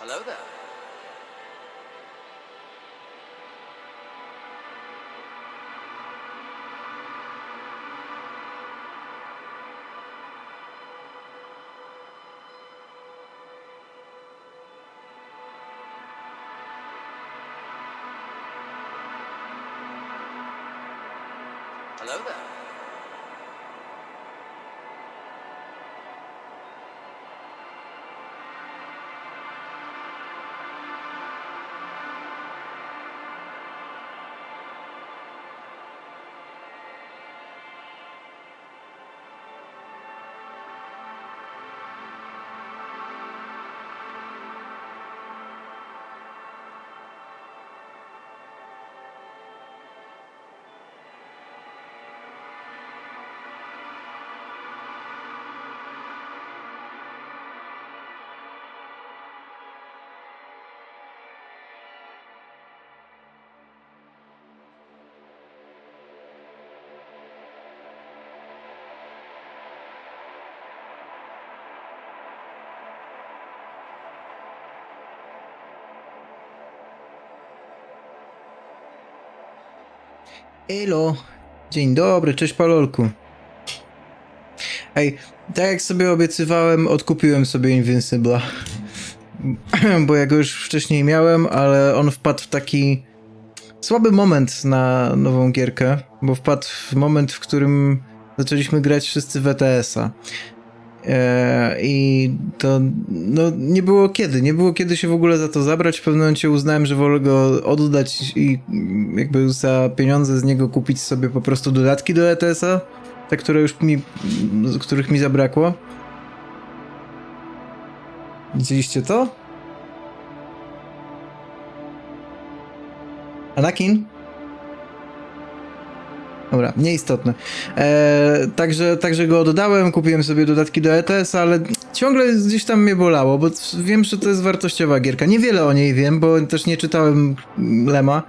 Hello there. Hello there. Elo, dzień dobry, cześć Palolku. Ej, tak jak sobie obiecywałem, odkupiłem sobie Invincible'a. Bo ja go już wcześniej miałem, ale on wpadł w taki słaby moment na nową gierkę, bo wpadł w moment, w którym zaczęliśmy grać wszyscy w ETS-a. I to no, nie było kiedy się w ogóle za to zabrać. W pewnym momencie uznałem, że wolę go oddać i jakby za pieniądze z niego kupić sobie po prostu dodatki do ETS-a, te, których mi zabrakło. Widzieliście to? Anakin? Dobra, nieistotne. Także go oddałem, kupiłem sobie dodatki do ETS, ale ciągle gdzieś tam mnie bolało, bo wiem, że to jest wartościowa gierka. Niewiele o niej wiem, bo też nie czytałem Lema,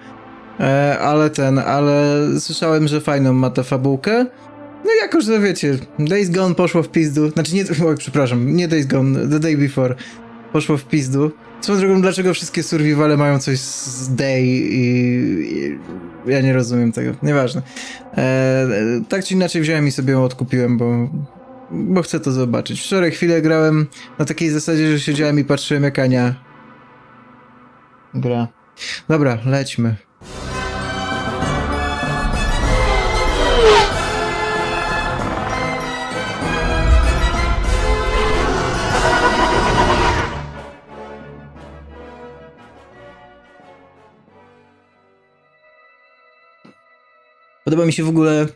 ale słyszałem, że fajną ma tę fabułkę. No i jako, że wiecie, Days Gone poszło w pizdu, znaczy nie, oj, przepraszam, nie Days Gone, The Day Before poszło w pizdu. Swoją drogą, dlaczego wszystkie survivale mają coś z day i ja nie rozumiem tego, nieważne. Tak czy inaczej wziąłem i sobie ją odkupiłem, bo chcę to zobaczyć. Wczoraj chwilę grałem na takiej zasadzie, że siedziałem i patrzyłem jak Ania gra. Dobra, lećmy. Podoba mi się w ogóle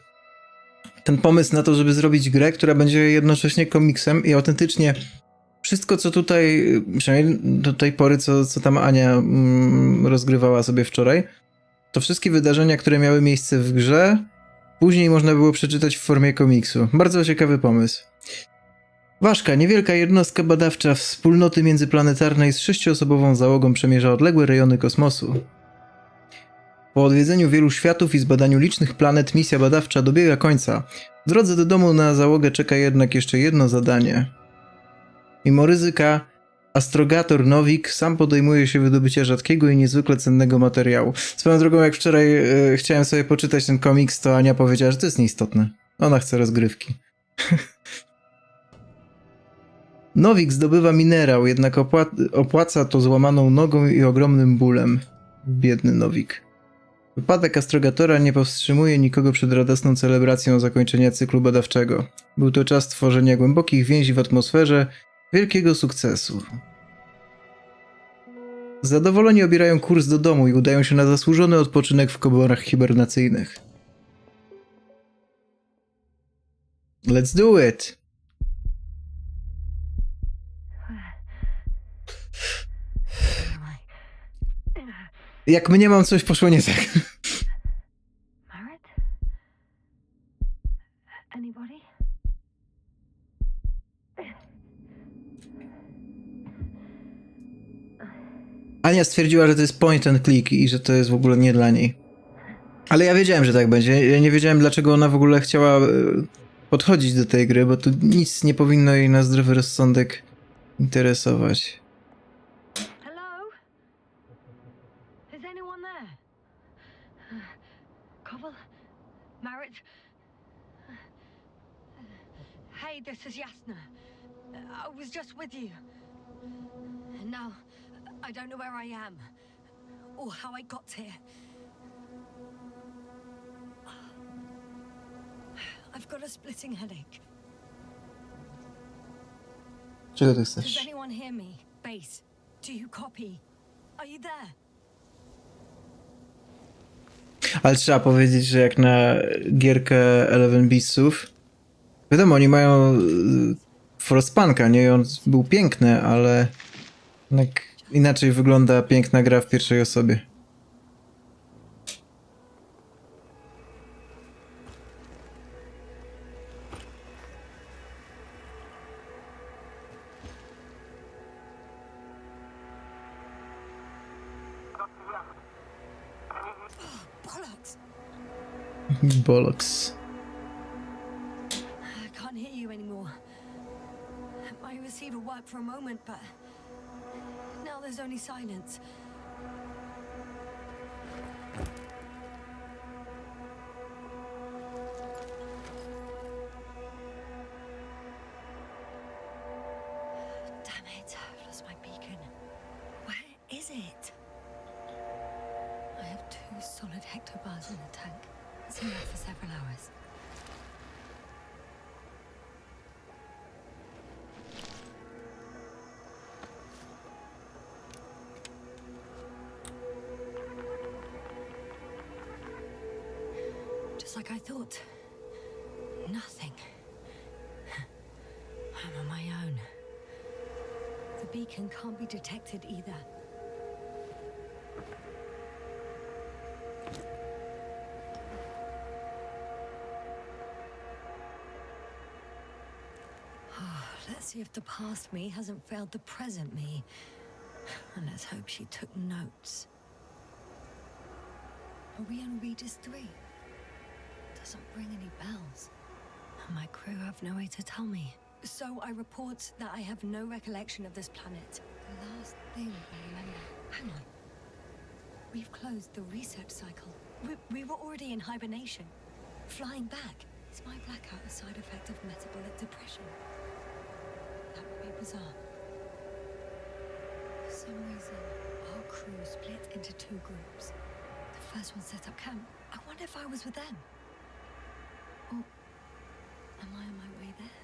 ten pomysł na to, żeby zrobić grę, która będzie jednocześnie komiksem i autentycznie wszystko, co tutaj, przynajmniej do tej pory, co tam Ania rozgrywała sobie wczoraj, to wszystkie wydarzenia, które miały miejsce w grze, później można było przeczytać w formie komiksu. Bardzo ciekawy pomysł. Ważka, niewielka jednostka badawcza wspólnoty międzyplanetarnej z 6-osobową załogą przemierza odległe rejony kosmosu. Po odwiedzeniu wielu światów i zbadaniu licznych planet misja badawcza dobiega końca. W drodze do domu na załogę czeka jednak jeszcze jedno zadanie. Mimo ryzyka, astrogator Nowik sam podejmuje się wydobycia rzadkiego i niezwykle cennego materiału. Swoją drogą, jak wczoraj chciałem sobie poczytać ten komiks, to Ania powiedziała, że to jest nieistotne. Ona chce rozgrywki. Nowik zdobywa minerał, jednak opłaca to złamaną nogą i ogromnym bólem. Biedny Nowik. Wypadek astrogatora nie powstrzymuje nikogo przed radosną celebracją zakończenia cyklu badawczego. Był to czas tworzenia głębokich więzi w atmosferze, wielkiego sukcesu. Zadowoleni obierają kurs do domu i udają się na zasłużony odpoczynek w komorach hibernacyjnych. Let's do it! Jak mnie mam coś poszło nie tak. Margaret? Anybody? Ania stwierdziła, że to jest point and click i że to jest w ogóle nie dla niej. Ale ja wiedziałem, że tak będzie. Ja nie wiedziałem, dlaczego ona w ogóle chciała podchodzić do tej gry, bo tu nic nie powinno jej na zdrowy rozsądek interesować. Hello? Marit? Hey, this is Yasna. I was just with you. And now, I don't know where I am. Or how I got here. I've got a splitting headache. Czego ty Does chcesz? anyone hear me? Base, do you copy? Are you there? Ale trzeba powiedzieć, że jak na gierkę Eleven Beastsów, wiadomo, oni mają Frostpunka, nie? I on był piękny, ale jednak inaczej wygląda piękna gra w pierwszej osobie. Bollocks! Bollocks. I can't hear you anymore. My receiver worked for a moment, but now there's only silence. Damn it, I've lost my beacon. Where is it? I have 2 solid hectobars in the tank. It's enough for several hours. Just like I thought. Nothing. I'm on my own. The beacon can't be detected either. Let's see if the past me hasn't failed the present me. And let's hope she took notes. Are we on Regis 3? Doesn't ring any bells. And my crew have no way to tell me. So I report that I have no recollection of this planet. The last thing I remember. Hang on. We've closed the research cycle. We were already in hibernation. Flying back. Is my blackout a side effect of metabolic depression? That would be bizarre. For some reason, our crew split into 2 groups. The first one set up camp. I wonder if I was with them. Or am I on my way there?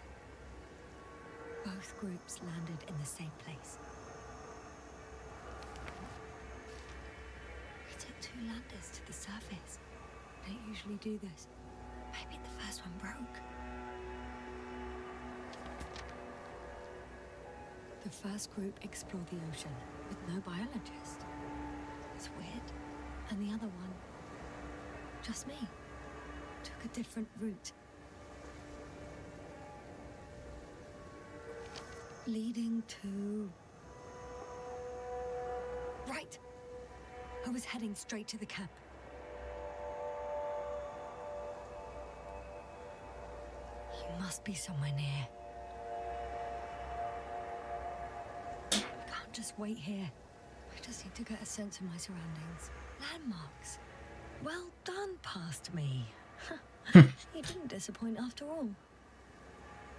Both groups landed in the same place. We took 2 landers to the surface. We don't usually do this. Maybe the first one broke. The first group explored the ocean with no biologist. It's weird. And the other one, just me, took a different route. Leading to... Right. I was heading straight to the camp. You must be somewhere near. I can't just wait here. I just need to get a sense of my surroundings. Landmarks. Well done, past me. You didn't disappoint after all.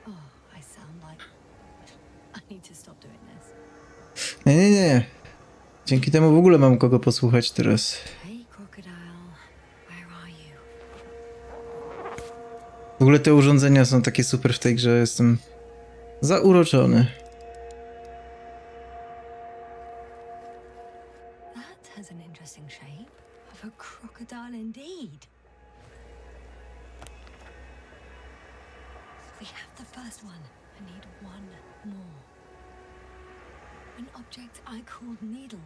Oh, I sound like... I need to stop doing this. Nie. Dzięki temu w ogóle mam kogo posłuchać teraz. Hey, crocodile. Where are you? W ogóle te urządzenia są takie super w tej grze, jestem zauroczony. That has an interesting shape. Of a crocodile indeed. We have the first one. I need one more. An object I called needle.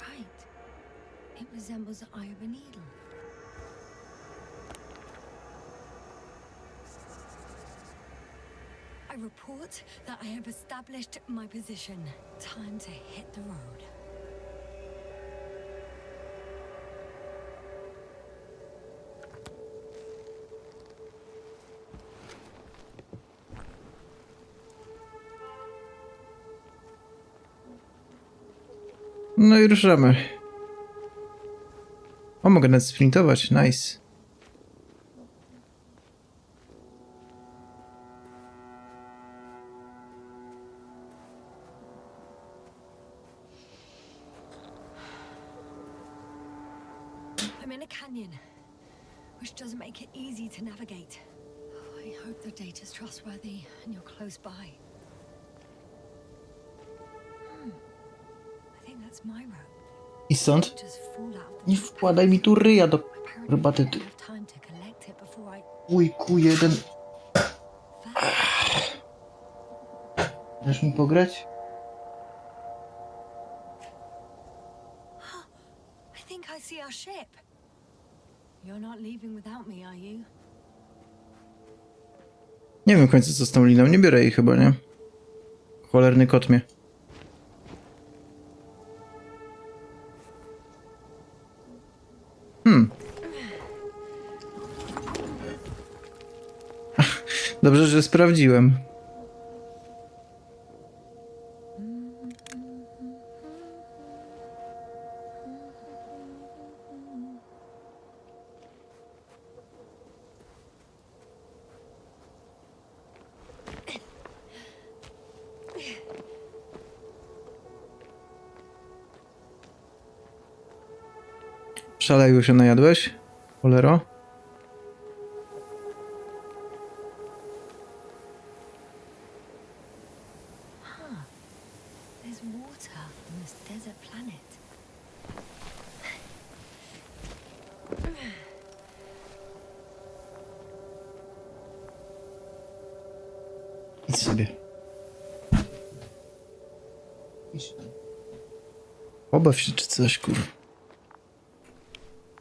Right. It resembles the eye of a needle. I report that I have established my position. Time to hit the road. No i ruszamy. O, mogę nawet sprintować, nice. I'm in a canyon, which doesn't make it easy to navigate. Oh, I hope the data's trustworthy and you're close by. I think that's my rope. I stąd? Just fall out of the Nie wkładaj mi tu ryja do Apparently, rybaty. I didn't have time to collect it before I Ujku, jeden. fell. Chcesz mi pograć? I think I see our ship. You're not leaving without me, are you? Nie wiem w końcu co z tą liną, nie biorę jej chyba, nie? Cholerny kot mnie. Dobrze, że sprawdziłem. Szaleju się najadłeś? Cholero? There's water on this desert planet. Idź sobie. Pobaw się czy coś, kur...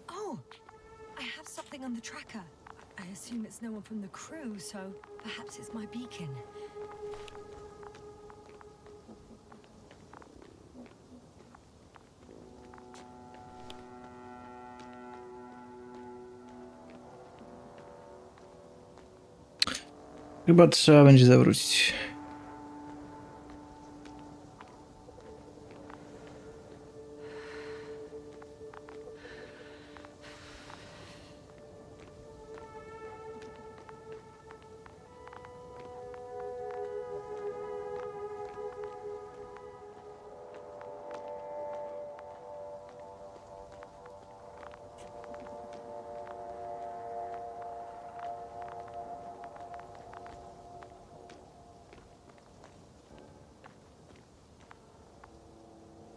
Oh, I have something on the tracker. I assume it's no one from the crew, so perhaps it's my beacon. Chyba trzeba będzie zawrócić.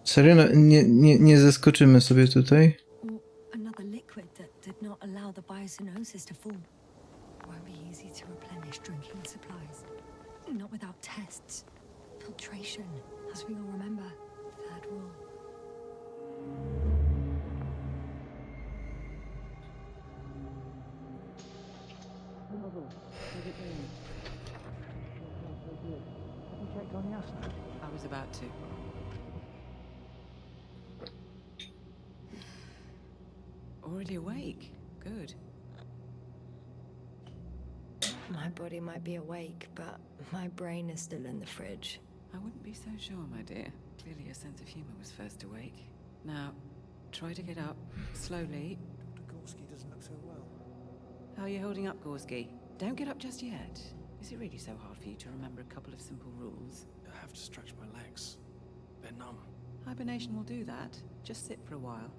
Serio? No, nie zeskoczymy sobie tutaj? Or another liquid that did not allow the biocinosis to form. Won't be easy to replenish drinking supplies. Not without tests. Filtration, as we all remember. Third rule. I was about to. Already awake. Good. My body might be awake, but my brain is still in the fridge. I wouldn't be so sure, my dear. Clearly your sense of humor was first awake. Now, try to get up, slowly. Dr. Gorski doesn't look so well. How are you holding up, Gorski? Don't get up just yet. Is it really so hard for you to remember a couple of simple rules? I have to stretch my legs. They're numb. Hibernation will do that. Just sit for a while.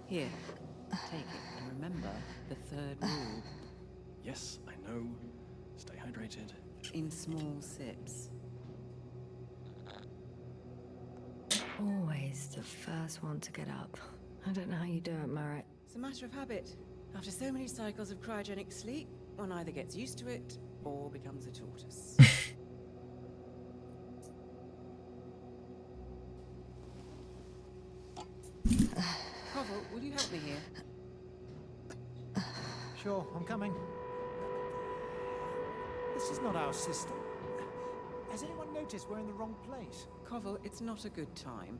Here, take it and remember the third rule. Yes, I know. Stay hydrated. In small sips. Always the first one to get up. I don't know how you do it, Merritt. It's a matter of habit. After so many cycles of cryogenic sleep, one either gets used to it or becomes a tortoise. Koval, will you help me here? Sure, I'm coming. This is not our system. Has anyone noticed we're in the wrong place? Koval, it's not a good time.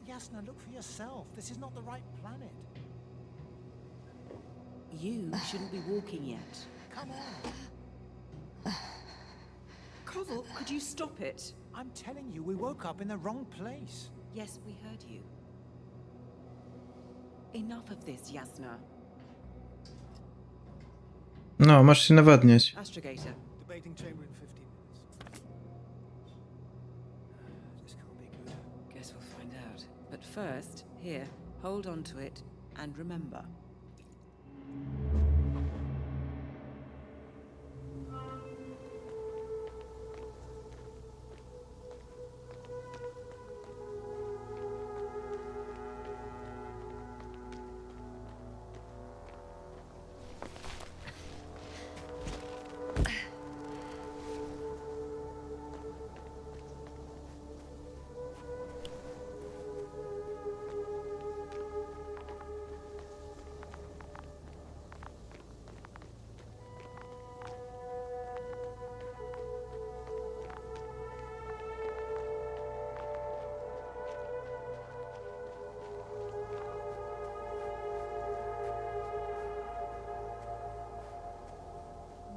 Yasna, look for yourself. This is not the right planet. You shouldn't be walking yet. Come on. Koval, could you stop it? I'm telling you, we woke up in the wrong place. Yes, we heard you. Enough of this, Yasna. No, masz się nawadniać. Astrogator, Debating chamber in 15 minutes. This can't be good. Guess we'll find out. but first, here, hold on to it and remember.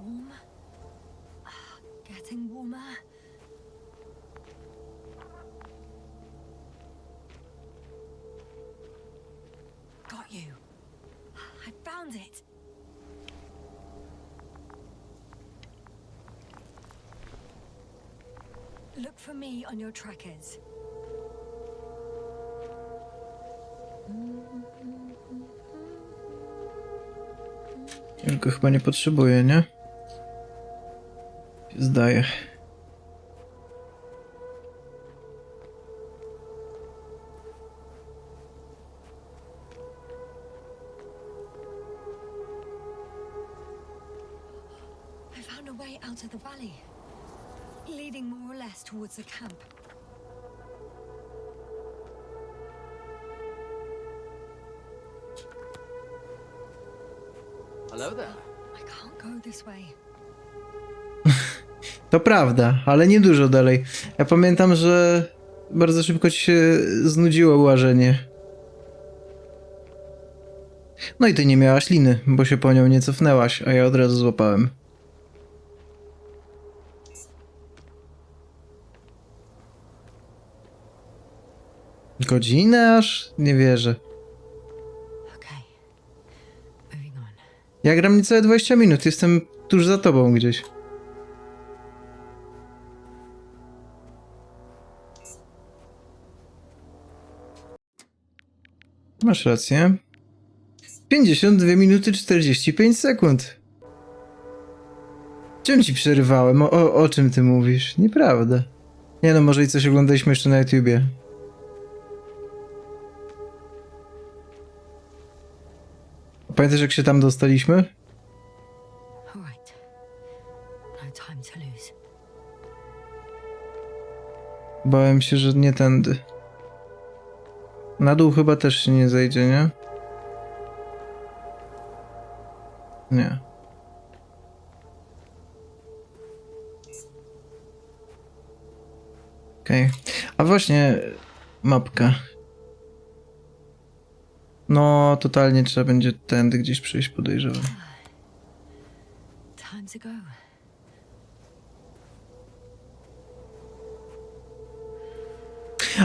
Warm? Getting warmer. Got you. I found it. Look for me on your trackers. Ja go chyba nie potrzebuję, nie? Zdaje. I found a way out of the valley, leading more or less towards the camp. Hello there. I can't go this way. To prawda, ale nie dużo dalej. Ja pamiętam, że bardzo szybko ci się znudziło łażenie. No i ty nie miałaś liny, bo się po nią nie cofnęłaś, a ja od razu złapałem. Godzinę aż? Nie wierzę. Okay. Moving on. Ja gram niecałe 20 minut, jestem tuż za tobą gdzieś. Masz rację. 52 minuty 45 sekund. Czym ci przerywałem? O czym ty mówisz? Nieprawda. Nie no, może i coś oglądaliśmy jeszcze na YouTubie. Pamiętasz, jak się tam dostaliśmy? All right. No time to lose. Bałem się, że nie tędy. Na dół chyba też się nie zejdzie, nie? Nie. Okej. A właśnie, mapka. No, totalnie trzeba będzie tędy gdzieś przejść, podejrzewam. Time to go.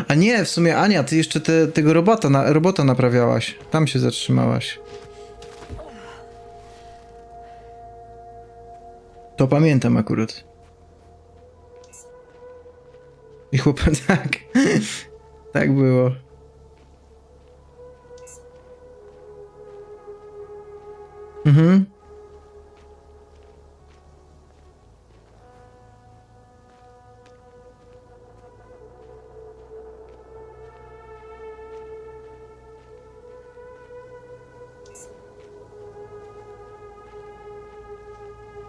A nie, w sumie Ania, ty jeszcze tego robota naprawiałaś. Tam się zatrzymałaś. To pamiętam akurat. I chłopak, tak. Tak było. Mhm.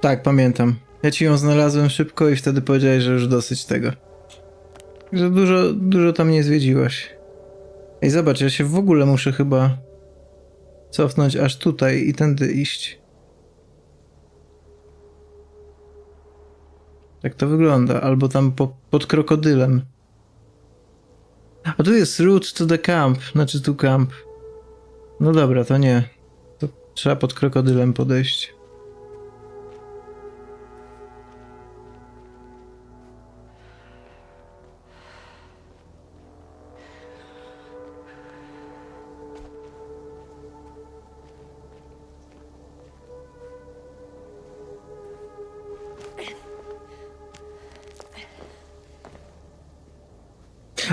Tak, pamiętam. Ja ci ją znalazłem szybko i wtedy powiedziałeś, że już dosyć tego. Że dużo tam nie zwiedziłaś. Ej, zobacz, ja się w ogóle muszę chyba cofnąć aż tutaj i tędy iść. Tak to wygląda. Albo tam pod krokodylem. A tu jest route to the camp, znaczy tu camp. No dobra, to nie. To trzeba pod krokodylem podejść.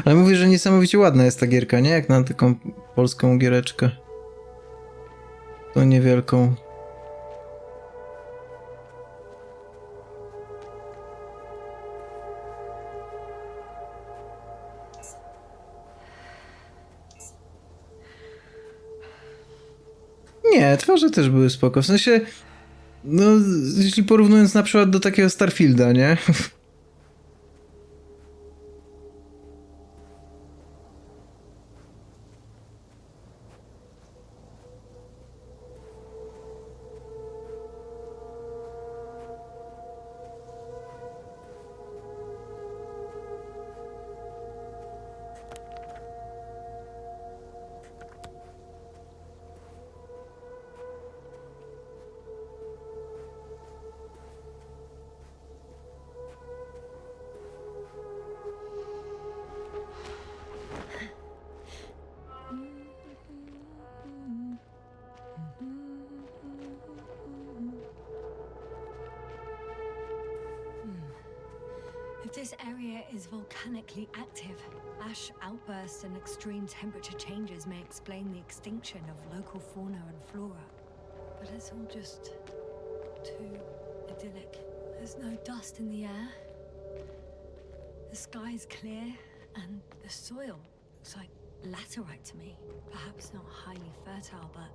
Ale mówię, że niesamowicie ładna jest ta gierka, nie? Jak na taką polską giereczkę. Tą niewielką. Nie, twarze też były spoko. W sensie, no, jeśli porównując na przykład do takiego Starfielda, nie? If this area is volcanically active, ash outbursts and extreme temperature changes may explain the extinction of local fauna and flora. But it's all just too idyllic. There's no dust in the air. The sky's clear, and the soil looks like laterite to me. Perhaps not highly fertile, but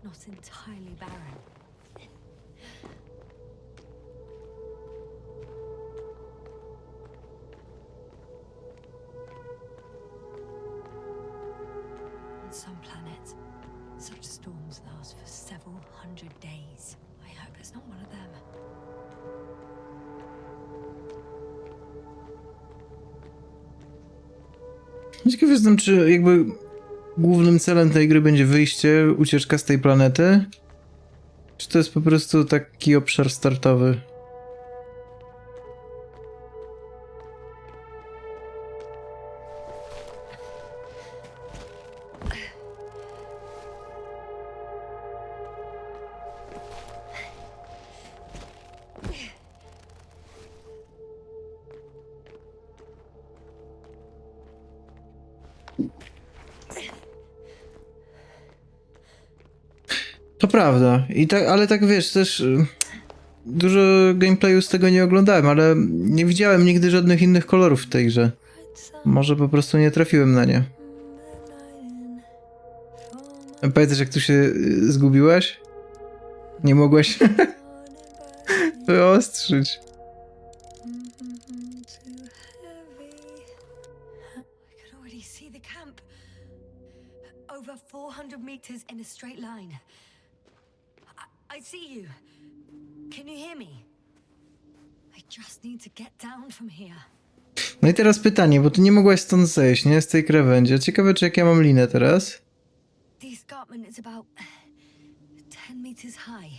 not entirely barren. On some planets, such storms last for several hundred days. I hope it's not one of them. Ciekaw jestem, czy jakby głównym celem tej gry będzie wyjście, ucieczka z tej planety? Czy to jest po prostu taki obszar startowy? To prawda. I tak, ale tak wiesz, też dużo gameplayu z tego nie oglądałem, ale nie widziałem nigdy żadnych innych kolorów w tej grze. Może po prostu nie trafiłem na nie. Pamiętasz, jak tu się zgubiłaś? Nie mogłaś wyostrzyć. I can already see the camp. Over 400 meters in a straight line. I see you. Can you hear me? I just need to get down from here. No i teraz pytanie, bo ty nie mogłaś stąd zejść, nie? Z tej krawędzi. Ciekawe, czy jak ja mam linę teraz? The escarpment is about 10 meters high.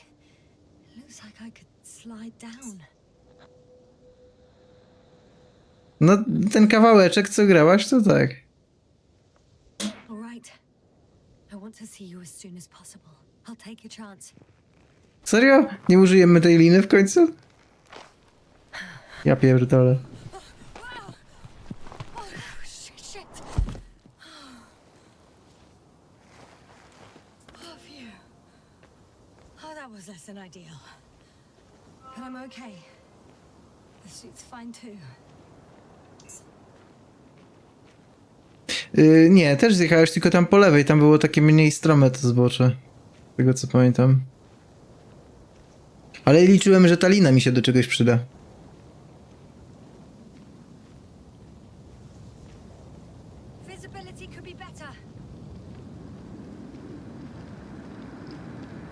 It looks like I could slide down. No, ten kawałeczek, co grałaś, to tak. All right. I want to see you as soon as possible. I'll take your chance. Serio? Nie użyjemy tej liny w końcu? Ja pierdolę. Oh, shit. Oh, phew. Oh, that was less than ideal. But I'm okay. The suit's fine too. Nie, też zjechałeś, tylko tam po lewej, tam było takie mniej strome to zbocze. Z tego co pamiętam. Ale liczyłem, że ta lina mi się do czegoś przyda. Visibility could be better.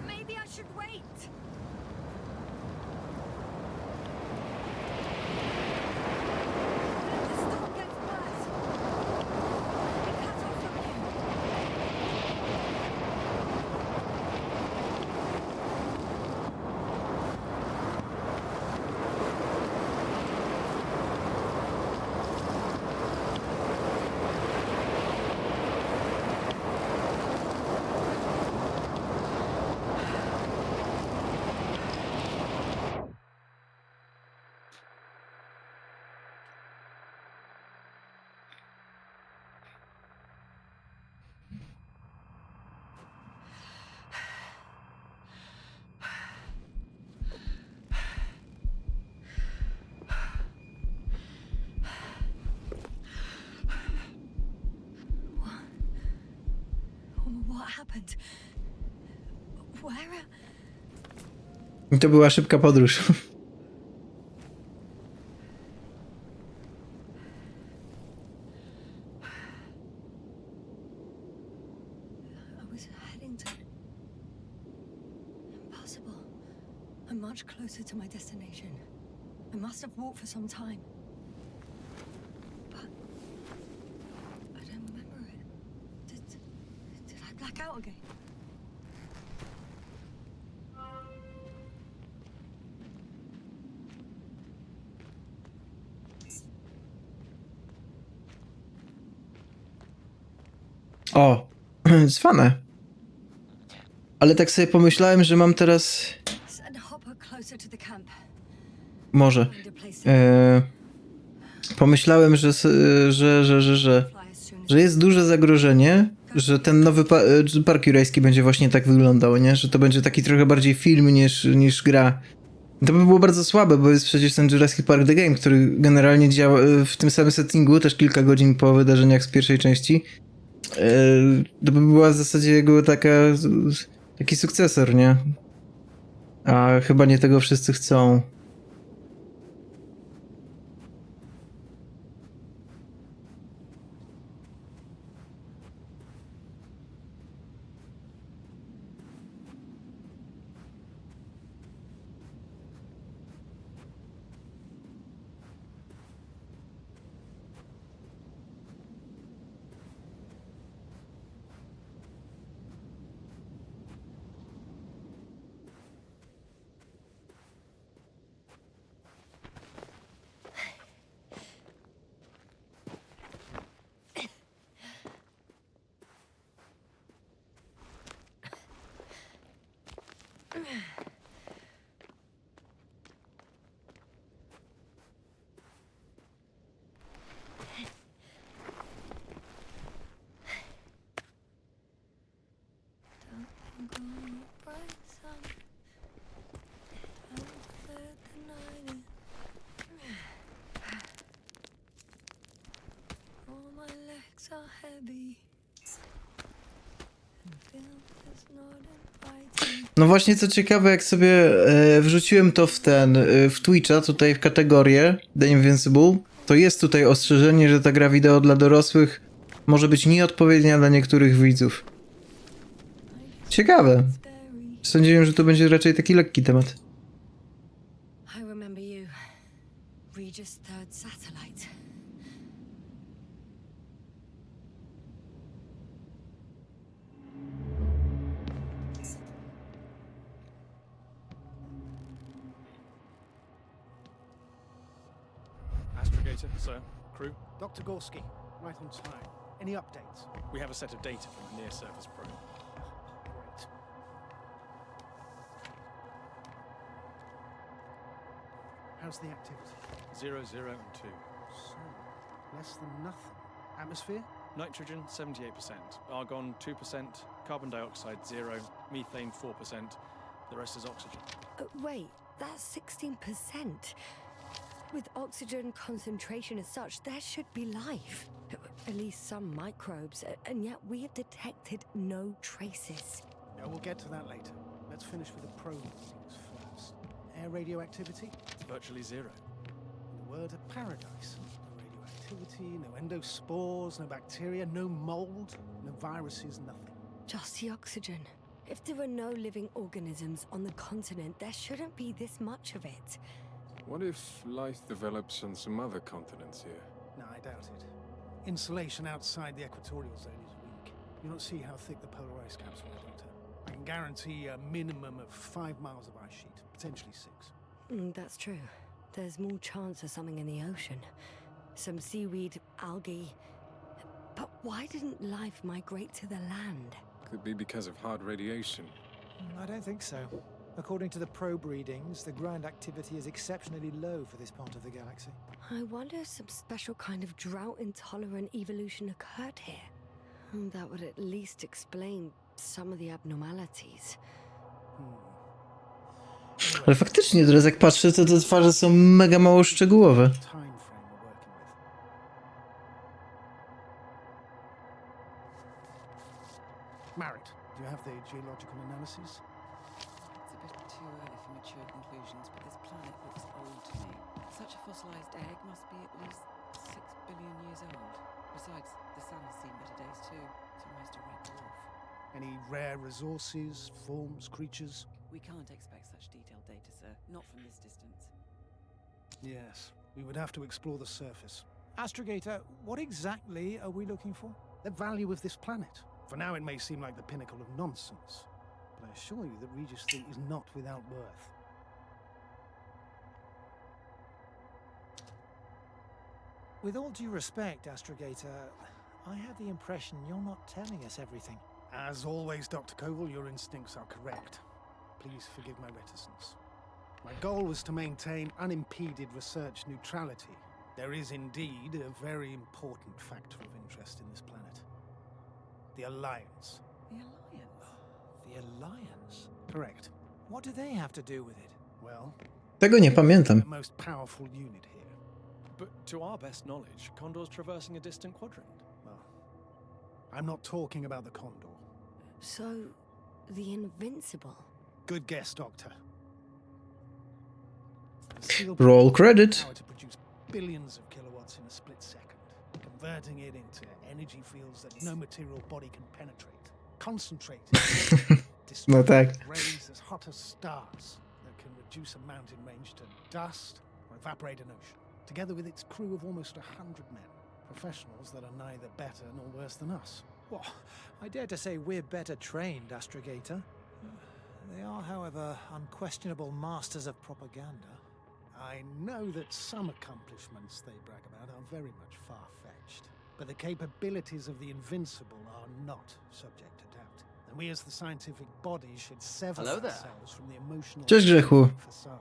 Maybe I should wait. The storm gets worse. What happened? Where? I to była szybka podróż. I was heading to... Impossible. I'm much closer to my destination. I must have walked for some time. But... I don't remember it. Did I black out again? O, cwane. Ale tak sobie pomyślałem, że mam teraz... Send Hopper closer to the camp. Może. Find a place to Pomyślałem, że fly as soon as... jest duże zagrożenie, że ten nowy park jurajski będzie właśnie tak wyglądał, nie? Że to będzie taki trochę bardziej film niż gra. To by było bardzo słabe, bo jest przecież ten Jurassic Park The Game, który generalnie działa w tym samym settingu, też kilka godzin po wydarzeniach z pierwszej części. To by była w zasadzie jego taki sukcesor, nie? A chyba nie tego wszyscy chcą. No właśnie, co ciekawe, jak sobie wrzuciłem to w Twitcha, tutaj w kategorię The Invincible, to jest tutaj ostrzeżenie, że ta gra wideo dla dorosłych może być nieodpowiednia dla niektórych widzów. Ciekawe. Sądziłem, że to będzie raczej taki lekki temat. I remember you. Regis' third satellite. Astrogator, sir. Crew. Dr. Gorski, right on time. Any updates? We have a set of data from the near-surface probe. Great. How's the activity? 0, 0, and 2. So, less than nothing. Atmosphere? Nitrogen, 78%. Argon, 2%. Carbon dioxide, 0. Methane, 4%. The rest is oxygen. Wait, that's 16%. With oxygen concentration as such, there should be life. At least some microbes, and yet we have detected no traces. No, we'll get to that later. Let's finish with the probe readings first. Air radioactivity? Virtually 0. In a word, a paradise. No radioactivity, no endospores, no bacteria, no mold, no viruses, nothing. Just the oxygen. If there are no living organisms on the continent, there shouldn't be this much of it. What if life develops on some other continents here? No, I doubt it. Insulation outside the equatorial zone is weak. You don't see how thick the polar ice caps are, Doctor. I can guarantee a minimum of 5 miles of ice sheet, potentially 6. That's true. There's more chance of something in the ocean. Some seaweed, algae. But why didn't life migrate to the land? Could be because of hard radiation. I don't think so. According to the probe readings, the ground activity is exceptionally low for this part of the galaxy. I wonder if some special kind of drought-intolerant evolution occurred here. That would at least explain some of the abnormalities. Ale faktycznie, teraz jak patrzę, to te twarze są mega mało szczegółowe. Time frame we're working with. Married. you have the geological analysis? It's a bit too early for mature conclusions, but this planet looks old to me. Such a fossilized egg must be at least 6 billion years old. Besides, the sun has seen better days too. It's almost a red dwarf. Any rare resources, forms, creatures? We can't expect such detailed data, sir. Not from this distance. Yes, we would have to explore the surface. Astrogator, what exactly are we looking for? The value of this planet. For now it may seem like the pinnacle of nonsense, but I assure you that Regis 3 is not without worth. With all due respect, Astrogator, I have the impression you're not telling us everything. As always, Dr. Koval, your instincts are correct. Please forgive my reticence. My goal was to maintain unimpeded research neutrality. There is indeed a very important factor of interest in this planet. The Alliance. The Alliance? The Alliance? Correct. What do they have to do with it? Well, Tego nie pamiętam. the most powerful unit here. But to our best knowledge, Condor's traversing a distant quadrant. Well, I'm not talking about the Condor. So, the Invincible. Good guess, Doctor. The sealed Roll credit. power to produce billions of kilowatts in a split second, converting it into energy fields that no material body can penetrate. Concentrated, No tak. rays as hot as stars that can reduce a mountain range to dust or evaporate an ocean, together with its crew of almost 100 men, professionals that are neither better nor worse than us. Well, I dare to say we're better trained, Astrogator. They are, however, unquestionable masters of propaganda. I know that some accomplishments they brag about are very much far-fetched, but the capabilities of the Invincible are not subject to doubt. And we as the scientific body should sever Hello there. ourselves from the emotional Cześć, Grzechu. facade.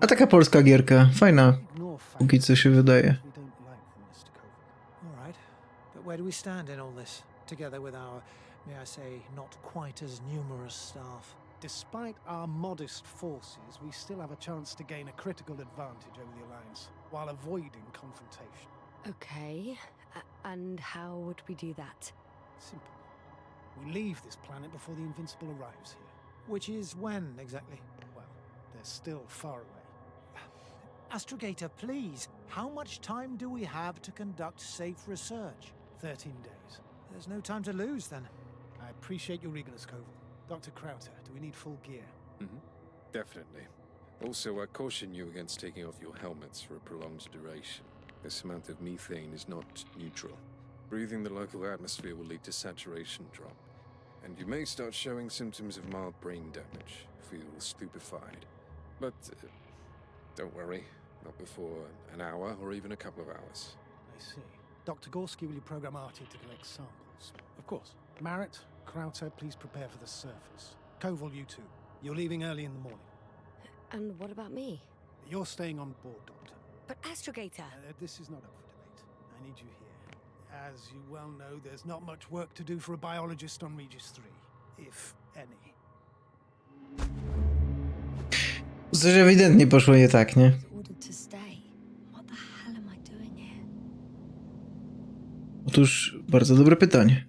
A taka polska gierka. Fajna. Ignore Póki co się facts wydaje. we don't like them, Mr. Koval. All right, but where do we stand in all this? Together with our, may I say, not quite as numerous staff. Despite our modest forces, we still have a chance to gain a critical advantage over the Alliance, while avoiding confrontation. Okay, and how would we do that? Simple. We leave this planet before the Invincible arrives here. Which is when, exactly? Well, they're still far away. Astrogator, please, how much time do we have to conduct safe research? 13 days. There's no time to lose, then. I appreciate your eagerness, Koval. Dr. Krauter, do we need full gear? Definitely. Also, I caution you against taking off your helmets for a prolonged duration. This amount of methane is not neutral. Breathing the local atmosphere will lead to saturation drop, and you may start showing symptoms of mild brain damage, feel stupefied. But don't worry, not before an hour or even a couple of hours. I see. Dr. Gorski, will you program Artie to collect samples? Of course. Marrett, Krauter, please prepare for the surface. Koval, you too. You're leaving early in the morning. And what about me? You're staying on board, Doctor. But Astrogator! This is not up for debate. I need you here. As you well know, there's not much work to do for a biologist on Regis 3, if any. Coś ewidentnie poszło nie tak, nie? Ordered to stay. What the hell am I doing here? Otóż bardzo dobre pytanie.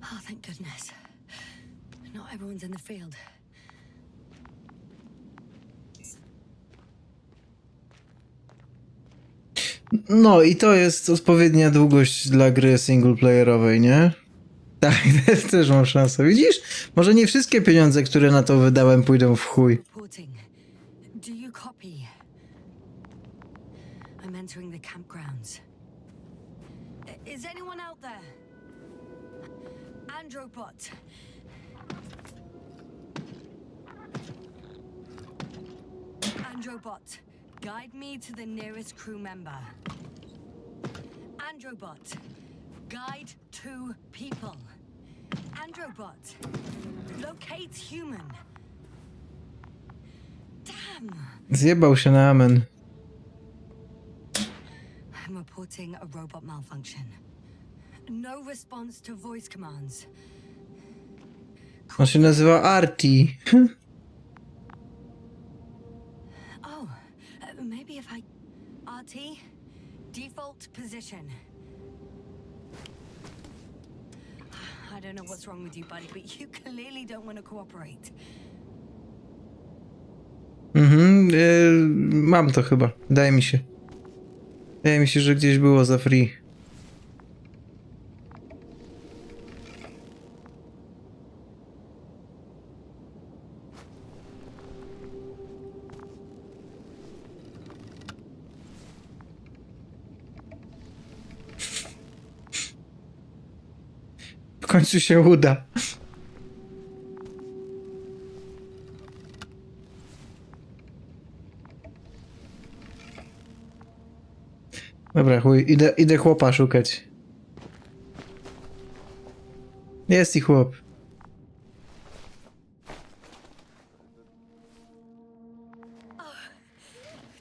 Oh, thank goodness. Not everyone's in the field. No i to jest odpowiednia długość dla gry singleplayerowej, nie? Tak, też mam szansę. Widzisz? Może nie wszystkie pieniądze, które na to wydałem, pójdą w chuj. Reporting. Do you copy? I'm entering the campgrounds. Is anyone out there? Androbot. Androbot, guide me to the nearest crew member. Androbot, guide 2 people. Androbot, locate human. Damn! Zjebał się na amen. I'm reporting a robot malfunction. No response to voice commands. On się nazywa Artie. Oh, maybe if I... RT, default position. I don't know what's wrong with you, buddy, but you clearly don't want to cooperate. Mam to chyba. Wydaje mi się. Wydaje mi się, że gdzieś było za free. W końcu się uda. Dobra, chuj, idę chłopa szukać. Jest i chłop.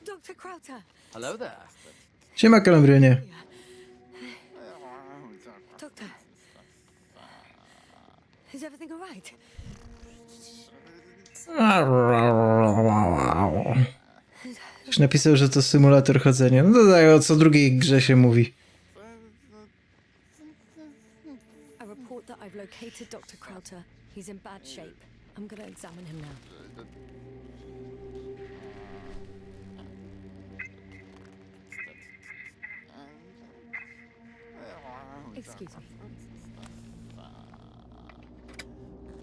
Dr. Crowther! Hello there. Siema, Kalambrynie. Doctor. Is everything alright? Już napisał, że to symulator chodzenia. No to tak, o co drugiej grze się mówi. I report that I've located Dr. Crowther. He's in bad shape. I'm gonna examine him now. Excuse me.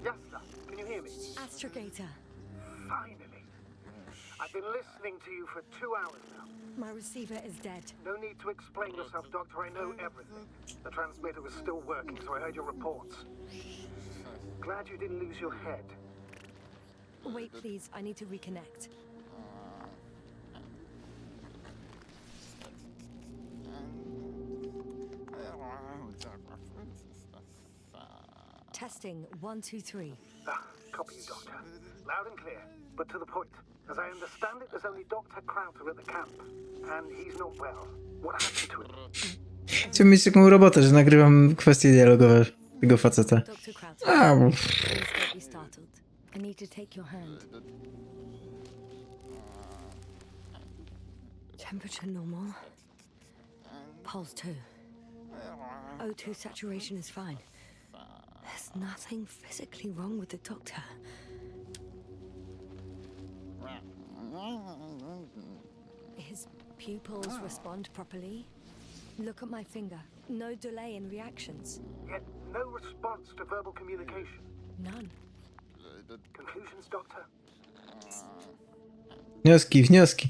Yes, sir. Can you hear me? Astrogator. Finally. I've been listening to you for 2 hours now. My receiver is dead. No need to explain yourself, Doctor. I know everything. The transmitter was still working, so I heard your reports. Glad you didn't lose your head. Wait, please. I need to reconnect. Testing 1, 2, 3. Copy you, Doctor. Loud and clear, but to the point. As I understand it, there's only Dr. Crowther at the camp, and he's not well. What happened to him? Chcę mieć taką robotę, że nagrywam kwestie dialogowe tego faceta. Dr. Crowther. A, Please don't be startled. I need to take your hand. Temperature normal. Pulse 2. O2 saturation is fine. There's nothing physically wrong with the doctor. His pupils respond properly. Look at my finger. No delay in reactions. Yet no response to verbal communication. None. Conclusions, Doctor? wnioski.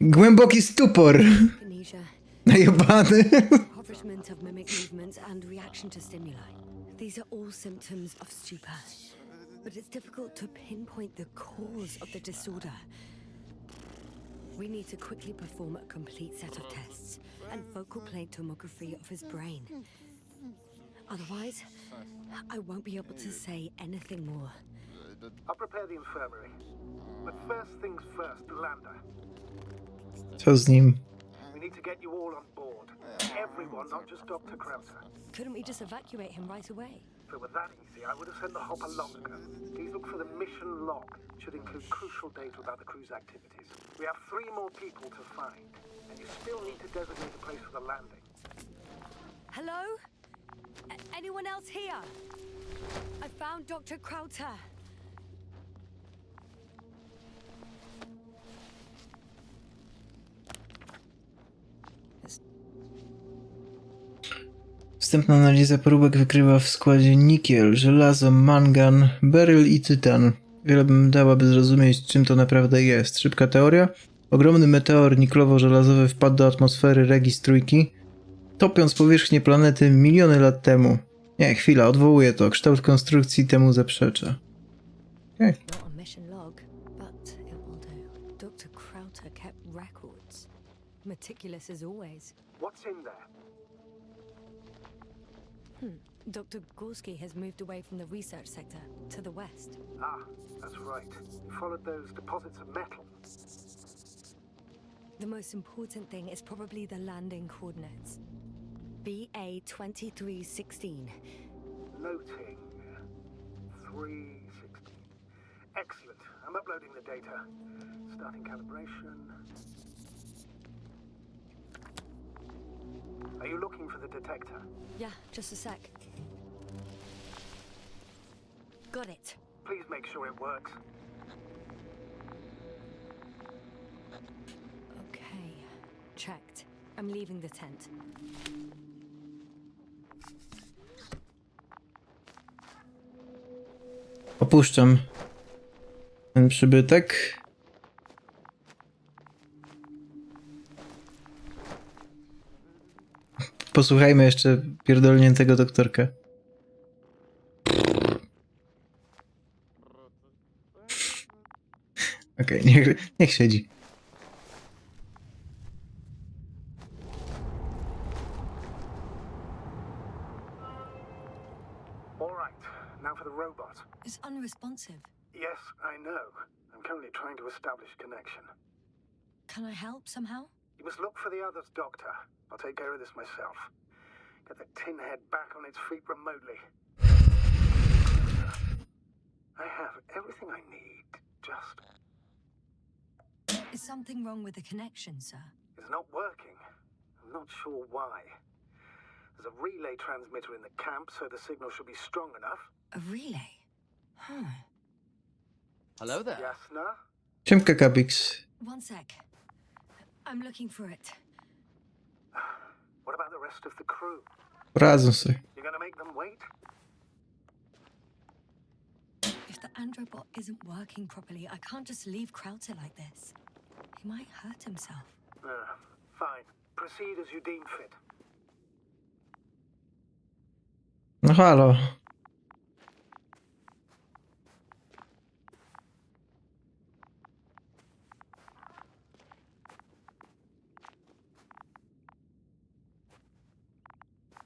Głęboki stupor. Kinesia. Najebany. Impoverishment of mimic movements and reaction to stimuli. These are all symptoms of stupor. But it's difficult to pinpoint the cause of the disorder. We need to quickly perform a complete set of tests and focal plane tomography of his brain. Otherwise, I won't be able to say anything more. I'll prepare the infirmary. But first things first, Lander. Co z nim? We need to get you all on board. Everyone, not just Dr. Crowther. Couldn't we just evacuate him right away? If it were that easy, I would have sent the hopper long ago. Please look for the mission log. It should include crucial data about the crew's activities. We have 3 more people to find, and you still need to designate a place for the landing. Hello? Anyone else here? I found Dr. Crowther. Wstępna analiza próbek wykrywa w składzie nikiel, żelazo, mangan, beryl i tytan. Wiele bym dała, by zrozumieć, czym to naprawdę jest. Szybka teoria. Ogromny meteor niklowo-żelazowy wpadł do atmosfery Regis Trójki, topiąc powierzchnię planety miliony lat temu. Nie, chwila, odwołuję to. Kształt konstrukcji temu zaprzecza. Okay. Not a mission log, but it will do. Dr. Crowther kept records. Meticulous as always. What's in there? Dr. Gorski has moved away from the research sector to the west. Ah, that's right. You followed those deposits of metal. The most important thing is probably the landing coordinates. BA 2316. Noting 360. Excellent. I'm uploading the data. Starting calibration. Are you looking for the detector? Yeah, just a sec. Got it. Please make sure it works. Okay, checked. I'm leaving the tent. Opuszczam ten przybytek. Posłuchajmy jeszcze pierdolniętego doktorka. Okej, niech siedzi. All right. Now for the robot. It's unresponsive. Yes, I know. I'm currently trying to establish a connection. Can I help somehow? You must look for the others, Doctor. I'll take care of this myself. Get the tin head back on its feet remotely. I have everything I need. Just... Is something wrong with the connection, sir? It's not working. I'm not sure why. There's a relay transmitter in the camp, so the signal should be strong enough. A relay? Huh. Hello there. Jasna? Siemka, Kabix. One sec. I'm looking for it. What about the rest of the crew? Radzą sobie. You're gonna make them wait? If the androbot isn't working properly, I can't just leave Krauter like this. He might hurt himself. Fine. Proceed as you deem fit. No halo.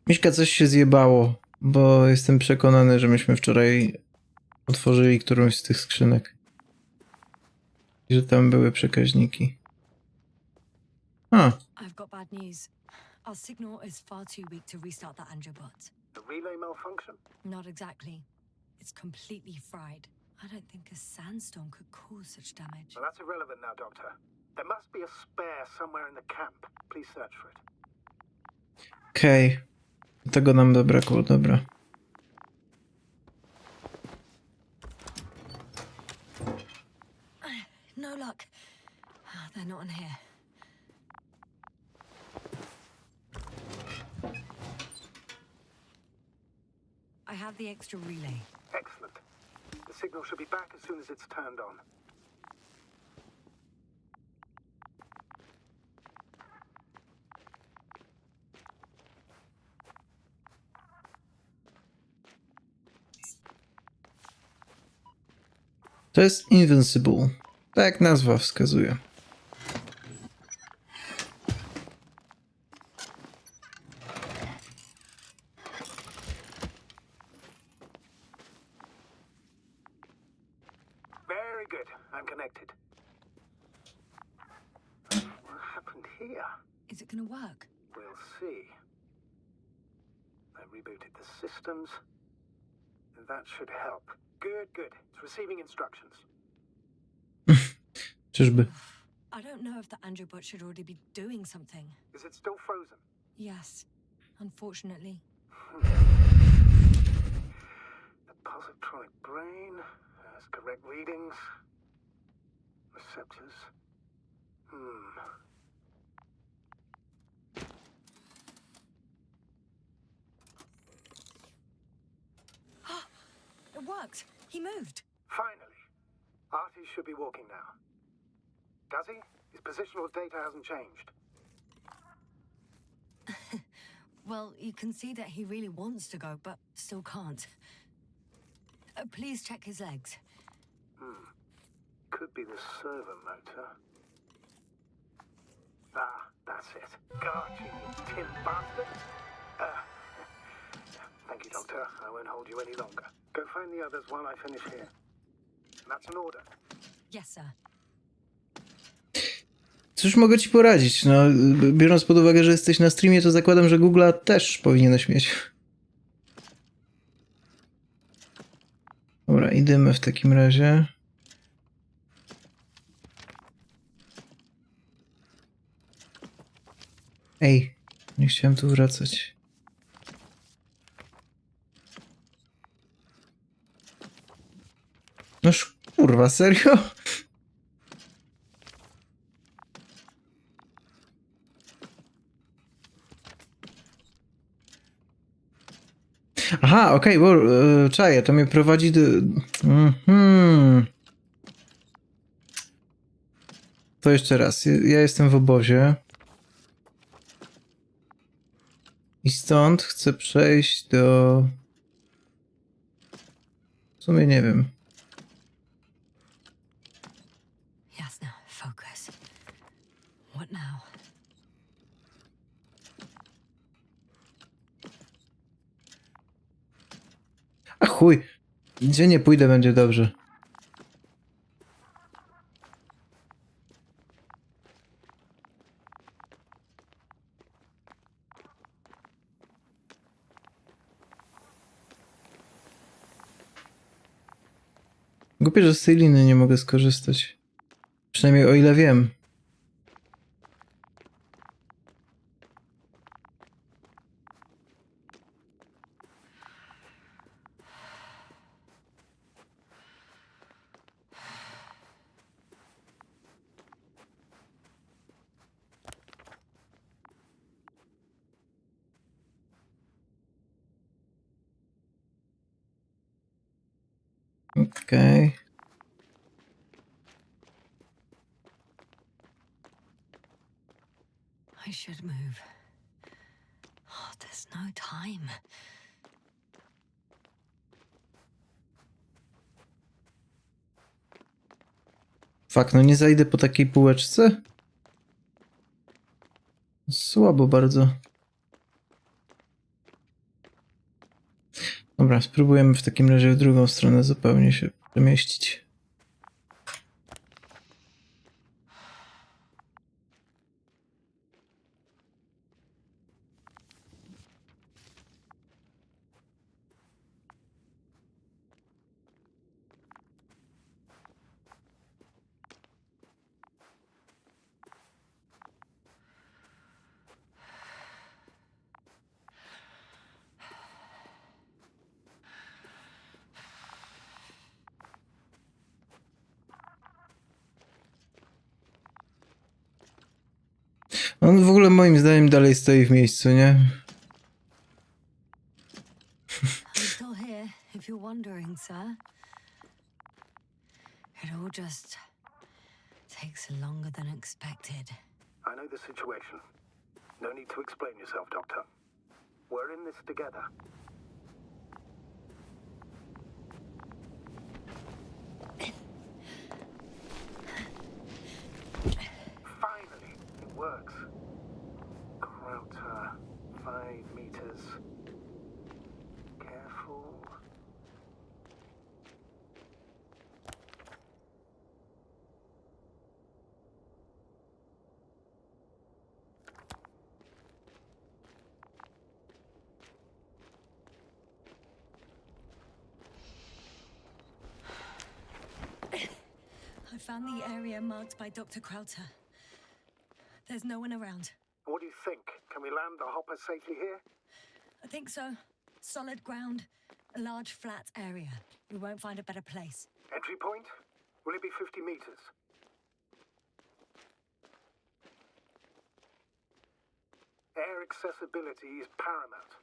Miśka, coś się zjebało, bo jestem przekonany, że myśmy wczoraj otworzyli którąś z tych skrzynek. I że tam były przekaźniki. A, I've got bad news. Our signal is far too weak to restart the androbot. The relay malfunction? Not exactly. It's completely fried. I don't think a sandstorm could cause such damage. Well, that's irrelevant now, Doctor. There must be a spare somewhere in the camp. Please search for it. okej. Tego nam zabrakło, dobra. No luck. They're not in here. I have the extra relay. Excellent. The signal should be back as soon as it's turned on. To jest Invincible. Tak jak nazwa wskazuje. Very good. I'm connected. What happened here? Is it gonna work? We'll see. I rebooted the systems. That should help. Good, good. It's receiving instructions. Czyżby? I don't know if the androbot should already be doing something. Is it still frozen? Yes, unfortunately. The positronic brain has correct readings. Receptors. It worked. He moved. Finally. Artie should be walking now. Does he? His positional data hasn't changed. Well, you can see that he really wants to go, but still can't. Please check his legs. Could be the servo motor. Ah, that's it. Got you, you tin bastard. Thank you, Doctor. I won't hold you any longer. Go find the others while I finish here. That's an order. Yes, sir. Cóż mogę ci poradzić? No, biorąc pod uwagę, że jesteś na streamie, to zakładam, że Google'a też powinieneś mieć. Dobra. Dobra, idziemy w takim razie. Ej, nie chciałem tu wracać. Noż kurwa, serio? Aha, okej, bo czaję, to mnie prowadzi do... To jeszcze raz, ja jestem w obozie. I stąd chcę przejść do... W sumie nie wiem. Jasna, focus. What now? A chuj, gdzie nie pójdę, będzie dobrze. Głupie, że z tej liny nie mogę skorzystać. Przynajmniej o ile wiem. Okej. I should move. Oh, there's no time. Fak, no nie zajdę po takiej półeczce? Słabo bardzo. Dobra, spróbujemy w takim razie w drugą stronę zupełnie się przemieścić. On w ogóle moim zdaniem dalej stoi w miejscu, nie? I'm still here, if you're wondering, sir. It all just takes longer than expected. I know the situation. No need to explain yourself, Doctor. We're in this together. Finally, it works. Krauter, 5 meters. Careful. I found the area marked by Dr. Krauter. There's no one around. What do you think? Can we land the hopper safely here? I think so. Solid ground, a large flat area. We won't find a better place. Entry point? Will it be 50 meters? Air accessibility is paramount.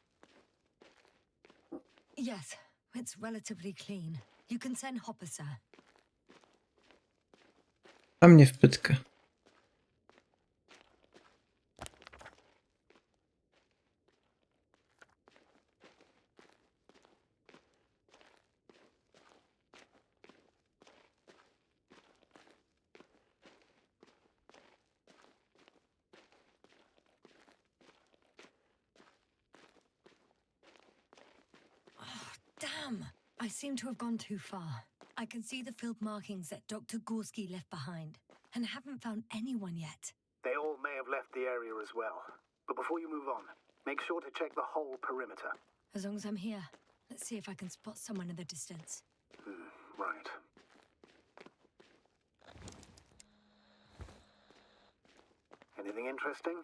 Yes, it's relatively clean. You can send Hopper, sir. A mnie w pytkę. Damn! I seem to have gone too far. I can see the field markings that Dr. Gorski left behind, and haven't found anyone yet. They all may have left the area as well. But before you move on, make sure to check the whole perimeter. As long as I'm here, let's see if I can spot someone in the distance. Hmm. Right. Anything interesting?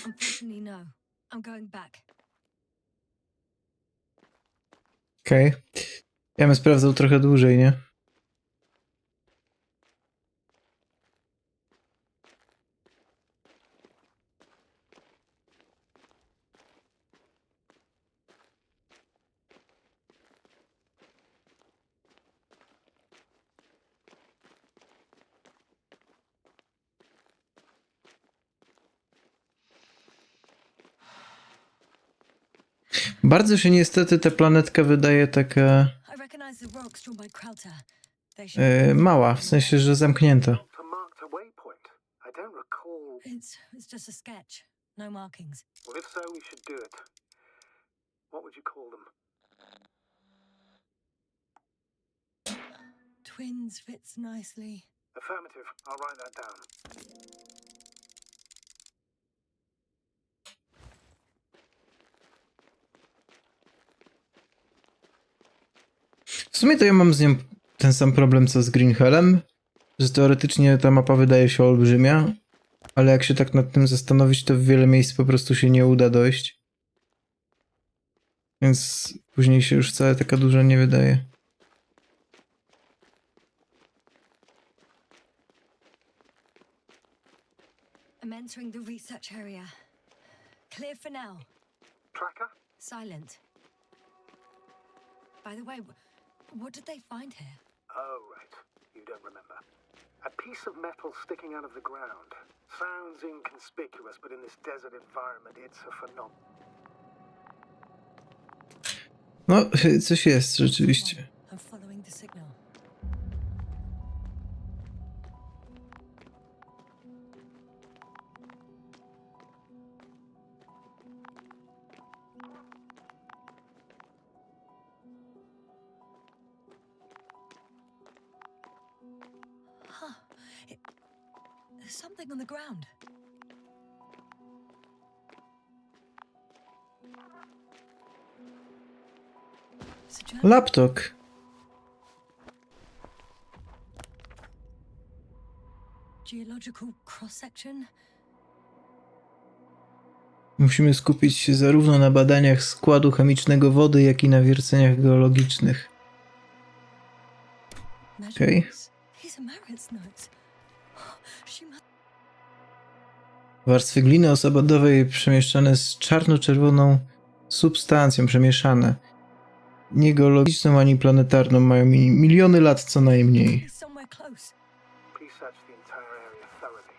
Unfortunately, no. I'm going back. Okej. Ja bym sprawdzał trochę dłużej, nie? Bardzo się niestety ta planetka wydaje taka I recognize the rocks drawn by Krauter. mała, w sensie, że zamknięta. To marked a waypoint. I don't recall. It's just a sketch. No markings. Well, if so, we should do it. What would you call them? Twins fits nicely. Affirmative. I'll write that down. W sumie to ja mam z nią ten sam problem co z Green Hellem, że teoretycznie ta mapa wydaje się olbrzymia, ale jak się tak nad tym zastanowić, to w wiele miejsc po prostu się nie uda dojść. Więc później się już wcale taka duża nie wydaje. I'm entering the research area. Clear for now. Tracker? Silent. By the way, what did they find here? Oh, right. You don't remember. A piece of metal sticking out of the ground. Sounds inconspicuous, but in this desert environment, it's a phenomenon. No, coś jest rzeczywiście. I'm following the signal. Huh. There's something on the ground. It's a journal. Laptop. Geological cross-section. Musimy skupić się zarówno na badaniach składu chemicznego wody, jak i na wierceniach geologicznych. Okej. These are Marit's notes. She must... Warstwy gliny osabadowej przemieszczane z czarno-czerwoną substancją, przemieszane. Nie geologiczną ani planetarną, mają miliony lat co najmniej. Be somewhere close. Please search the entire area thoroughly.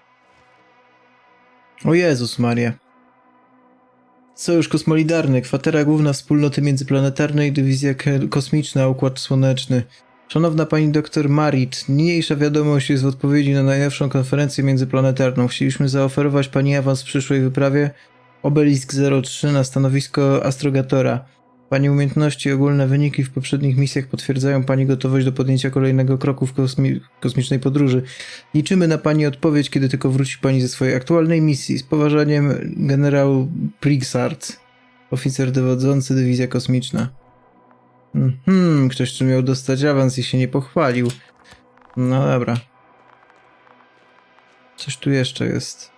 O Jezus Maria. Sojusz Kosmolidarny, kwatera główna wspólnoty międzyplanetarnej, dywizja kosmiczna, Układ Słoneczny. Szanowna pani doktor Marit, niniejsza wiadomość jest w odpowiedzi na najnowszą konferencję międzyplanetarną. Chcieliśmy zaoferować pani awans w przyszłej wyprawie Obelisk 03 na stanowisko astrogatora. Pani umiejętności i ogólne wyniki w poprzednich misjach potwierdzają pani gotowość do podjęcia kolejnego kroku w kosmicznej podróży. Liczymy na pani odpowiedź, kiedy tylko wróci pani ze swojej aktualnej misji. Z poważaniem, generał Prixart, oficer dowodzący dywizja kosmiczna. Ktoś tu miał dostać awans i się nie pochwalił. No dobra. Coś tu jeszcze jest.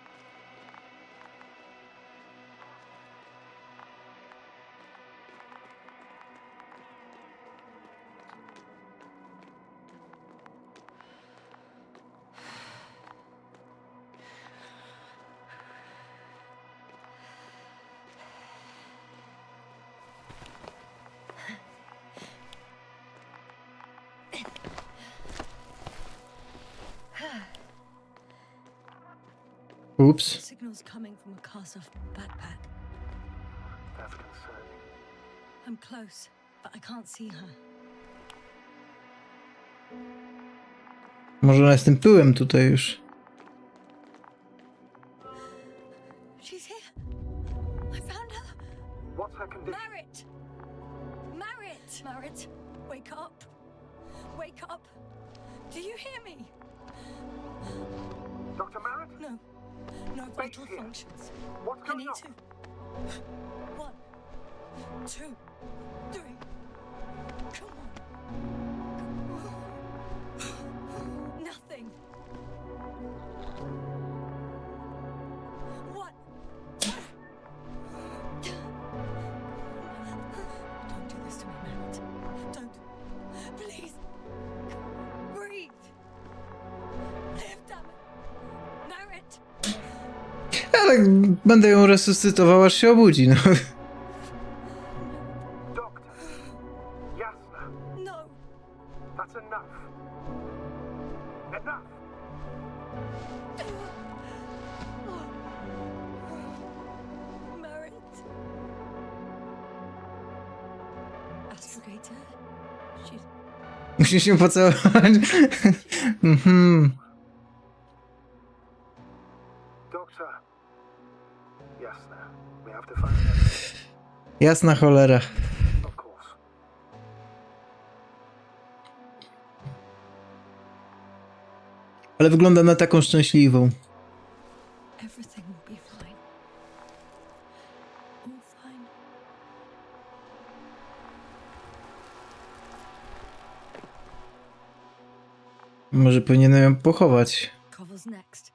Oops. Signals coming from a cast-off backpack. That's concerning. I'm close, but I can't see her. Może ona jest tym pyłem tutaj już. She's here. I found her. What's her condition? Marit! Marit! Marit, wake up. Wake up. Do you hear me? Dr. Merritt? No. No vital functions. What's I going need on? to. 1, 2, 3. Come on. Ale będę ją resuscytował, aż się obudzi, no. Doctor! Jasna! No! That's enough! Enough! Merit. Astrogator? She's... Musisz się pocałować. Mhm. Doctor! Jasna. We have to find out. Jasna cholera. Of course. Ale wygląda na taką szczęśliwą. Everything will be fine. All fine. Może powinienem ją pochować. Koval's next.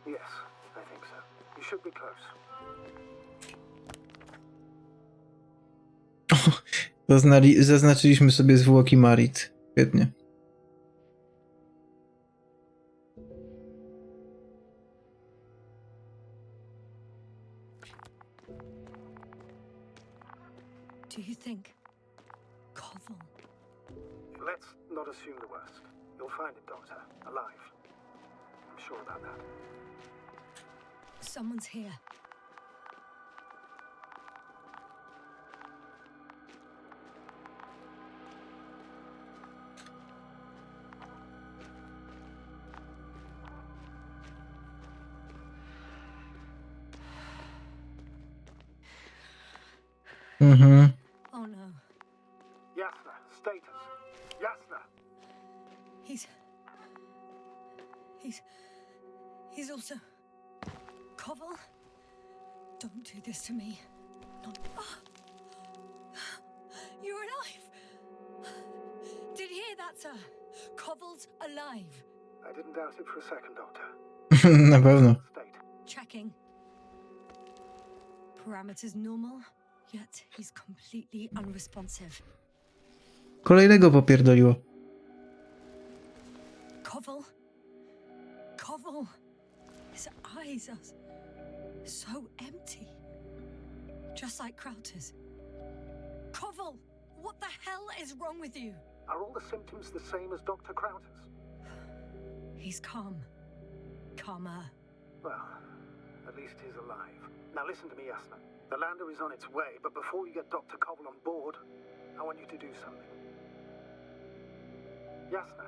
Yes, I think so. You should be close. Zaznaczyliśmy sobie zwłoki Marit. Świetnie. Do you think Koval? Let's not assume the worst. You'll find it, Doctor. Alive. I'm sure about that. Someone's here. Mhm. Oh no. Jasna, status. Jasna! He's also... Koval? Don't do this to me. Not... You're alive! Did you hear that, sir? Koval's alive. I didn't doubt it for a second, Doctor. Na pewno. State. Checking. Parameters normal, yet he's completely unresponsive. Kolejnego popierdoliło. Koval? Koval? His eyes are so empty. Just like Krauter's. Koval! What the hell is wrong with you? Are all the symptoms the same as Dr. Krauter's? He's calm. Calmer. Well, at least he's alive. Now listen to me, Jasna. The lander is on its way, but before you get Dr. Koval on board, I want you to do something. Jasna,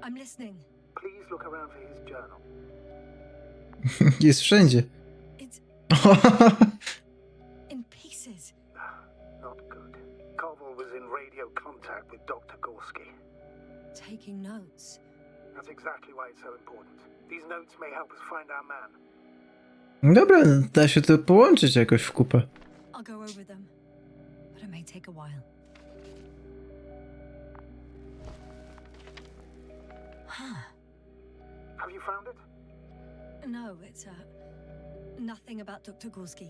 I'm listening. please look around for his journal. Jest wszędzie. It's in pieces. Not good. Koval was in radio contact with Dr. Gorski. Taking notes. That's exactly why it's so important. These notes may help us find our man. Dobra, da się to połączyć jakoś w kupę. I'll go over them, but it may take a while. Have you found it? No, it's nothing about Dr. Gorski.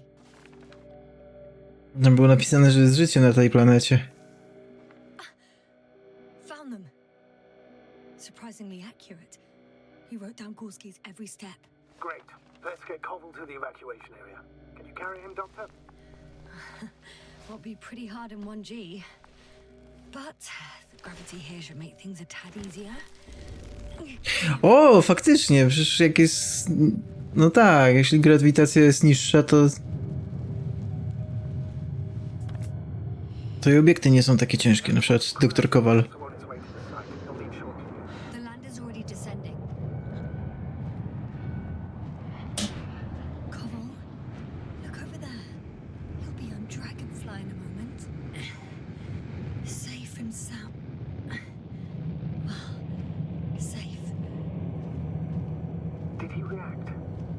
Tam było napisane, że jest życie na tej planecie. Found them. Surprisingly accurate. He wrote down Gorski's every step. Great. Let's get Koval to the evacuation area. Can you carry him, Doctor? Will be pretty hard in 1G. But the gravity here should make things a tad easier. O, faktycznie, przecież jak jest... No tak, jeśli grawitacja jest niższa, to... To i obiekty nie są takie ciężkie, na przykład doktor Kowal. On its way to the site. He'll leave shortly. The lander's already descending. Koval, look over there. He'll be on Dragonfly in a moment. Safe and sound. Well, safe. Did he react?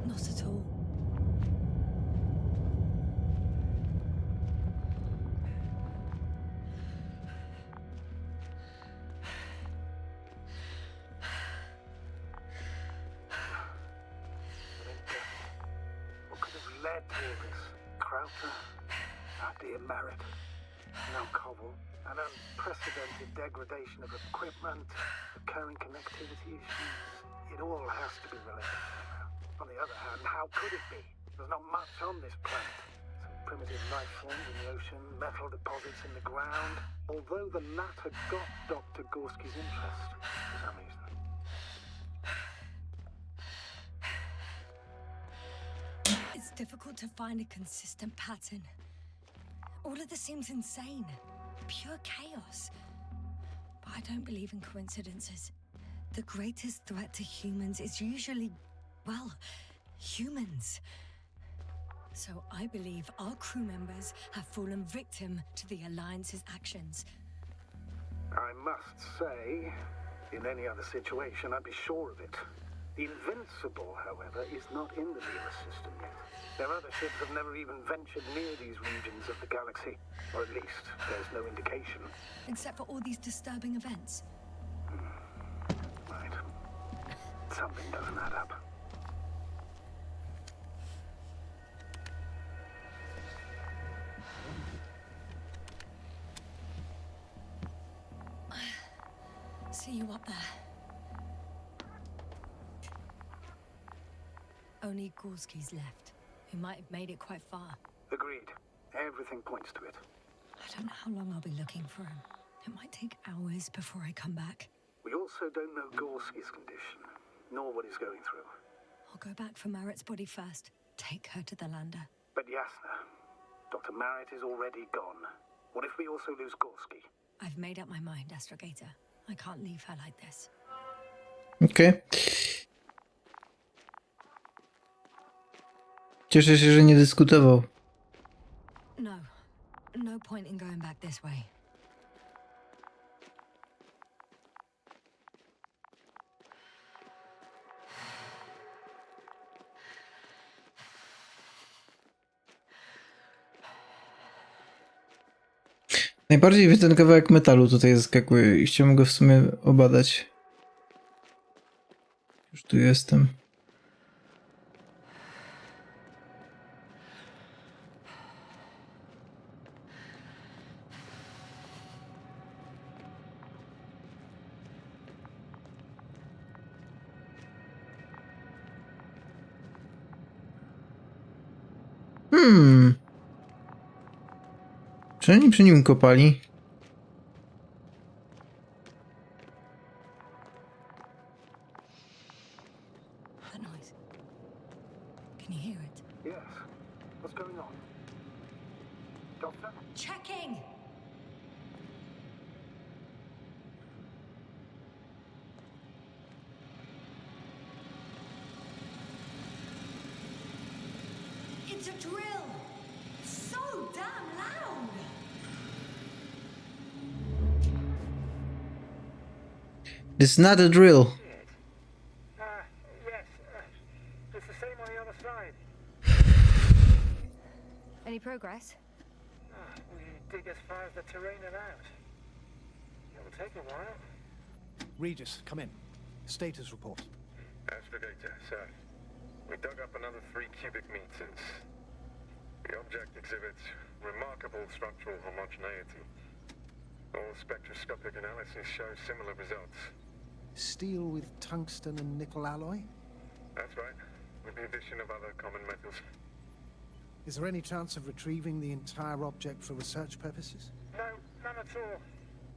Not at all. What could have led to all this? Krauter? Our dear Merritt? Now Koval? An unprecedented degradation of equipment, recurring connectivity issues. It all has to be related somehow. On the other hand, how could it be? There's not much on this planet. Some primitive life forms in the ocean, metal deposits in the ground. Although the latter got Dr. Gorski's interest for some reason. It's difficult to find a consistent pattern. All of this seems insane. Pure chaos. But I don't believe in coincidences. The greatest threat to humans is usually, well, humans. So I believe our crew members have fallen victim to the Alliance's actions. I must say, in any other situation, I'd be sure of it. The Invincible, however, is not in the Lira system yet. Their other ships have never even ventured near these regions of the galaxy. Or at least, there's no indication. Except for all these disturbing events. Right. Something doesn't add up. See you up there. Only Gorski's left. He might have made it quite far. Agreed. Everything points to it. I don't know how long I'll be looking for him. It might take hours before I come back. We also don't know Gorski's condition, nor what he's going through. I'll go back for Marit's body first. Take her to the lander. But Yasna, Dr. Marit is already gone. What if we also lose Gorski? I've made up my mind, Astrogator. I can't leave her like this. Okej. Cieszę się, że nie dyskutował. No. No point in going back this way. Najbardziej wie ten kawałek metalu tutaj zaskakuje i chciałbym go w sumie obadać. Już tu jestem. Czy oni przy nim kopali? That noise. Can you hear it? Yes. What's going on? Doctor? Checking! It's a drill! So damn loud! This is not a drill. Yes. It's the same on the other side. Any progress? We dig as far as the terrain allows. It'll take a while. Regis, come in. Status report. Astrogator, sir. We dug up another 3 cubic meters. The object exhibits remarkable structural homogeneity. All spectroscopic analysis show similar results. Steel with tungsten and nickel alloy? That's right, with the addition of other common metals. Is there any chance of retrieving the entire object for research purposes? No, none at all.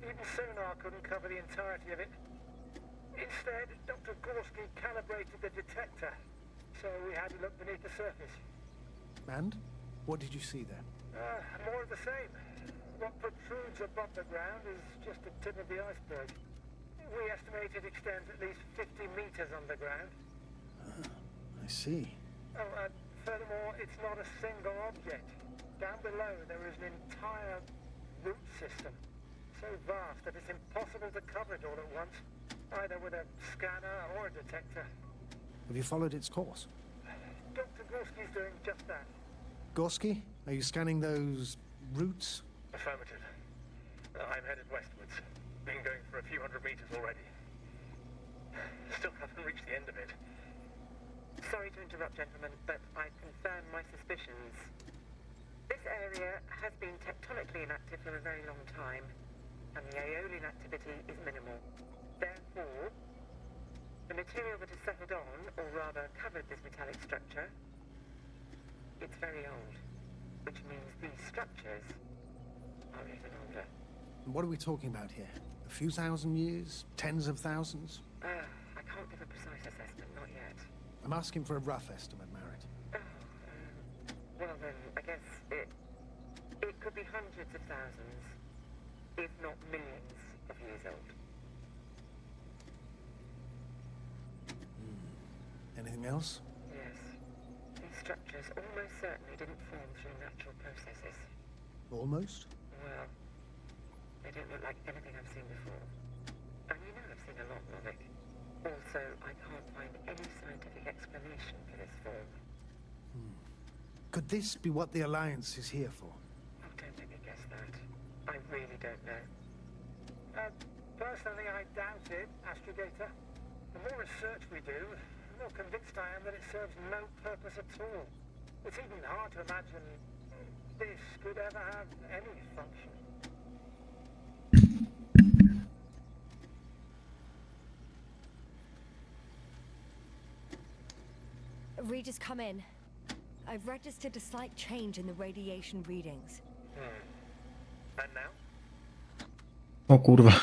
Even sonar couldn't cover the entirety of it. Instead, Dr. Gorski calibrated the detector, so we had to look beneath the surface. And? What did you see there? More of the same. What protrudes above the ground is just the tip of the iceberg. We estimate it extends at least 50 meters underground. I see. Oh, and furthermore, it's not a single object. Down below, there is an entire root system, so vast that it's impossible to cover it all at once, either with a scanner or a detector. Have you followed its course? Dr. Gorski's doing just that. Gorski, are you scanning those roots? Affirmative. I'm headed westwards. Been going for a few hundred meters already. Still haven't reached the end of it. Sorry to interrupt, gentlemen, but I confirm my suspicions. This area has been tectonically inactive for a very long time, and the Aeolian activity is minimal. Therefore, the material material that has settled on, or rather covered this metallic structure, it's very old, which means these structures are even older. What are we talking about here? A few thousand years? Tens of thousands? I can't give a precise assessment, not yet. I'm asking for a rough estimate, Merritt. Well then, I guess it could be hundreds of thousands, if not millions of years old. Anything else? Yes. These structures almost certainly didn't form through natural processes. Almost? Well, they don't look like anything I've seen before. And you know I've seen a lot, Novik. Also, I can't find any scientific explanation for this form. Could this be what the Alliance is here for? Oh, don't make me guess that. I really don't know. Personally, I doubt it, Astrogator. The more research we do, the more convinced I am that it serves no purpose at all. It's even hard to imagine this could ever have any function. Regis, come in. I've registered a slight change in the radiation readings. And now? O kurwa.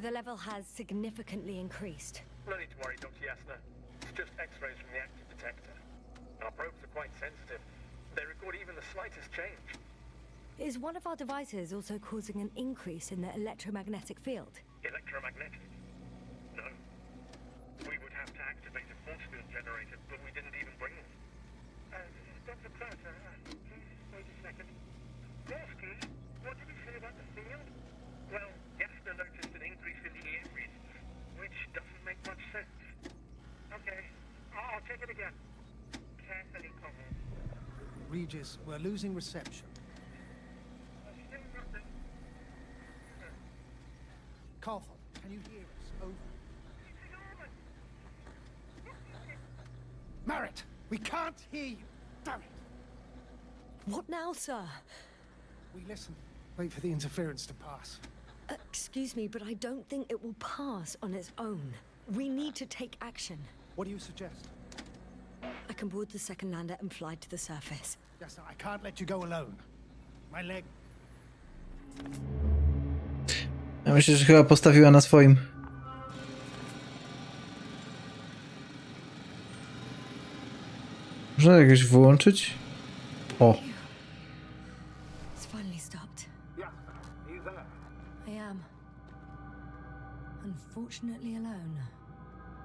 The level has significantly increased. No need to worry, Dr. Yasna. It's just X-rays from the active detector. Our probes are quite sensitive. They record even the slightest change. Is one of our devices also causing an increase in the electromagnetic field? Electromagnetic? No. We would have to activate a force field generator, but we didn't even bring them. Dr. Pratt, please wait a second. Gorsky, what did you say about the field? Well, Yasna noticed an increase in the EM readings, which doesn't make much sense. Okay, I'll check it again. Carefully, Connell. Regis, we're losing reception. Still nothing. Carthon, can you hear us? Over. Merritt, we can't hear you. Damn it. What now, sir? We listen. Wait for the interference to pass. Excuse me, but I don't think it will pass on its own. We need to take action. What do you suggest? I can board the second lander and fly to the surface. Yes, I can't let you go alone. My leg. Ja myślę, że chyba postawiła na swoim. Można jakieś wyłączyć? O. It's finally stopped. Yeah, he's there. I am. Unfortunately alone.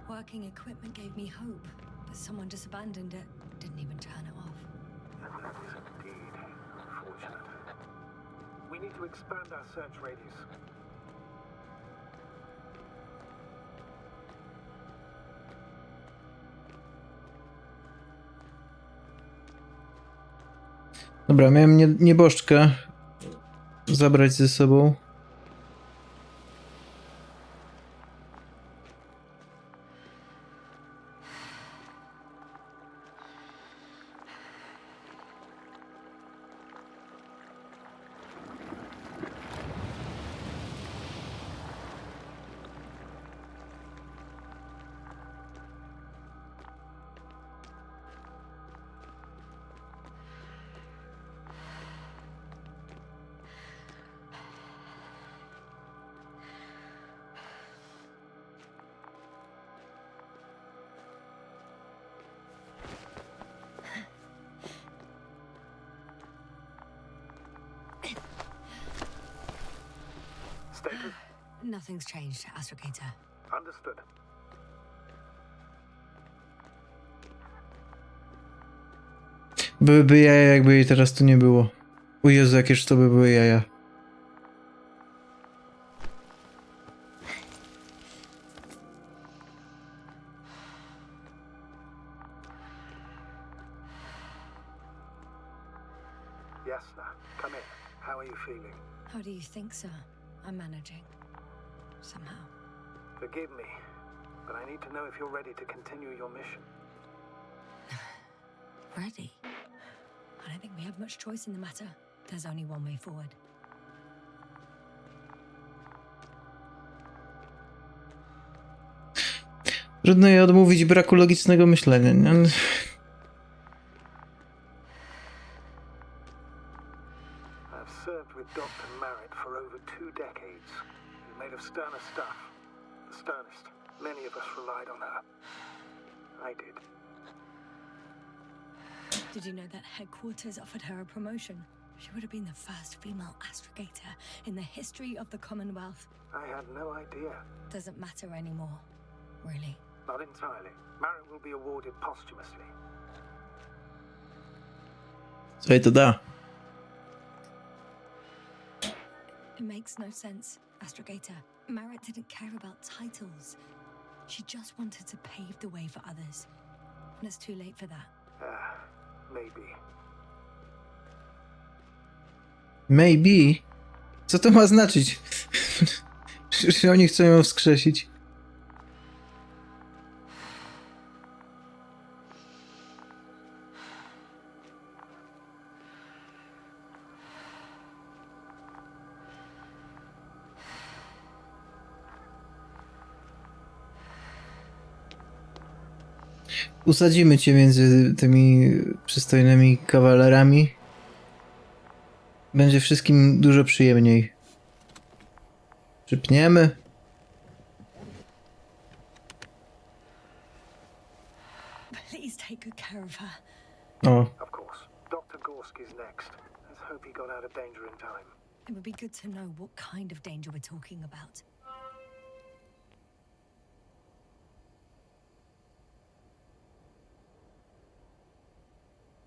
Working equipment gave me hope, but someone just abandoned it. Didn't even turn it off. That is indeed unfortunate. We need to expand our search radius. Dobra, miałem nieboszczkę zabrać ze sobą. Status? Nothing's changed, Astrogator. Understood. Byłyby jaja, jakby jej teraz tu nie było. O Jezu, jakież to by były jaja. Yasna, come in. How are you feeling? How do you think, sir? I'm managing. Somehow. Forgive me, but I need to know if you're ready to continue your mission. Ready? I don't think we have much choice in the matter. There's only one way forward. Trudno jej odmówić braku logicznego myślenia, nie? I've served with Dr. Marrett for over 2 decades. He's made of sterner stuff. The sternest. Many of us relied on her. I did. Did you know that headquarters offered her a promotion? She would have been the first female astrogator in the history of the Commonwealth. I had no idea. Doesn't matter anymore, really. Not entirely. Marrett will be awarded posthumously. Co jej to da? It makes no sense, astrogator. Marrett didn't care about titles. She just wanted to pave the way for others. And it's too late for that. Maybe. Maybe? Co to ma znaczyć? Przecież oni chcą ją wskrzesić. Usadzimy cię między tymi przystojnymi kawalerami. Będzie wszystkim dużo przyjemniej. Przypniemy. Please take good care of her. O, Of course. Dr. Gorski's next. Let's hope he got out of danger in time. It would be good to know what kind of danger we're talking about.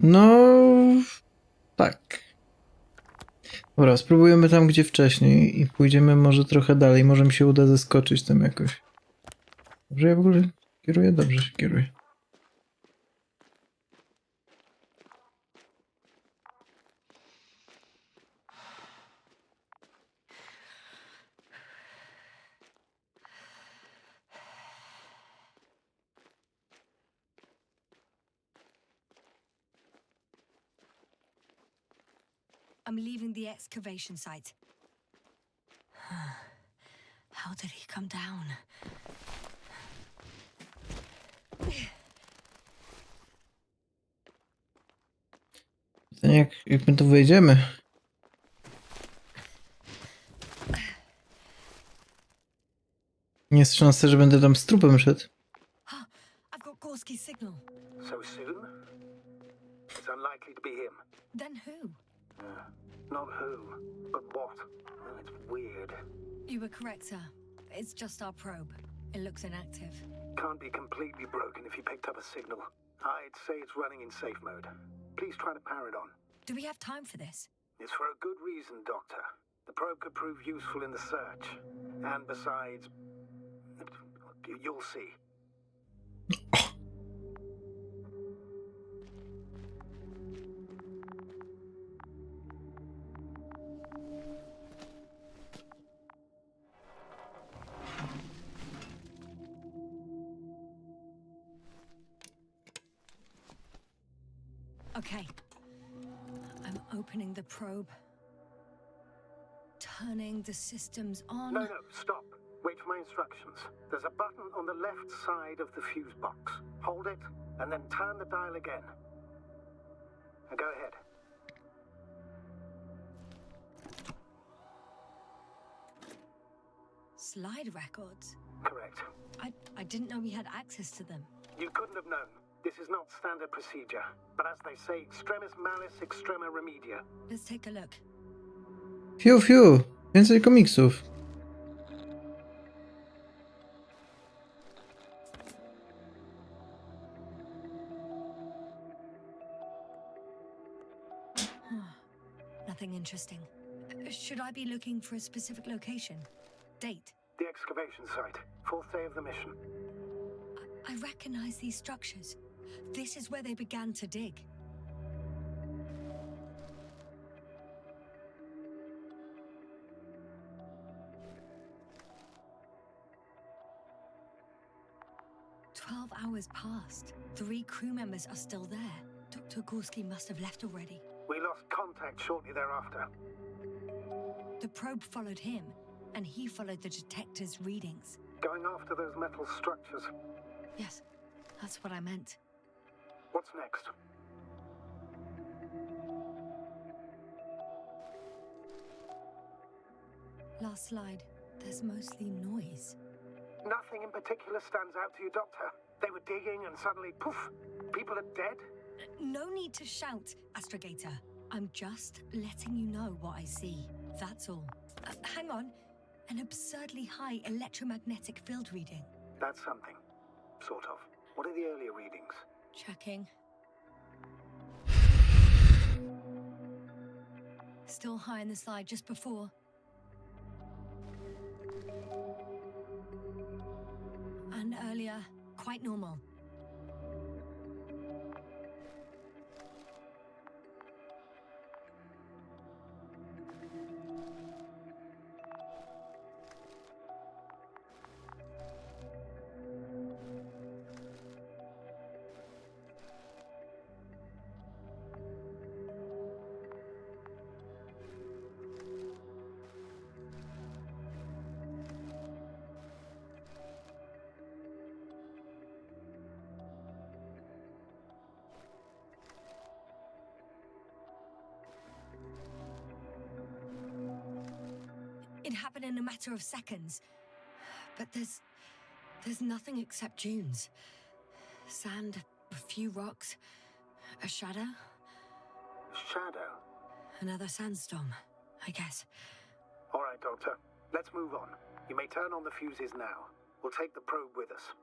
no... tak. Dobra, spróbujemy tam, gdzie wcześniej i pójdziemy może trochę dalej. Może mi się uda zeskoczyć tam jakoś. Dobrze, ja w ogóle kieruję? Dobrze się kieruję. I'm leaving the excavation site. How did he come down? Pytanie, jak my tu wejdziemy? Nie jest szansa, że będę tam z trupem szedł. I've got Gorski's signal. So soon? It's unlikely to be him. Then who? Not who, but what. Oh, it's weird. You were correct, sir. It's just our probe. It looks inactive. Can't be completely broken if he picked up a signal. I'd say it's running in safe mode. Please try to power it on. Do we have time for this? It's for a good reason, Doctor. The probe could prove useful in the search. And besides, you'll see. Okay. I'm opening the probe. Turning the systems on. No, stop. Wait for my instructions. There's a button on the left side of the fuse box. Hold it, and then turn the dial again. Now go ahead. Slide records? Correct. I didn't know we had access to them. You couldn't have known. This is not standard procedure. But as they say, extremis malice, extrema remedia. Let's take a look. Fiu. Więcej komiksów. Nothing interesting. Should I be looking for a specific location? Date? The excavation site. 4th day of the mission. I recognize these structures. This is where they began to dig. Hours passed. 3 crew members are still there. Dr. Gorski must have left already. We lost contact shortly thereafter. The probe followed him, and he followed the detector's readings. Going after those metal structures. Yes, that's what I meant. What's next? Last slide. There's mostly noise. Nothing in particular stands out to you, Doctor? They were digging and suddenly, poof, people are dead? No need to shout, Astrogator. I'm just letting you know what I see. That's all. Hang on. An absurdly high electromagnetic field reading. That's something. Sort of. What are the earlier readings? Checking. Still high in the slide just before. And earlier, quite normal. It happened in a matter of seconds. But there's nothing except dunes. Sand, a few rocks, a shadow. Shadow? Another sandstorm, I guess. All right, Doctor. Let's move on. You may turn on the fuses now. We'll take the probe with us.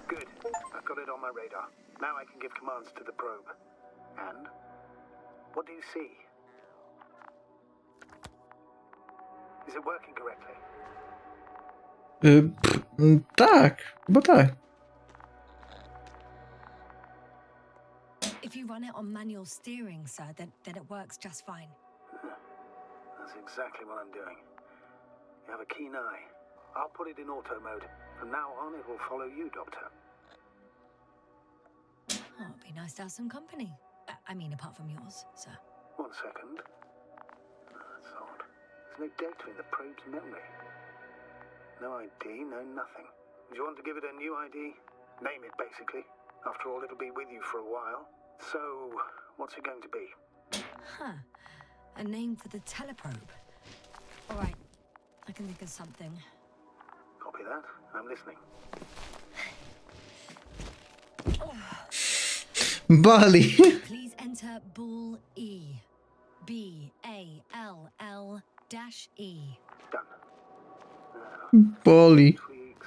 Good. I've got it on my radar. Now I can give commands to the probe. And? What do you see? Is it working correctly? Tak, bo tak. If you run it on manual steering, sir, then it works just fine. That's exactly what I'm doing. You have a keen eye. I'll put it in auto mode. From now on, it will follow you, Doctor. Oh, it'd be nice to have some company. I mean, apart from yours, sir. 1 second. That's odd. There's no data in the probe's memory. No ID, no nothing. Do you want to give it a new ID? Name it, basically. After all, it'll be with you for a while. So, what's it going to be? Huh. A name for the teleprobe. All right. I can think of something. Copy that. I'm listening. Bali. Please enter Ball E. B-A-L-L-E. Done. Bali. Tweaks.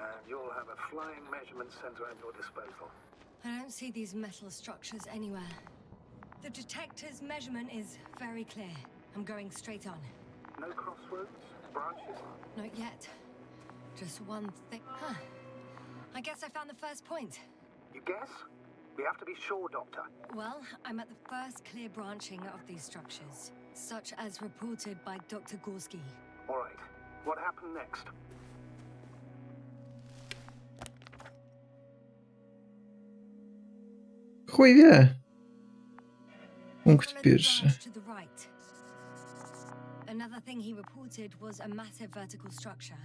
And you'll have a flying measurement center at your disposal. I don't see these metal structures anywhere. The detector's measurement is very clear. I'm going straight on. No crossroads? Branches? Not yet. Just one thing. Huh. I guess I found the first point. You guess? We have to be sure, Doctor. Well, I'm at the first clear branching of these structures, such as reported by Dr. Gorski. All right. What happened next? Chuj wie. Punkt Followed the pierwszy. branch to the right. Another thing he reported was a massive vertical structure.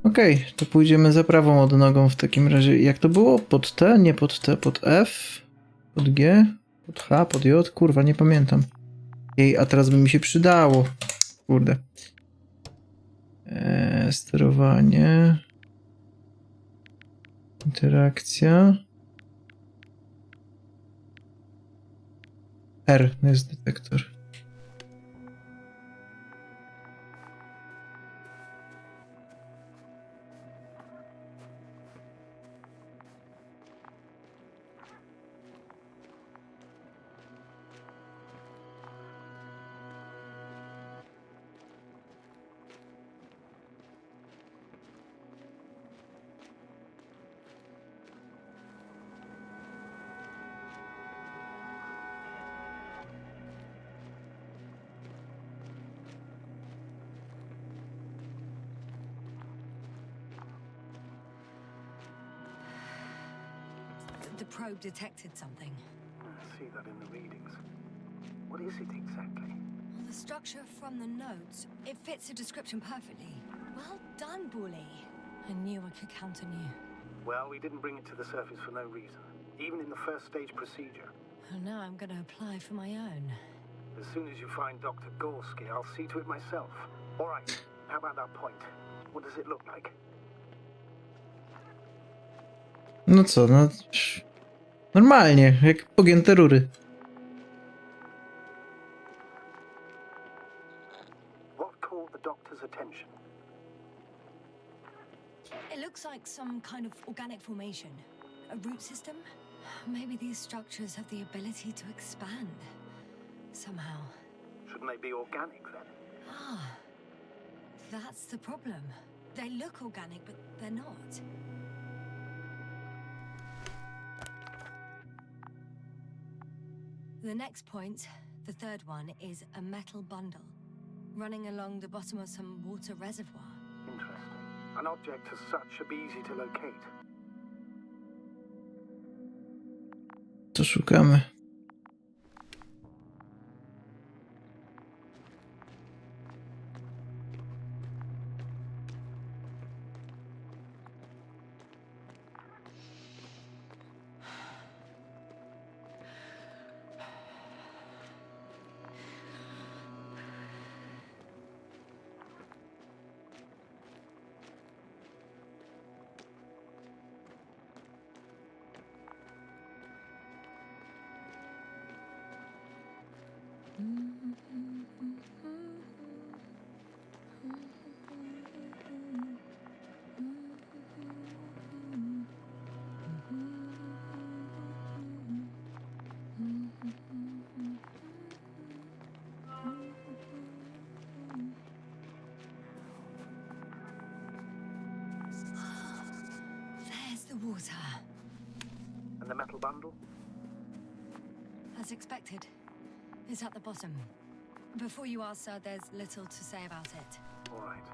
Okej, to pójdziemy za prawą odnogą w takim razie. Jak to było? Pod T? Nie pod T, pod F? Pod G? Pod H? Pod J? Kurwa, nie pamiętam. Jej, a teraz by mi się przydało. Kurde. Sterowanie. Interakcja. R jest detektor. The probe detected something. I see that in the readings. What is it exactly? Well, the structure from the notes, it fits the description perfectly. Well done, Bully. I knew I could count on you. Well, we didn't bring it to the surface for no reason, even in the first stage procedure. And now I'm gonna apply for my own. As soon as you find Dr. Gorski, I'll see to it myself. All right, how about that point? What does it look like? No co, no... Normalnie, jak pogięte rury. What caught the doctor's attention? It looks like some kind of organic formation. A root system? Maybe these structures have the ability to expand. Somehow. Shouldn't they be organic then? Ah. That's the problem. They look organic, but they're not. The next point, the third one, is a metal bundle running along the bottom of some water reservoir. Interesting. An object as such should be easy to locate. To szukamy. There's the water. And the metal bundle? As expected. It's at the bottom. Before you ask, sir, there's little to say about it. All right.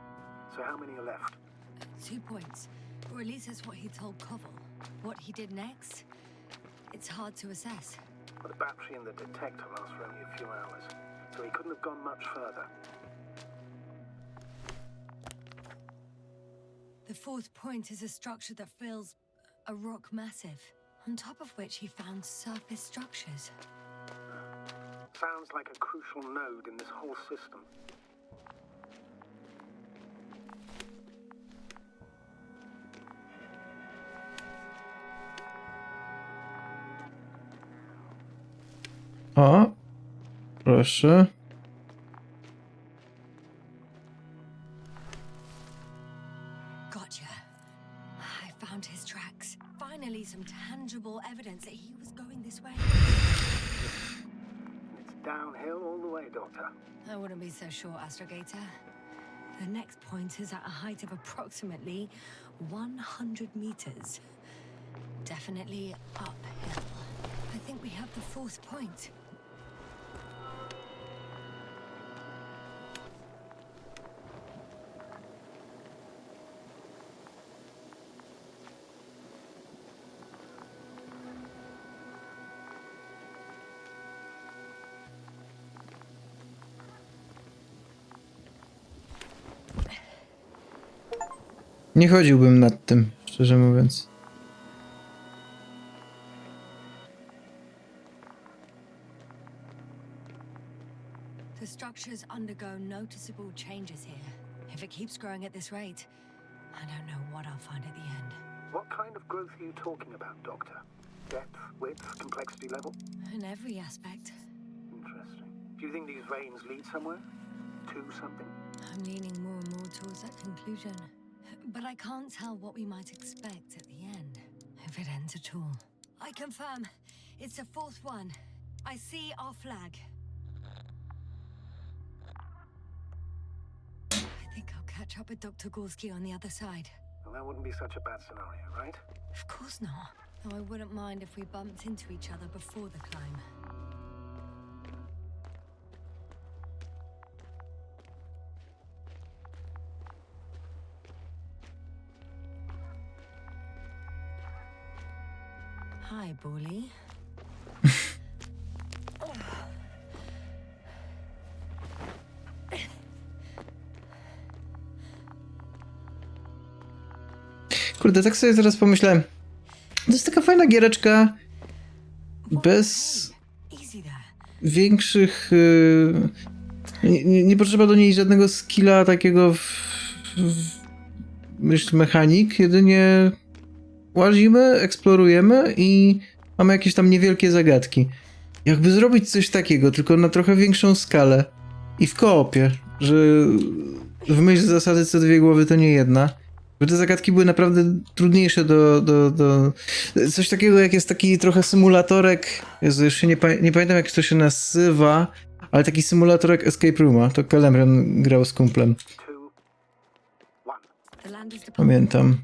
So how many are left? 2 points. Or at least that's what he told Koval. What he did next, it's hard to assess. But the battery and the detector last for only a few hours, so he couldn't have gone much further. The fourth point is a structure that fills a rock massive, on top of which he found surface structures. Sounds like a crucial node in this whole system. O, proszę. Gotcha. I found his tracks. Finally, some tangible evidence that he was going this way. It's downhill all the way, Doctor. I wouldn't be so sure, Astrogator. The next point is at a height of approximately 100 meters. Definitely uphill. I think we have the fourth point. Nie chodziłbym nad tym, szczerze mówiąc. The structures undergo noticeable changes here. If it keeps growing at this rate, I don't know what I'll find at the end. What kind of growth are you talking about, Doctor? Depth, width, complexity level? In every aspect. Interesting. Do you think these veins lead somewhere? To something? I'm leaning more and more towards that conclusion. But I can't tell what we might expect at the end, if it ends at all. I confirm. It's the fourth one. I see our flag. I think I'll catch up with Dr. Gorski on the other side. Well, that wouldn't be such a bad scenario, right? Of course not. Though I wouldn't mind if we bumped into each other before the climb. Hi, bully. Kurde, tak sobie zaraz pomyślałem. To jest taka fajna giereczka bez Easy there. większych... nie potrzeba do niej żadnego skilla takiego myśl mechanik, jedynie łazimy, eksplorujemy i mamy jakieś tam niewielkie zagadki. Jakby zrobić coś takiego, tylko na trochę większą skalę i w koopie, że w myśl zasady co dwie głowy to nie jedna. Bo te zagadki były naprawdę trudniejsze do... Coś takiego jak jest taki trochę symulatorek, Jezu, już się nie pamiętam jak to się nazywa, ale taki symulatorek Escape Rooma, to Kalemrion grał z kumplem. The land is departed. Pamiętam.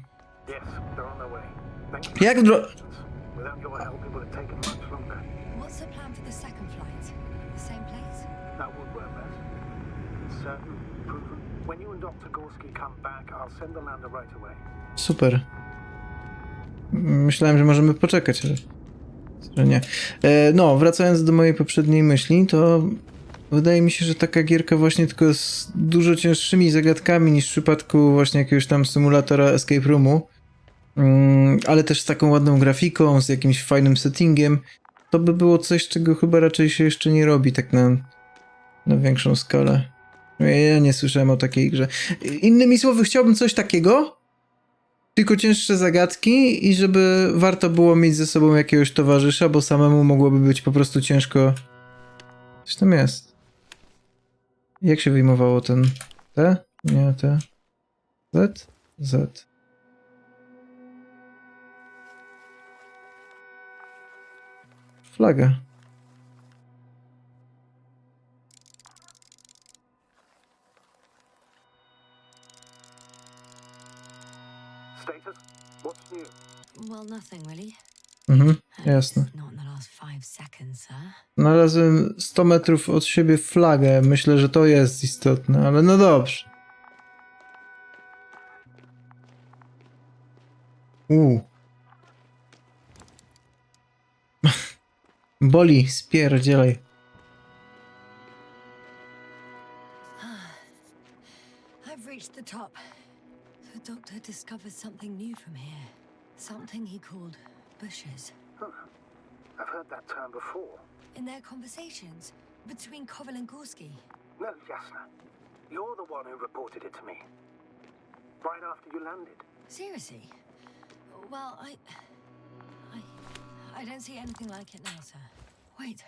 Yes, they're on their way. Thank you. Jak Without your help, it would have taken much longer. What's the plan for the second flight? The same place? That would work best. Certain, proven. When you and Dr. Gorski come back, I'll send the lander right away. Super. Myślałem, że możemy poczekać, ale że nie. No, wracając do mojej poprzedniej myśli, to wydaje mi się, że taka gierka właśnie tylko z dużo cięższymi zagadkami niż w przypadku właśnie jakiegoś tam symulatora escape roomu, ale też z taką ładną grafiką, z jakimś fajnym settingiem, to by było coś, czego chyba raczej się jeszcze nie robi tak na większą skalę. Ja nie słyszałem o takiej grze. Innymi słowy, chciałbym coś takiego, tylko cięższe zagadki i żeby warto było mieć ze sobą jakiegoś towarzysza, bo samemu mogłoby być po prostu ciężko. Coś tam jest. Jak się wyjmowało ten T? Nie, T. Z? Z. Flaga. Status? What's new? Well, nothing really. Mhm, jasne. Not in the last 5 seconds, sir. Znalazłem 100 metrów od siebie flagę. Myślę, że to jest istotne, ale no dobrze. Boli, spierdzielaj. I've reached the top. The doctor discovered something new from here. Something he called bushes. I've heard that term before. In their conversations between Koval and Gorski. No, Jasna. You're the one who reported it to me. Right after you landed. Seriously? Well, I don't see anything like it now, sir. Wait.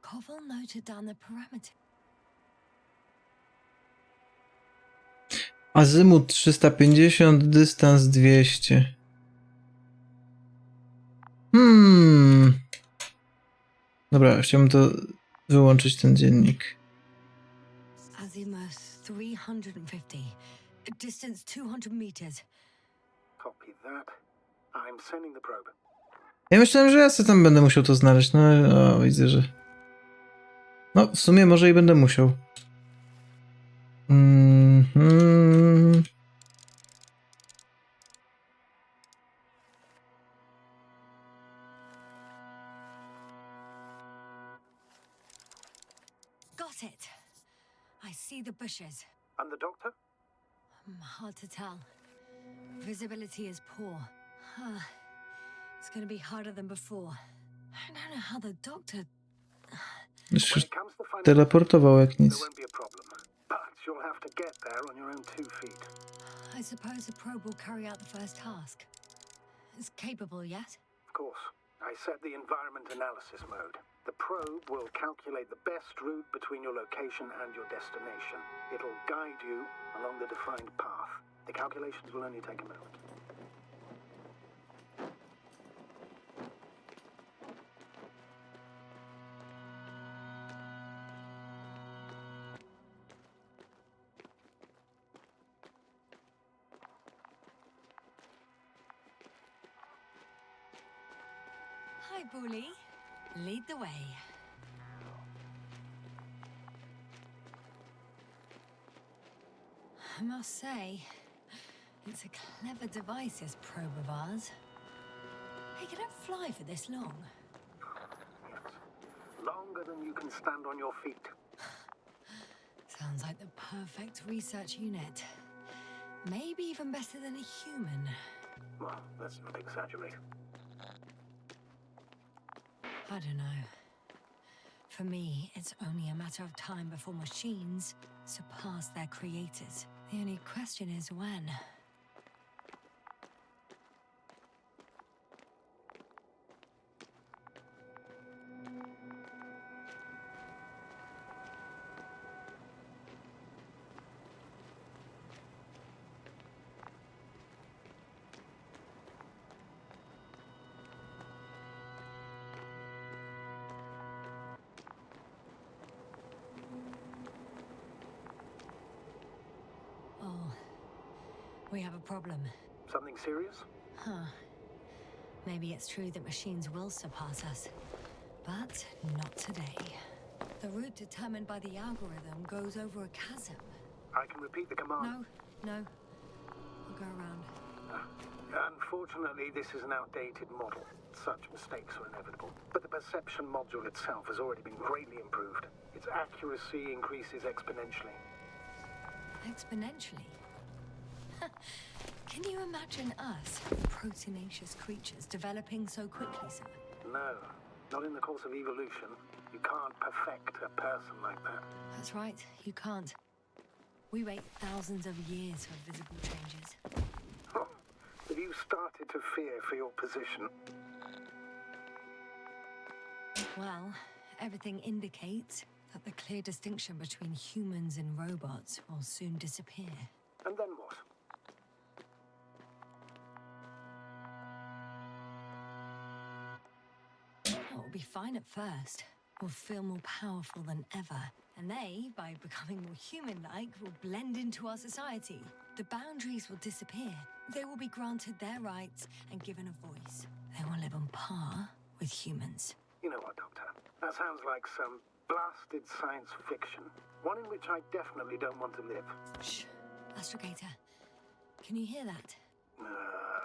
Koval noted down the parameter. Azymut 350, dystans 200. Dobra, chciałbym to wyłączyć ten dziennik. Azimuth 350. Distance 200 meters. Copy that. I'm sending the probe. Ja myślałem, że ja sobie tam będę musiał to znaleźć, no o, widzę, że... No, w sumie może i będę musiał. Got it. I see the bushes. And the doctor? Hard to tell. Visibility is poor. It's going to be harder than before. I don't know how the doctor... Już When it comes to finding teleportował jak there nic. won't be a problem. But you'll have to get there on your own 2 feet. I suppose the probe will carry out the first task. It's capable yet? Of course. I set the environment analysis mode. The probe will calculate the best route between your location and your destination. It'll guide you along the defined path. The calculations will only take a moment. Hi, Bully. Lead the way. I must say, it's a clever device, this probe of ours. Hey, can I fly for this long? Yes. Longer than you can stand on your feet. Sounds like the perfect research unit. Maybe even better than a human. Well, let's not exaggerate. I don't know. For me, it's only a matter of time before machines surpass their creators. The only question is when. Oh, we have a problem. Something serious? Huh. Maybe it's true that machines will surpass us, but not today. The route determined by the algorithm goes over a chasm. I can repeat the command. No. I'll go around. Unfortunately, this is an outdated model. Such mistakes are inevitable. But the perception module itself has already been greatly improved. Its accuracy increases exponentially. Exponentially? Can you imagine us, proteinaceous creatures, developing so quickly, sir? No, not in the course of evolution. You can't perfect a person like that. That's right, you can't. We wait thousands of years for visible changes. Have you started to fear for your position? Well, everything indicates that the clear distinction between humans and robots will soon disappear. And then what? It'll be fine at first. We'll feel more powerful than ever. And they, by becoming more human-like, will blend into our society. The boundaries will disappear. They will be granted their rights and given a voice. They will live on par with humans. You know what, Doctor? That sounds like some blasted science fiction. One in which I definitely don't want to live. Shh. Astrogator, can you hear that?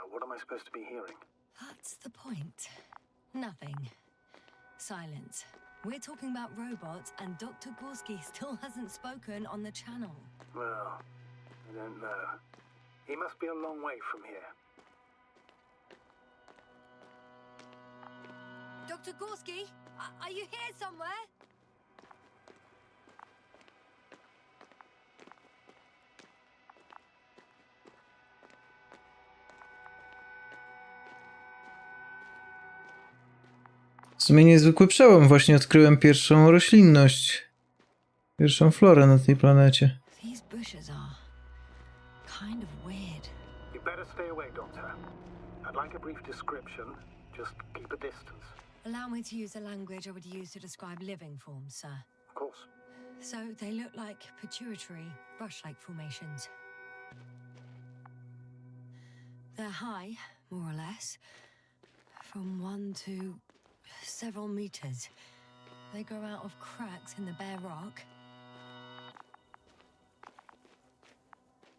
What am I supposed to be hearing? That's the point. Nothing. Silence. We're talking about robots, and Dr. Gorski still hasn't spoken on the channel. Well, I don't know. He must be a long way from here. Dr. Gorski, are you here somewhere? W sumie niezwykły przełom. Właśnie odkryłem pierwszą roślinność. Pierwszą florę na tej planecie. These bushes are kind of weird. You better stay away, Doctor. I'd like a brief description. Just keep a distance. Allow me to use the language I would use to describe living forms, sir. Of course. So they look like pituitary, brush-like formations. They're high, more or less, from 1 to several meters. They grow out of cracks in the bare rock.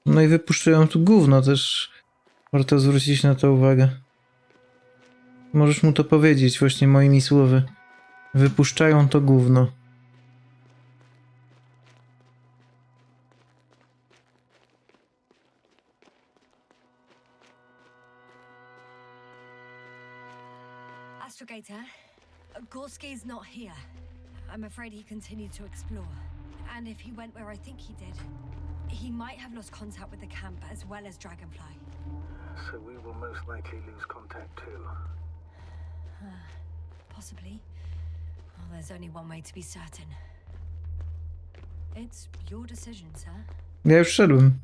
No i wypuszczają tu gówno też. Warto zwrócić na to uwagę. Możesz mu to powiedzieć właśnie moimi słowy. Wypuszczają to gówno. Astrogator, Gorski's not here. I'm afraid he continued to explore. And if he went where I think he did, he might have lost contact with the camp as well as Dragonfly. So we will most likely lose contact too. Possibly. Well, there's only one way to be certain. It's your decision, sir. Ja już szedłem.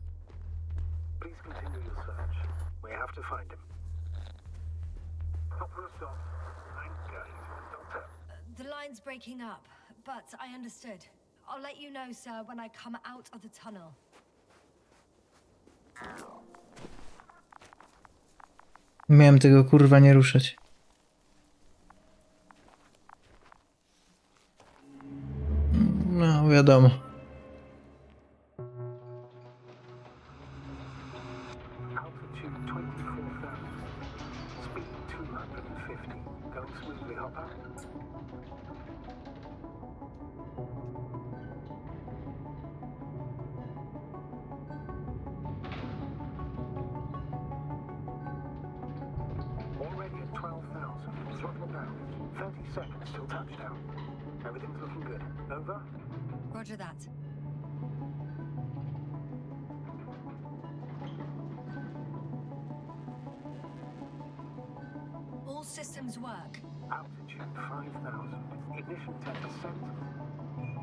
Please continue your search. We have to find him. Stop for a stop. I'm going, Doctor. The line's breaking up, but I understood. I'll let you know, sir, when I come out of the tunnel. Miałem tego kurwa nie ruszać. No, wiadomo. Altitude 24,000. Speed 250. Going smoothly, Hopper? Already at 12,000. Throttle down. 30 seconds till touchdown. Everything's looking good. Over? Roger that. All systems work. Altitude 5,000. Ignition 10%.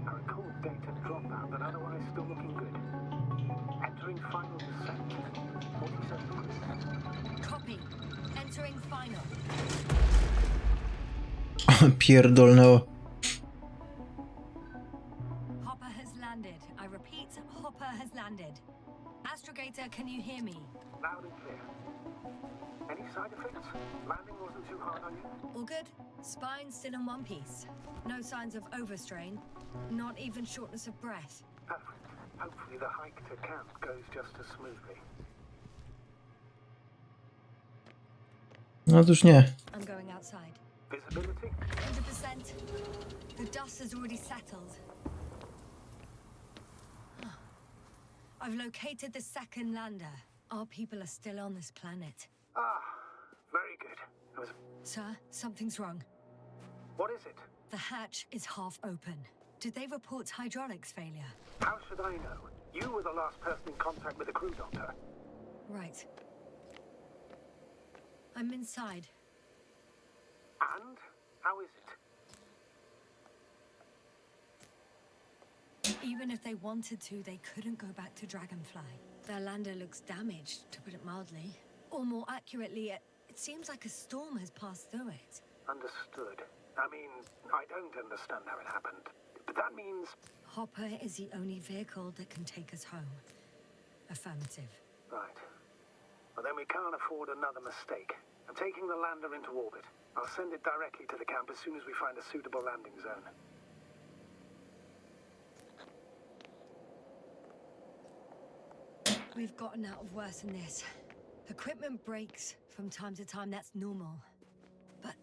I record data dropout, but otherwise still looking good. Entering final descent. 47 degrees. Copy. Entering final. Pierdolnęło. Hopper has landed. I repeat, Hopper has landed. Astrogator, can you hear me? Loud and clear. Any side effects? Landing wasn't too hard on you? All good? Spine still in one piece. No signs of overstrain. Not even shortness of breath. Perfect. Hopefully the hike to camp goes just as smoothly. No otóż nie. I'm going outside. Visibility? 100%. The dust has already settled. I've located the second lander. Our people are still on this planet. Ah, very good. It was... Sir, something's wrong. What is it? The hatch is half open. Did they report hydraulics failure? How should I know? You were the last person in contact with the crew doctor. Right. I'm inside. And? How is it? Even if they wanted to, they couldn't go back to Dragonfly. Their lander looks damaged, to put it mildly. Or more accurately, it seems like a storm has passed through it. Understood. I mean, I don't understand how it happened. But that means... Hopper is the only vehicle that can take us home. Affirmative. Right. Well, then we can't afford another mistake. I'm taking the lander into orbit. I'll send it directly to the camp as soon as we find a suitable landing zone. We've gotten out of worse than this. Equipment breaks from time to time, that's normal. But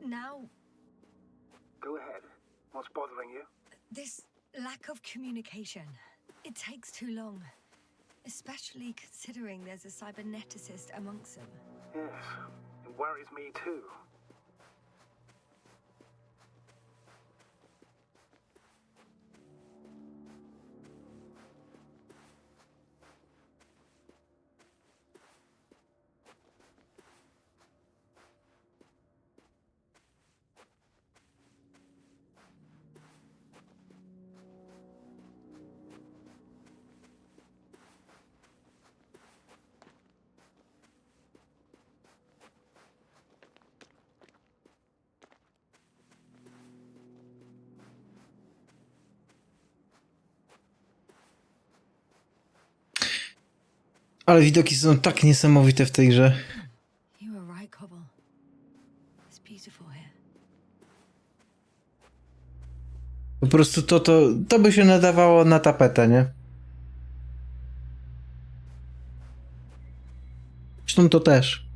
now... Go ahead. What's bothering you? This lack of communication. It takes too long. Especially considering there's a cyberneticist amongst them. Yes, it worries me too. Ale widoki są tak niesamowite w tej grze. You were right, Cobble. It's beautiful here. Po prostu to by się nadawało na tapetę, nie? Zresztą to też.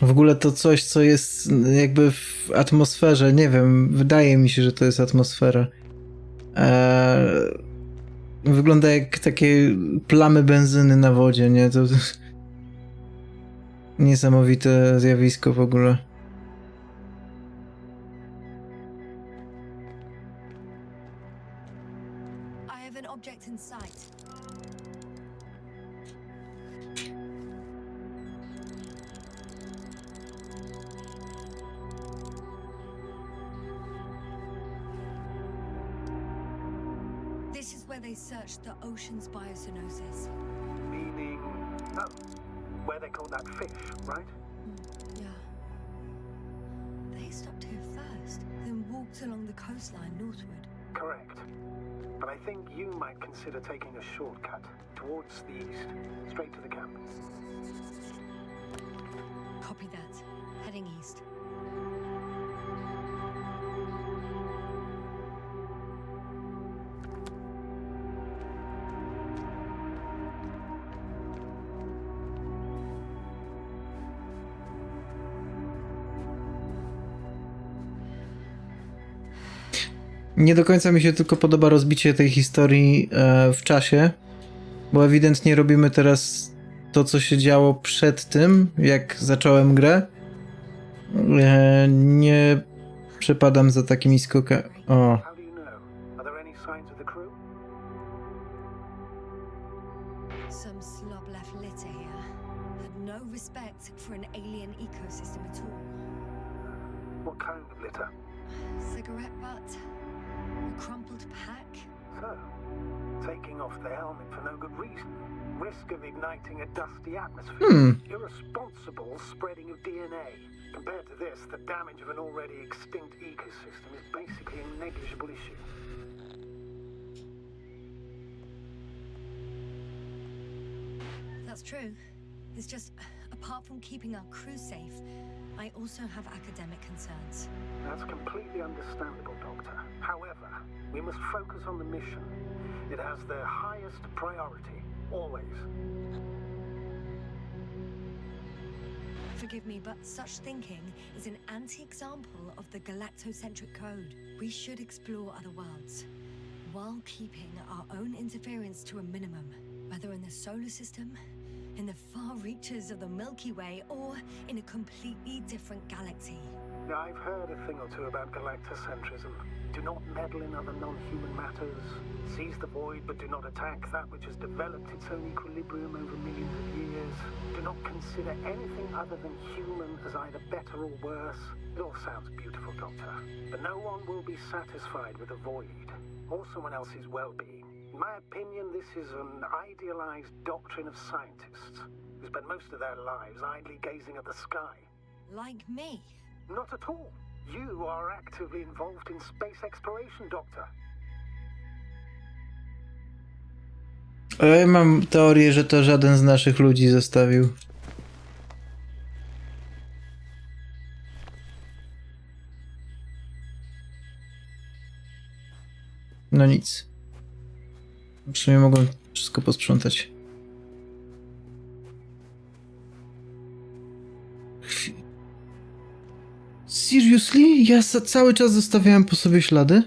W ogóle to coś, co jest jakby w atmosferze, nie wiem, wydaje mi się, że to jest atmosfera. Wygląda jak takie plamy benzyny na wodzie, nie? To niesamowite zjawisko w ogóle. I have an object in sight. This is where they searched the ocean's biosynosis. Meaning... Oh, where they call that fish, right? Yeah. They stopped here first, then walked along the coastline northward. Correct. But I I think you might consider taking a shortcut towards the east, straight to the camp. Copy that. Heading east. Nie do końca mi się tylko podoba rozbicie tej historii w czasie, bo ewidentnie robimy teraz to, co się działo przed tym, jak zacząłem grę. Nie przepadam za takimi skokami. O. How do you know? Are there any signs of the crew? Some slob left litter here. Had no respect for an alien ecosystem at all. What kind of litter? Cigarette butt? A crumpled pack? So, taking off the helmet for no good reason. Risk of igniting a dusty atmosphere. Irresponsible spreading of DNA. Compared to this, the damage of an already extinct ecosystem is basically a negligible issue. That's true. It's just, apart from keeping our crew safe, I also have academic concerns. That's completely understandable, Doctor. However, we must focus on the mission. It has the highest priority, always. Forgive me, but such thinking is an anti-example of the galactocentric code. We should explore other worlds, while keeping our own interference to a minimum, whether in the solar system, in the far reaches of the Milky Way, or in a completely different galaxy. I've heard a thing or two about galactocentrism. Do not meddle in other non-human matters. Seize the void, but do not attack that which has developed its own equilibrium over millions of years. Do not consider anything other than human as either better or worse. It all sounds beautiful, Doctor. But no one will be satisfied with the void, or someone else's well-being. In my opinion, this is an idealized doctrine of scientists who spend most of their lives idly gazing at the sky. Like me. Not at all. You are actively involved in space exploration, Doctor. Ja mam teorię, że to żaden z naszych ludzi zostawił. No nic. W sumie mogą wszystko posprzątać. Seriously? Ja cały czas zostawiałem po sobie ślady?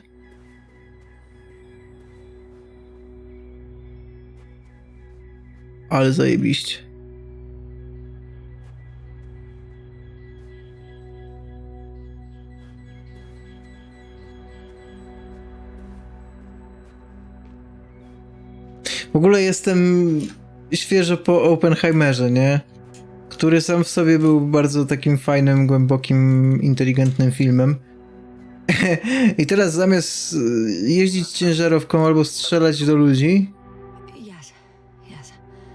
Ale zajebiście. W ogóle jestem świeżo po Oppenheimerze, nie? Który sam w sobie był bardzo takim fajnym, głębokim, inteligentnym filmem. I teraz zamiast jeździć ciężarówką albo strzelać do ludzi,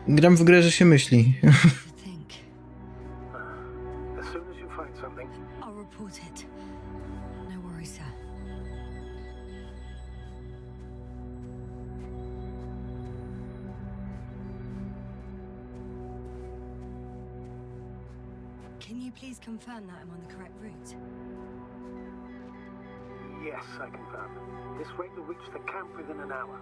gram w grę, że się myśli. As soon as you find something, I'll report it. No worries, sir. Can you please confirm that I'm on the correct route? yes, I confirm. This rate will reach the camp within an hour.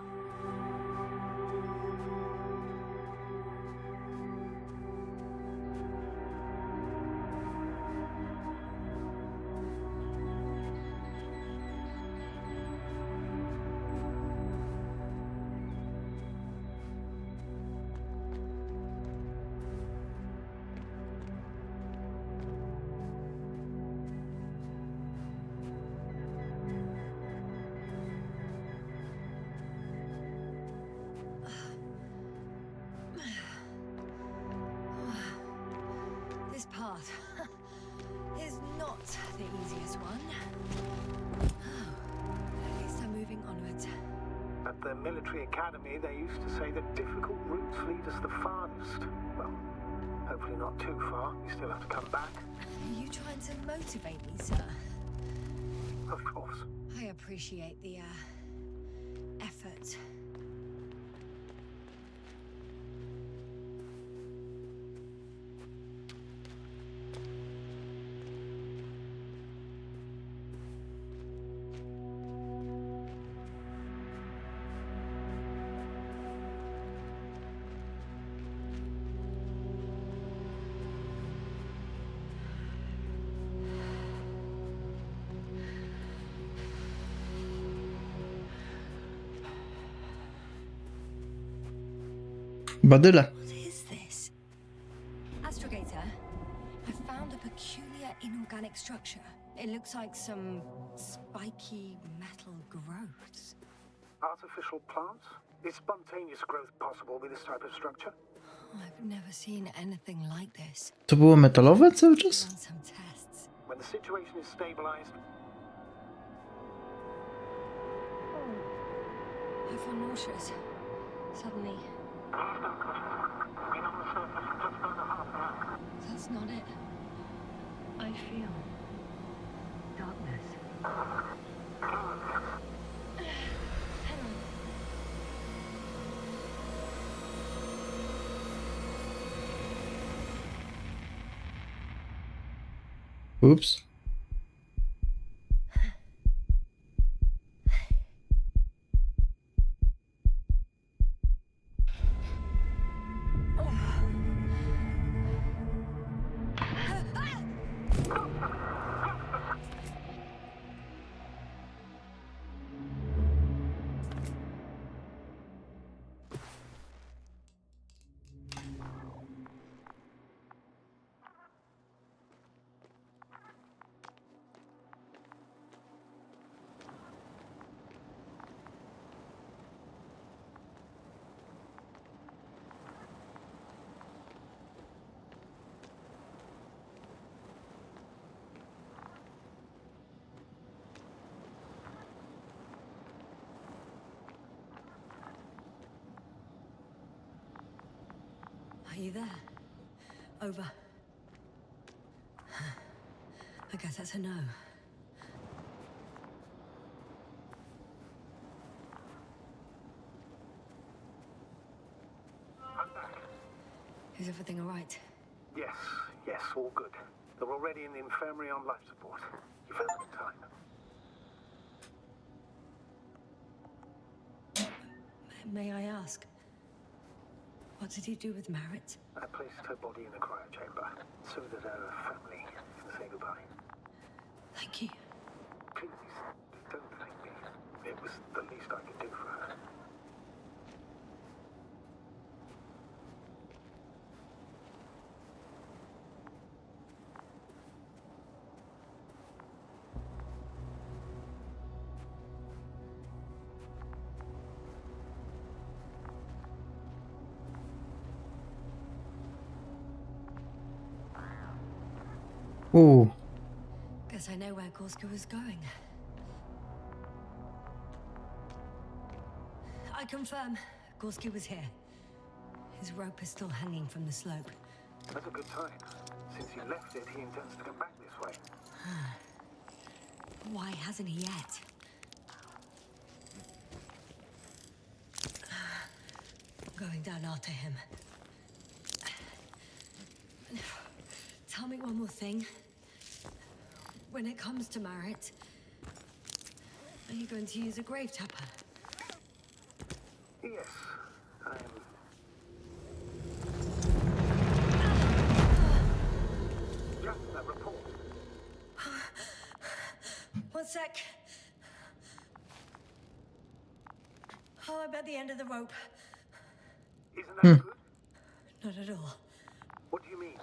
This path is not the easiest one. At least I'm moving onwards. At the military academy, they used to say that difficult routes lead us the farthest. Well, hopefully not too far. You still have to come back. Are you trying to motivate me, sir? Of course. I appreciate the effort. Badyle. What is this? Astrogator, I found a peculiar inorganic structure. It looks like some spiky metal growths. Artificial plants? Is spontaneous growth possible with this type of structure? I've never seen anything like this. To było metalowe cały czas? Run some tests. When the situation is stabilized, I feel nauseous. Suddenly. That's not it. I feel darkness. Hang on. Ups. Are you there? Over. I guess that's a no. Is everything all right? yes, all good. They're already in the infirmary on life support. You found it in time. May I ask? What did he do with Merritt? I placed her body in a cryo chamber so that her family can say goodbye. Thank you. Please, don't thank me. It was the least I could do for her. Uuu. Guess I know where Gorska was going. I confirm, Gorski was here. His rope is still hanging from the slope. That's a good sign. Since he left it, he intends to come back this way. Why hasn't he yet? I'm going down after him. Tell me one more thing. When it comes to Merritt, are you going to use a grave tapper? Yes, just a report. One sec. Oh, I'm at the end of the rope. Isn't that good? Not at all. What do you mean?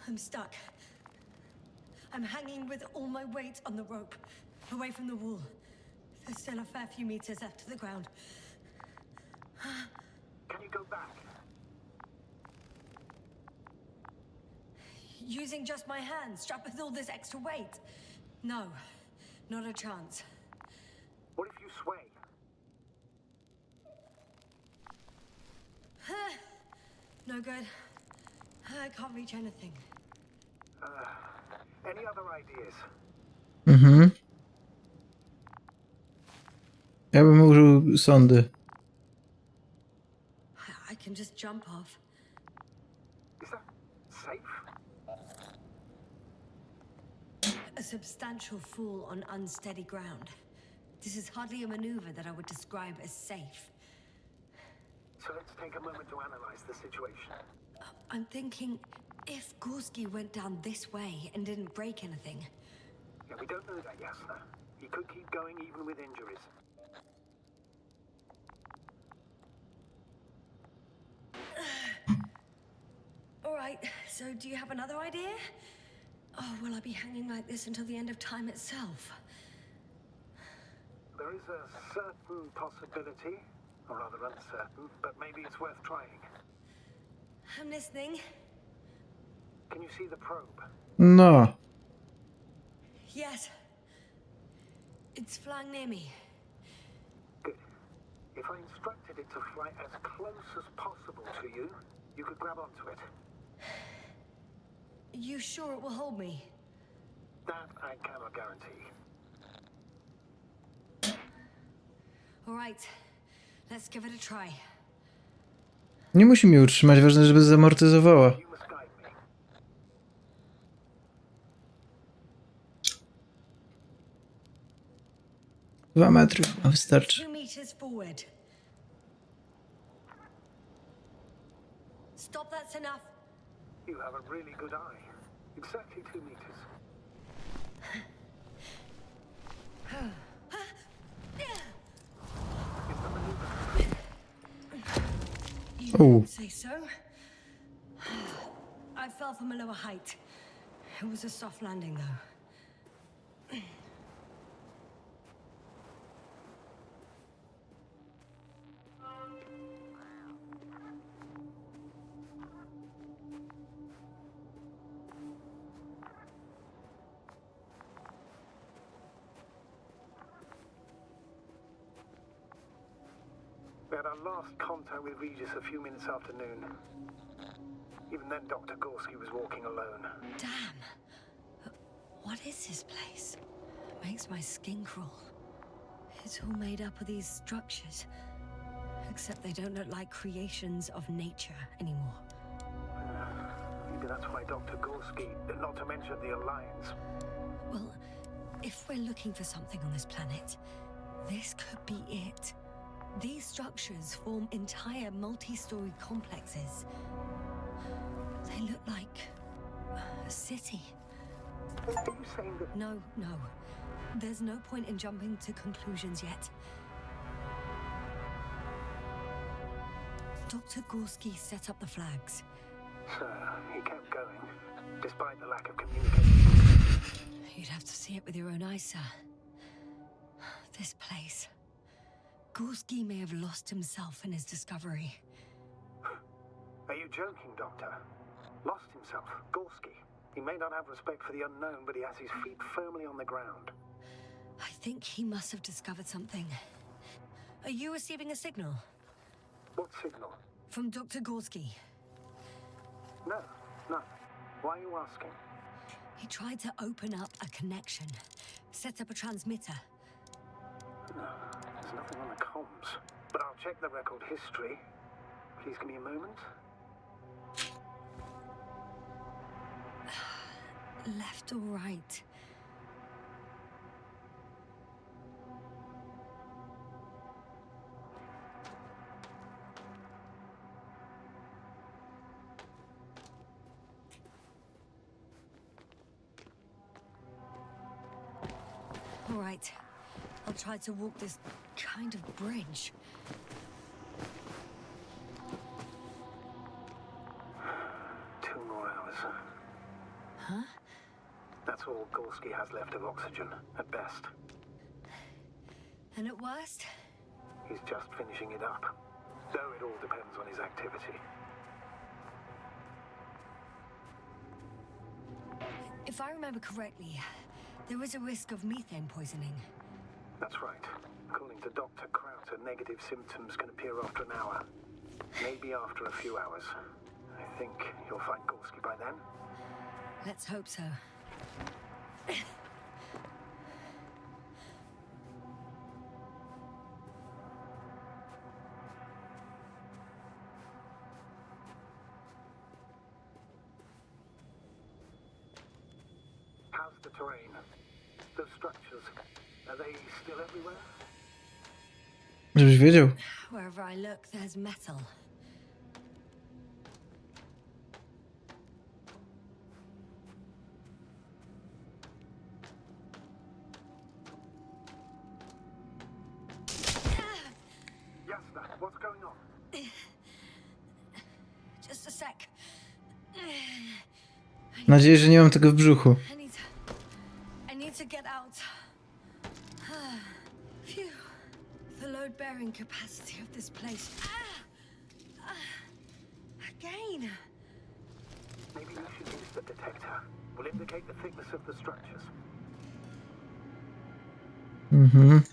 I'm stuck. I'm hanging with all my weight on the rope, away from the wall. There's still a fair few meters left to the ground. Can you go back? Using just my hands, strapped with all this extra weight? No, not a chance. What if you sway? No good. I can't reach anything. Any other ideas? Ja bym użył sondy. I can just jump off. Is that safe? A substantial fall on unsteady ground. This is hardly a maneuver that I would describe as safe. So let's take a moment to analyze the situation. I'm thinking, if Gorski went down this way and didn't break anything... Yeah, we don't know that, Yasna. He could keep going even with injuries. All right, so do you have another idea? Oh, will I be hanging like this until the end of time itself? There is a certain possibility, or rather uncertain, but maybe it's worth trying. I'm listening. Can you see the probe? No. Yes. It's flying near me. Good. If I instructed it to fly as close as possible to you, you could grab onto it. You sure it will hold me? That I cannot guarantee. All right, let's give it a try. Nie musi mnie utrzymać, ważne, żeby zamortyzowała. You must guide me. 2 metry, a wystarczy. 2 meters forward. Stop, that's enough. You have a really good eye. Exactly 2 meters. You Oh. would say so. I fell from a lower height. It was a soft landing, though. We had our last contact with Regis a few minutes after noon. Even then, Dr. Gorski was walking alone. Damn. What is this place? It makes my skin crawl. It's all made up of these structures. Except they don't look like creations of nature anymore. Maybe that's why Dr. Gorski, not to mention the Alliance. Well, if we're looking for something on this planet, this could be it. These structures form entire multi-story complexes. They look like a city. Are you saying that... No. There's no point in jumping to conclusions yet. Dr. Gorski set up the flags. Sir, he kept going, despite the lack of communication. You'd have to see it with your own eyes, sir. This place. Gorski may have lost himself in his discovery. Are you joking, Doctor? Lost himself, Gorski. He may not have respect for the unknown, but he has his feet firmly on the ground. I think he must have discovered something. Are you receiving a signal? What signal? From Dr. Gorski. No. Why are you asking? He tried to open up a connection, set up a transmitter. There's nothing on the comms, but I'll check the record history. Please give me a moment. Left or right? All right. I'll try to walk this kind of bridge. Two more hours. Huh? That's all Gorski has left of oxygen, at best. And at worst? He's just finishing it up. Though it all depends on his activity. If I remember correctly, there is a risk of methane poisoning. That's right. According to Dr. Krauter, negative symptoms can appear after an hour. Maybe after a few hours. I think you'll find Gorski by then. Let's hope so. How's the terrain? Those structures, are they still everywhere? Żebyś wiedział. Wherever I look, there's metal. Yasna, what's going on? Just a sec. Mam nadzieję, że nie mam tego w brzuchu. I need to get out. Phew. The load bearing capacity of this place. Again. Maybe you should use the detector. Will indicate the thickness of the structures. Mhm.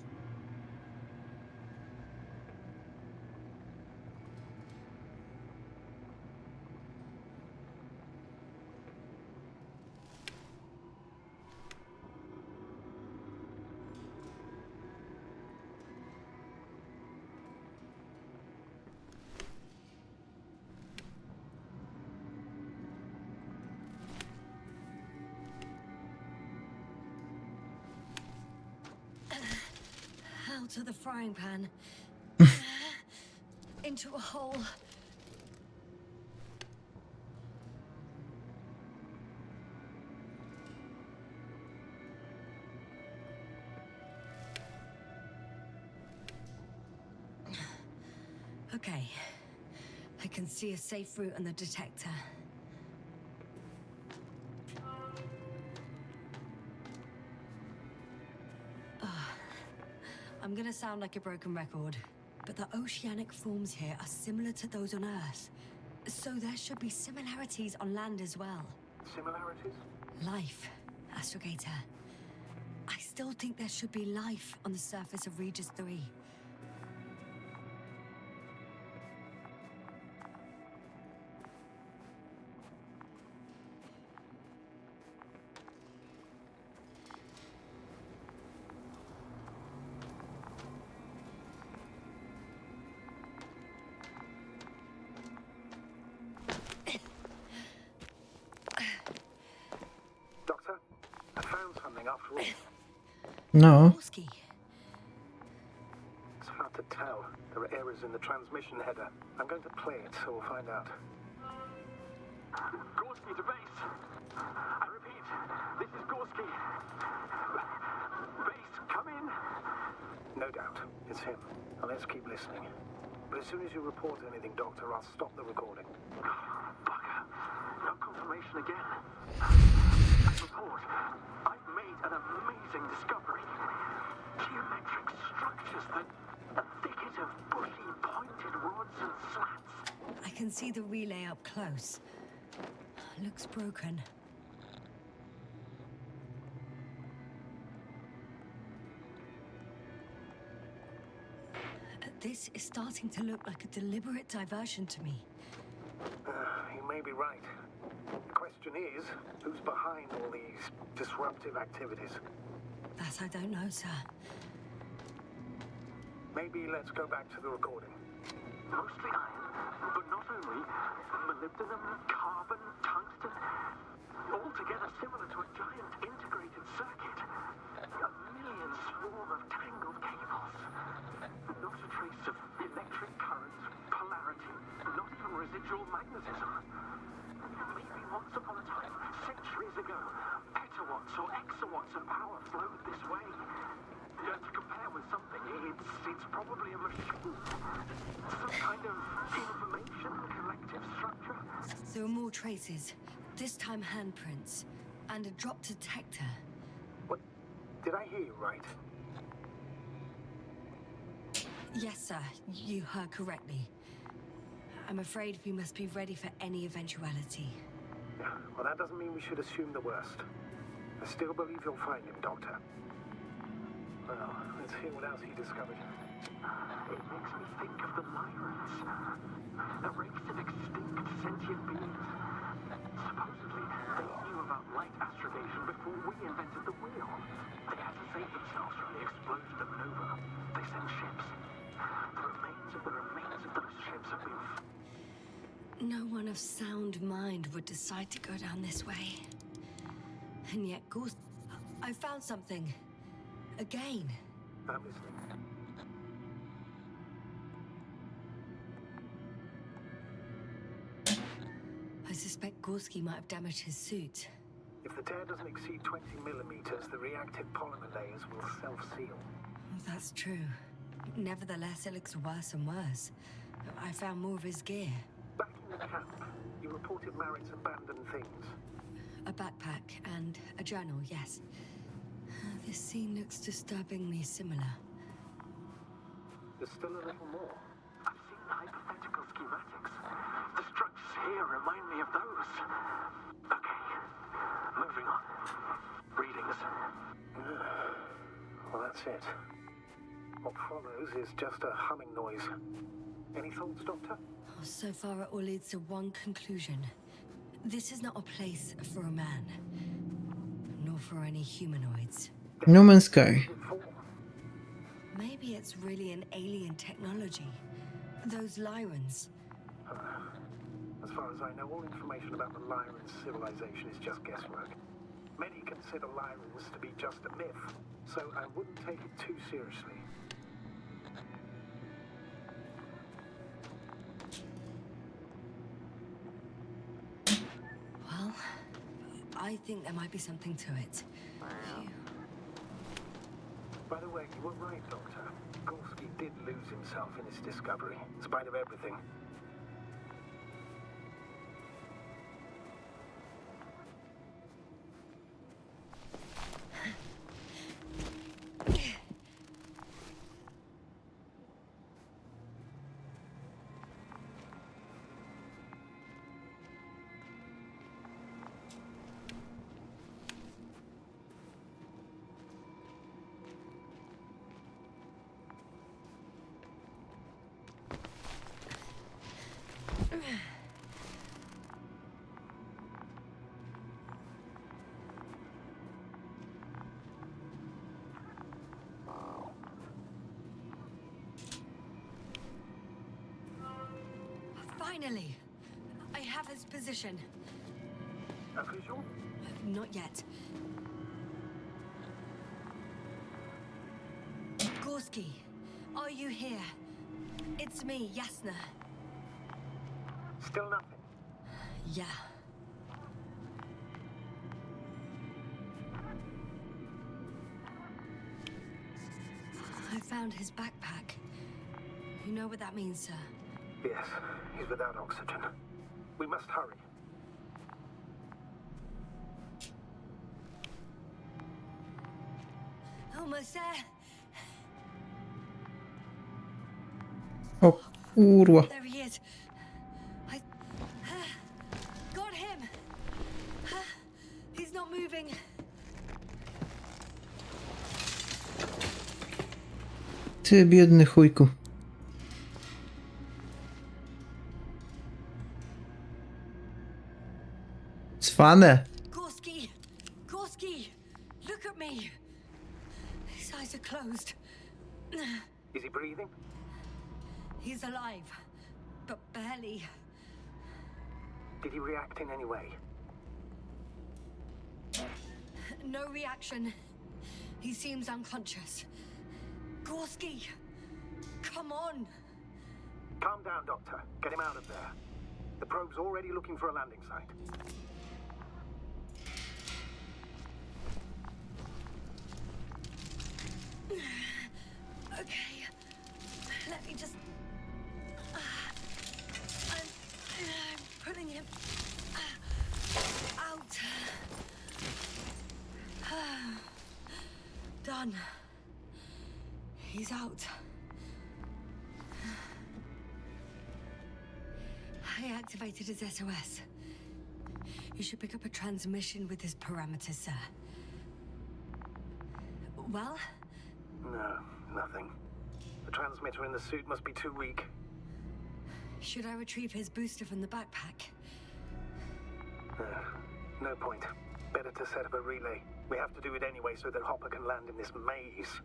Out of the frying pan. Into a hole. Okay. I can see a safe route on the detector. I'm gonna sound like a broken record, but the oceanic forms here are similar to those on Earth. So there should be similarities on land as well. Similarities? Life, Astrogator. I still think there should be life on the surface of Regis 3. Doctor, I found something after all. No. Gorski. It's hard to tell. There are errors in the transmission header. I'm going to play it, so we'll find out. Gorski to base. I repeat, this is Gorski. Base, come in. No doubt, it's him. Now let's keep listening. But as soon as you report anything, Doctor, I'll stop the recording. Bugger. No confirmation again. Report. I've made an amazing discovery. Geometric structures that a thicket of bushy, pointed rods and slats. I can see the relay up close. Looks broken. This is starting to look like a deliberate diversion to me. You may be right. The question is, who's behind all these disruptive activities? That I don't know, sir. Maybe let's go back to the recording. Mostly iron, but not only. Molybdenum, carbon, tungsten. All together similar to a giant integrated circuit. A million swarm of tangled cables. Not a trace of electric current, polarity, not even residual magnetism. Maybe once upon a time, centuries ago, petawatts or exawatts of power flowed this way. To compare with something, it's probably a machine. Some kind of information collective structure. There are more traces. This time handprints. And a drop detector. What? Did I hear you right? Yes, sir. You heard correctly. I'm afraid we must be ready for any eventuality. Well, that doesn't mean we should assume the worst. I still believe you'll find him, Doctor. Well, let's hear what else he discovered. It makes me think of the Lyrans. A race of extinct sentient beings. Supposedly, they knew about light astrogation before we invented the wheel. They had to save themselves from the explosion of Nova. They sent ships. The remains of those ships have been... No one of sound mind would decide to go down this way. And yet, I found something. Again. I'm listening. I suspect Gorski might have damaged his suit. If the tear doesn't exceed 20 millimeters, the reactive polymer layers will self-seal. That's true. Nevertheless, it looks worse and worse. I found more of his gear. Back in the camp, you You reported Marrett's abandoned things. A backpack and a journal, yes. This scene looks disturbingly similar. There's still a little more. I've seen hypothetical schematics. The structures here remind me of those. Okay, moving on. Readings. Well, that's it. What follows is just a humming noise. Any thoughts, Doctor? Oh, so far, it all leads to one conclusion. This is not a place for a man, nor for any humanoids. No Man's Sky. Maybe it's really an alien technology. Those Lyrans. As far as I know, all information about the Lyran civilization is just guesswork. Many consider Lyrans to be just a myth, so I wouldn't take it too seriously. Well, I think there might be something to it. Phew. By the way, you were right, Doctor. Gorski did lose himself in his discovery, in spite of everything. Finally! I have his position. A visual? Not yet. Gorski, are you here? It's me, Yasna. Still nothing. Yeah. I found his backpack. You know what that means, sir? Yes, he's without oxygen. We must hurry. Almost there. O kurwa. There he is. I got him. He's not moving. Ty biedny chujku. Cwane. Gorski! Gorski! Look at me! His eyes are closed. Is he breathing? He's alive, but barely. Did he react in any way? No reaction. He seems unconscious. Gorski! Come on! Calm down, Doctor. Get him out of there. The probe's already looking for a landing site. Okay. Let me just... I'm putting him... out. Done. He's out. I activated his SOS. You should pick up a transmission with his parameters, sir. Well? No, nothing. The transmitter in the suit must be too weak. Should I retrieve his booster from the backpack? No point. Better to set up a relay. We have to do it anyway so that Hopper can land in this maze.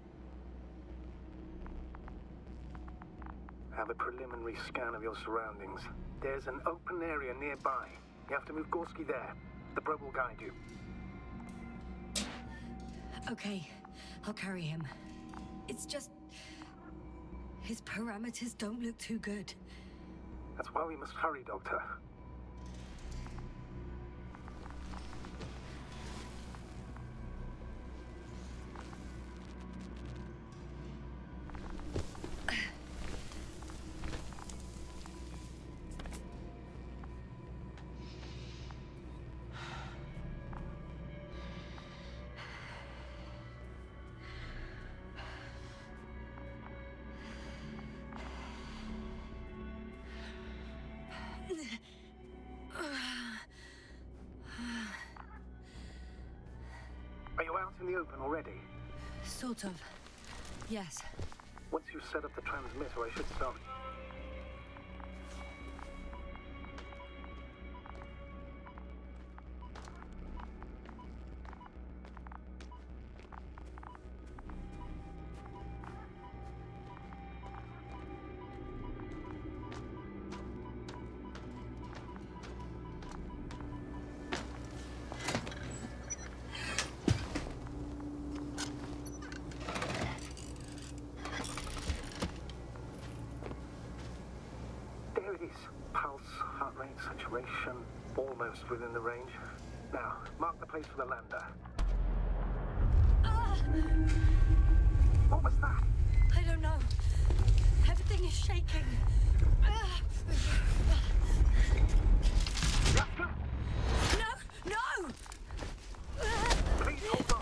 Have a preliminary scan of your surroundings. There's an open area nearby. You have to move Gorski there. The probe will guide you. Okay, I'll carry him. It's just... his parameters don't look too good. That's why we must hurry, Doctor. out in the open already? Sort of. Yes. Once you set up the transmitter, I should start. There it is. Pulse, heart rate, saturation, almost within the range. Now, mark the place for the lander. What was that? I don't know. Everything is shaking. No! No! Please hold on.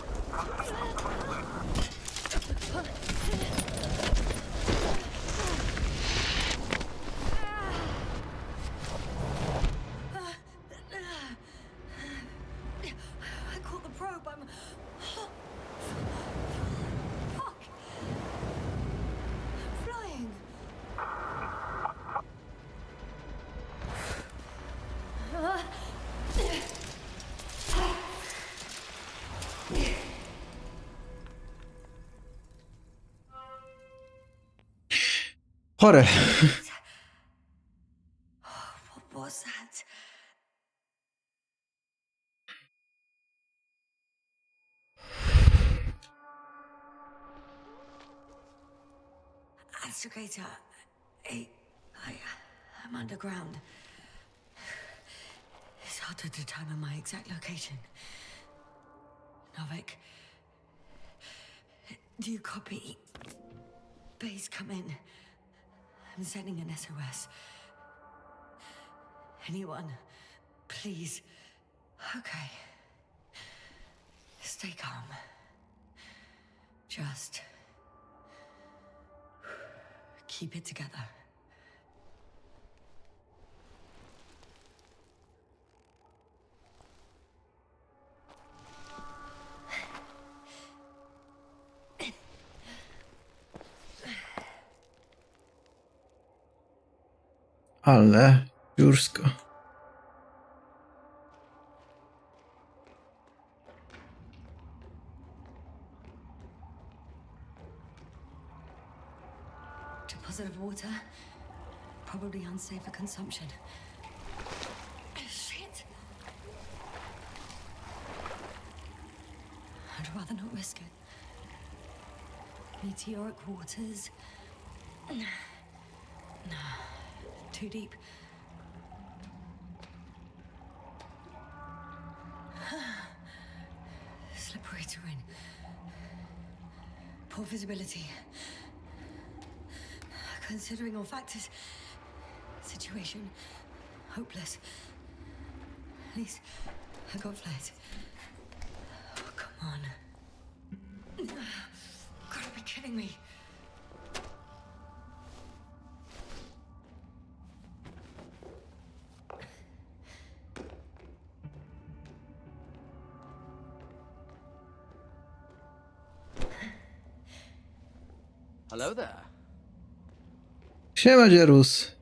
I caught the probe. I'm... Fuck! I'm flying. Chore. What was that? Astrogator, I'm underground. It's hard to determine my exact location. Novik, do you copy? Base, come in. I'm sending an SOS. Anyone, please. Okay. Stay calm. Just keep it together. Ale biursko. Deposit of water. Probably unsafe for consumption. Shit! I'd rather not risk it. Meteoric waters. No. Too deep. Slippery terrain. Poor visibility. Considering all factors, situation hopeless. At least I got flight. Oh, come on. Gotta be kidding me. Hello there. Siema, Dzierus.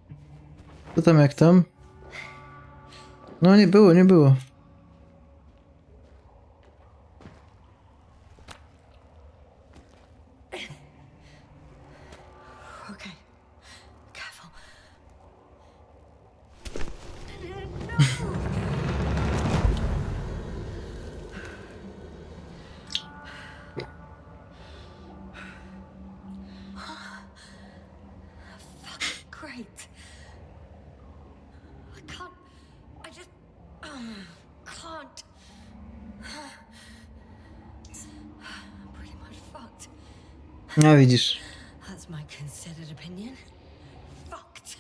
Co tam, jak tam? No, nie było, nie było. Okay. Careful. Fucking great. I can't. I just can't. I'm pretty much fucked. No widzisz. That's my considered opinion. Fucked.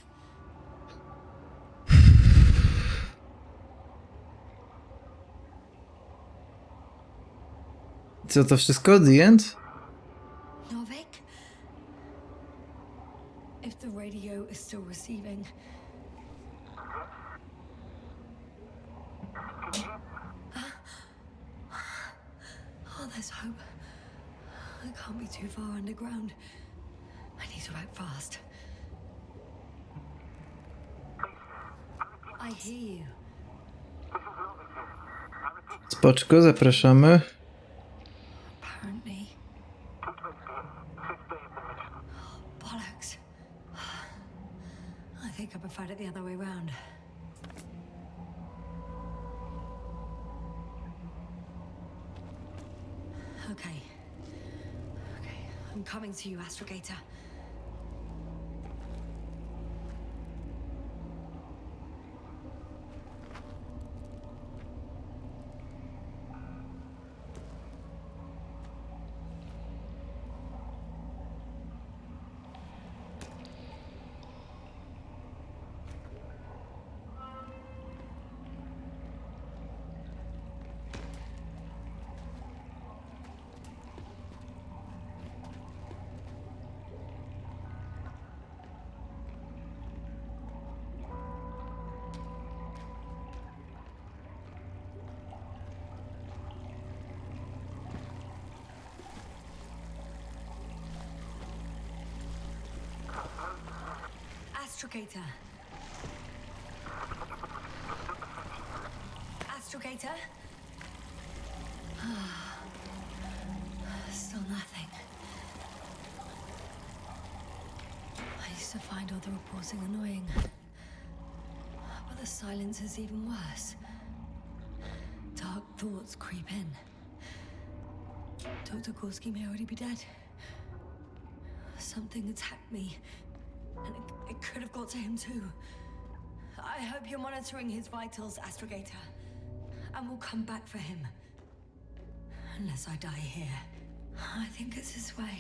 Co to wszystko? The end? Novik? If the radio is still receiving. Oh, there's underground. I need to act fast. I hear you. Spoczko, zapraszamy. Apparently. Bollocks. I think I preferred it the other way round. Okay. I'm coming to you, Astrogator. Astrogator. Astrogator? Still nothing. I used to find all the reporting annoying. But the silence is even worse. Dark thoughts creep in. Dr. Gorski may already be dead. Something attacked me. And it could have got to him too. I hope you're monitoring his vitals, Astrogator. And we'll come back for him. Unless I die here. I think it's his way.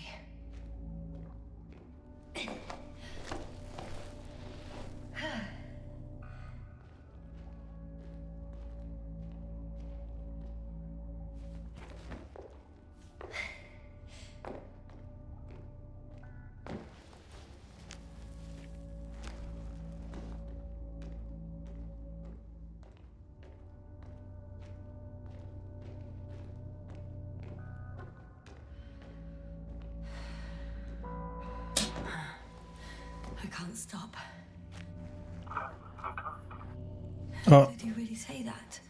I can't stop. O, Did you really say that?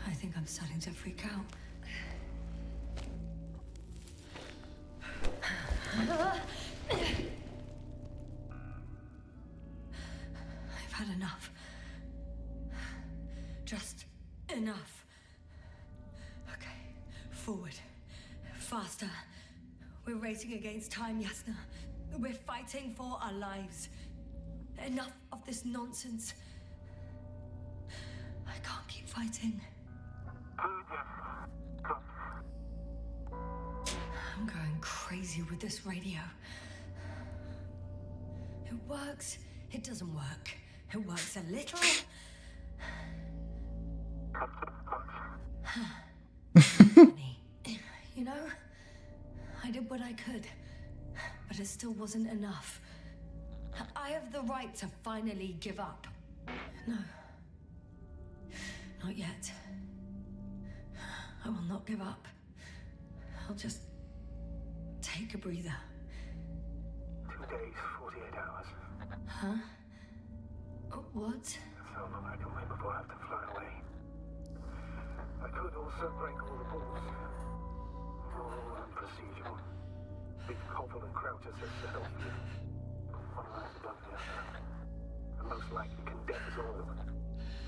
I think I'm starting to freak out. I've had enough. Just enough. Okay, forward. Faster. We're racing against time, Yasna. We're fighting for our lives. Enough of this nonsense. I can't keep fighting. I'm going crazy with this radio. It works. It doesn't work. It works a little. Funny. You know, I did what I could. But it still wasn't enough. I have the right to finally give up. No. Not yet. I will not give up. I'll just take a breather. 2 days, 48 hours. Huh? What? So long I can wait before I have to fly away. I could also break all the rules. All unprocedural. Big Koval and Krauters have set off you. One last done the other. And most likely condemn us all.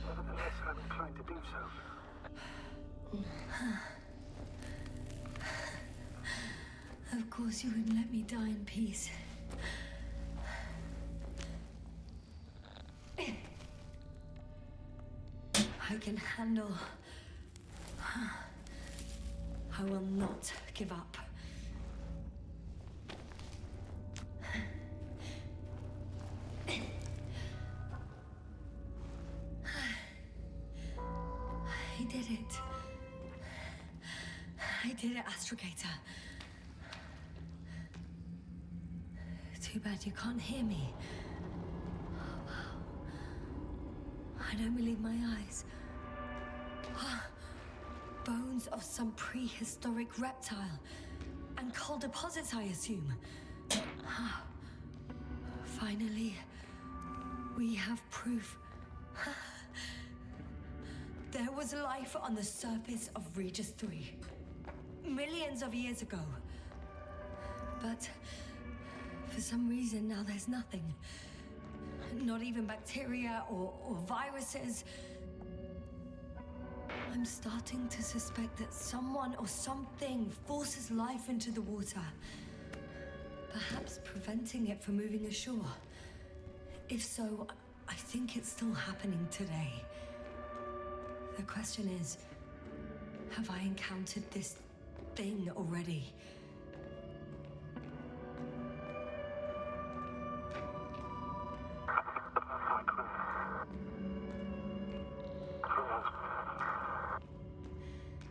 Nevertheless, I'm inclined to do so. Of course you wouldn't let me die in peace. I can handle. I will not give up. I did it. I did it, Astrogator. Too bad you can't hear me. Wow. I don't believe my eyes. Bones of some prehistoric reptile. And coal deposits, I assume. Finally, we have proof. There was life on the surface of Regis 3. Millions of years ago. But for some reason now there's nothing. Not even bacteria or viruses. I'm starting to suspect that someone or something forces life into the water. Perhaps preventing it from moving ashore. If so, I think it's still happening today. The question is, have I encountered this thing already?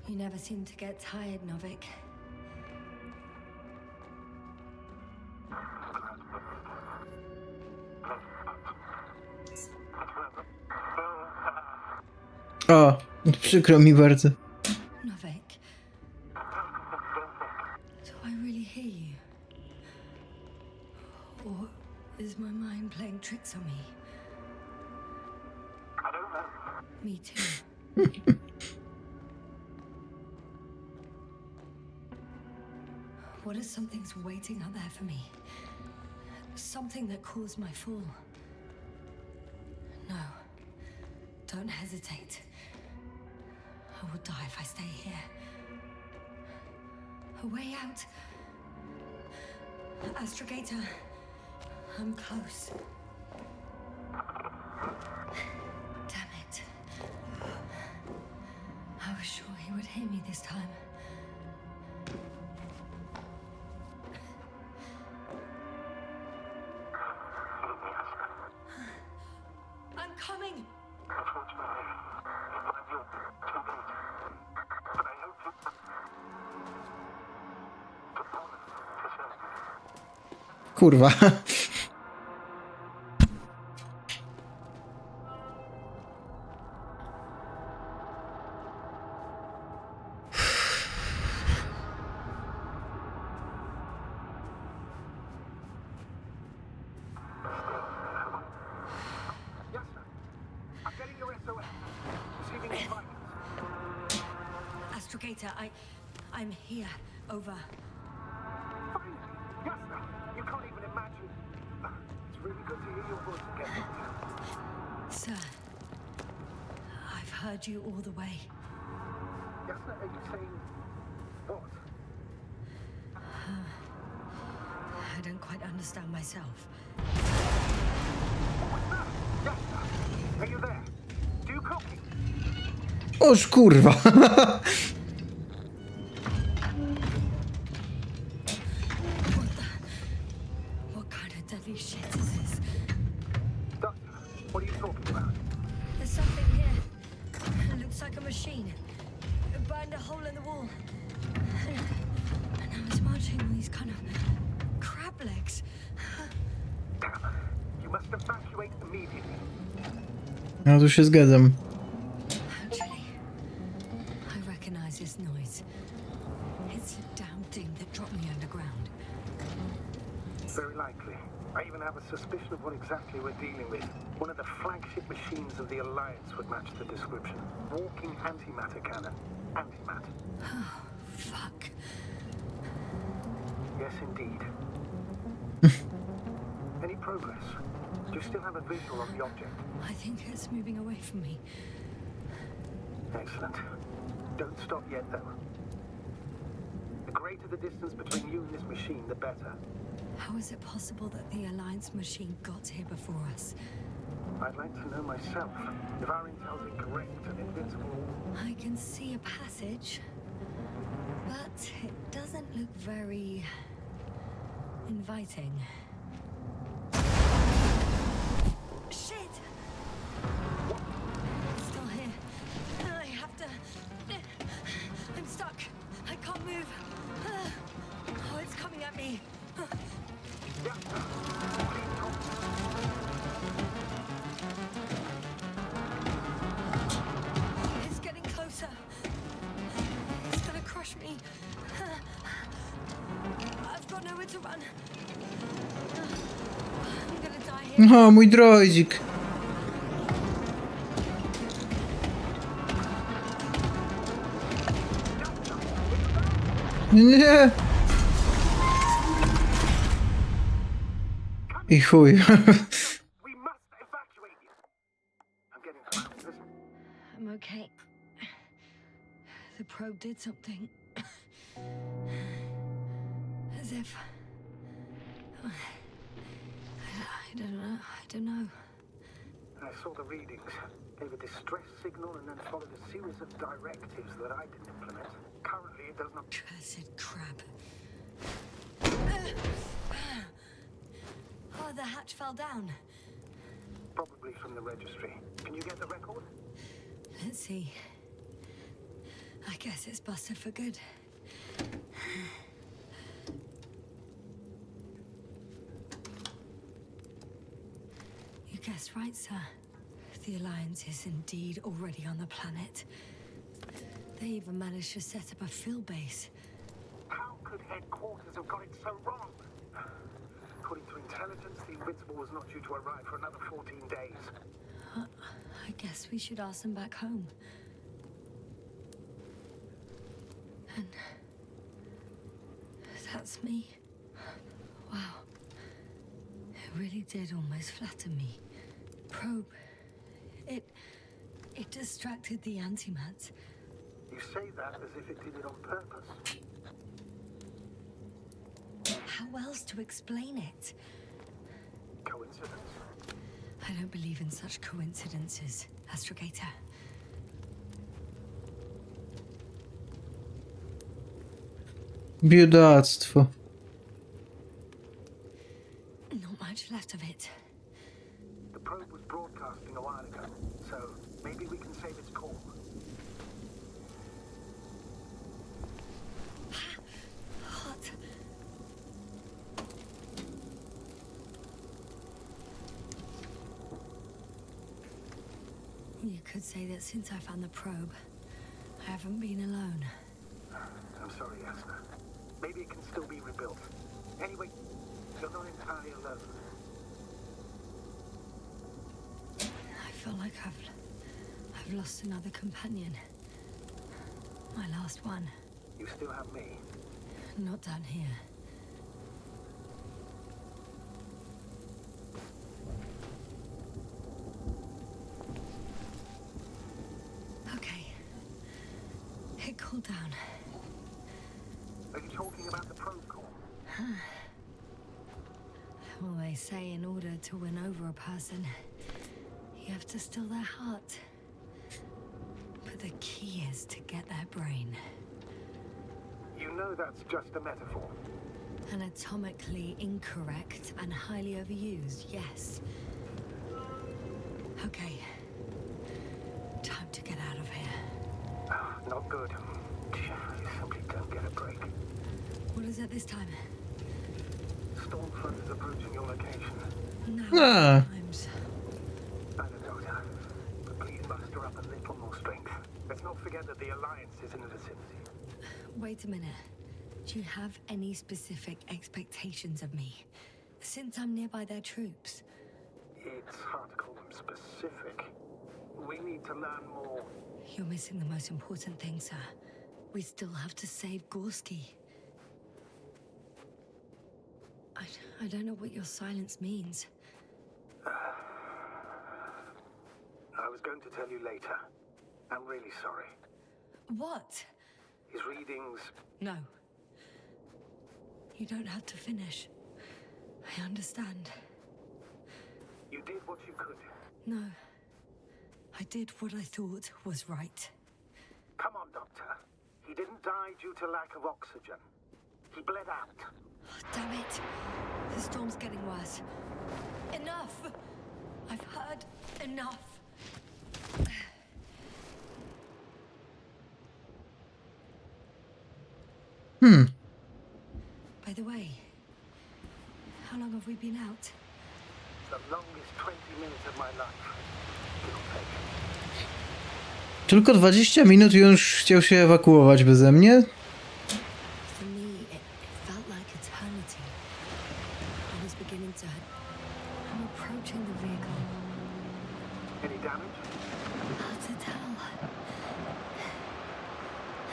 You never seem to get tired, Novik. O, przykro mi bardzo. Novik, do I really hear you? Or is my mind playing tricks on me? I don't know. Me too. What if something's waiting out there for me? Something that caused my fall? No. Don't hesitate. I will die if I stay here. A way out. Astrogator, I'm close. Damn it. I was sure he would hear me this time. I'm coming! Unfortunately, I'm too late. But I hope to promise to serve you. Kurwa. Yes, sir. I'm getting your SOS. Receiving advice. Astrogator, I'm here. Over. Finally! Yes, sir. You can't even imagine. It's really good to hear your voice again. Sir, I've heard you all the way. Yes, sir. Are you saying what? I don't quite understand myself. Yes, sir. Are you there? Do you copy? Oż kurwa. What kind of deadly shit is this? Doctor, what are you talking about? There's something here. It looks like a machine. It burned a hole in the wall. And now it's marching on these kind of crab legs. Damn. You must evacuate immediately. No tu się zgadzam. Actually, I recognize this noise. It's a damn thing that dropped me underground. Very likely. I even have a suspicion of what exactly we're dealing with. One of the flagship machines of the Alliance would match the description. Walking antimatter cannon. Antimatter. Oh, fuck. Yes, indeed. Any progress? Do you still have a visual on the object? I think it's moving away from me. Excellent. Don't stop yet, though. The greater the distance between you and this machine, the better. How is it possible that the Alliance machine got here before us? I'd like to know myself. If our intel's incorrect and Invincible... I can see a passage, but it doesn't look very inviting. Shit! It's still here. I have to... I'm stuck. I can't move. Oh, it's coming at me. It's getting closer. It's gonna crush me. O, mój droidzik. Nie. I chuj. We must evacuate you. I'm getting around. Listen. I'm okay. The probe did something. As if... I don't know. I saw the readings, gave a distress signal, and then followed a series of directives that I didn't implement. Currently, it does not... Cursed crap. Oh, the hatch fell down. Probably from the registry. Can you get the record? Let's see. I guess it's busted for good. You guessed right, sir. The Alliance is indeed already on the planet. They even managed to set up a field base. How could headquarters have got it so wrong? According to intelligence, the Invincible was not due to arrive for another 14 days. I guess we should ask them back home. And that's me. Wow. It really did almost flatter me. Probe. It distracted the antimats. You say that as if it did it on purpose. How else to explain it? Coincidence? I don't believe in such coincidences, Astrogator. Biedactwo. Not much left of it. The probe was broadcasting a while ago, so maybe we can save its call. Hot. You could say that since I found the probe, I haven't been alone. I'm sorry, Yasna. Maybe it can still be rebuilt. Anyway, you're not entirely alone. I feel like I've lost another companion. My last one. You still have me. Not down here. Okay. It cooled down. Are you talking about the probe core? Well, they say in order to win over a person, you have to steal their heart. But the key is to get their brain. You know that's just a metaphor. Anatomically incorrect and highly overused, yes. Okay. Time to get out of here. Not good. You simply don't get a break. What is it this time? Stormfront is approaching your location. Now times. I know, Doctor. But please muster up a little more strength. Let's not forget that the Alliance is in the vicinity. Wait a minute. Do you have any specific expectations of me? Since I'm nearby their troops. It's hard to call them specific. We need to learn more. You're missing the most important thing, sir. We still have to save Gorski. I don't know what your silence means. I was going to tell you later. I'm really sorry. What? His readings... No. You don't have to finish. I understand. You did what you could. No. I did what I thought was right. Come on, Doctor. He didn't die due to lack of oxygen. He bled out. Oh, damn it. The storm's getting worse. Enough! I've heard enough. By the way, how long have we been out? The longest 20 minutes of my life. Give or take. Tylko 20 minut i już chciał się ewakuować beze mnie? For me, it felt like eternity. I was beginning to I'm approaching the vehicle. Any damage? Hard to tell.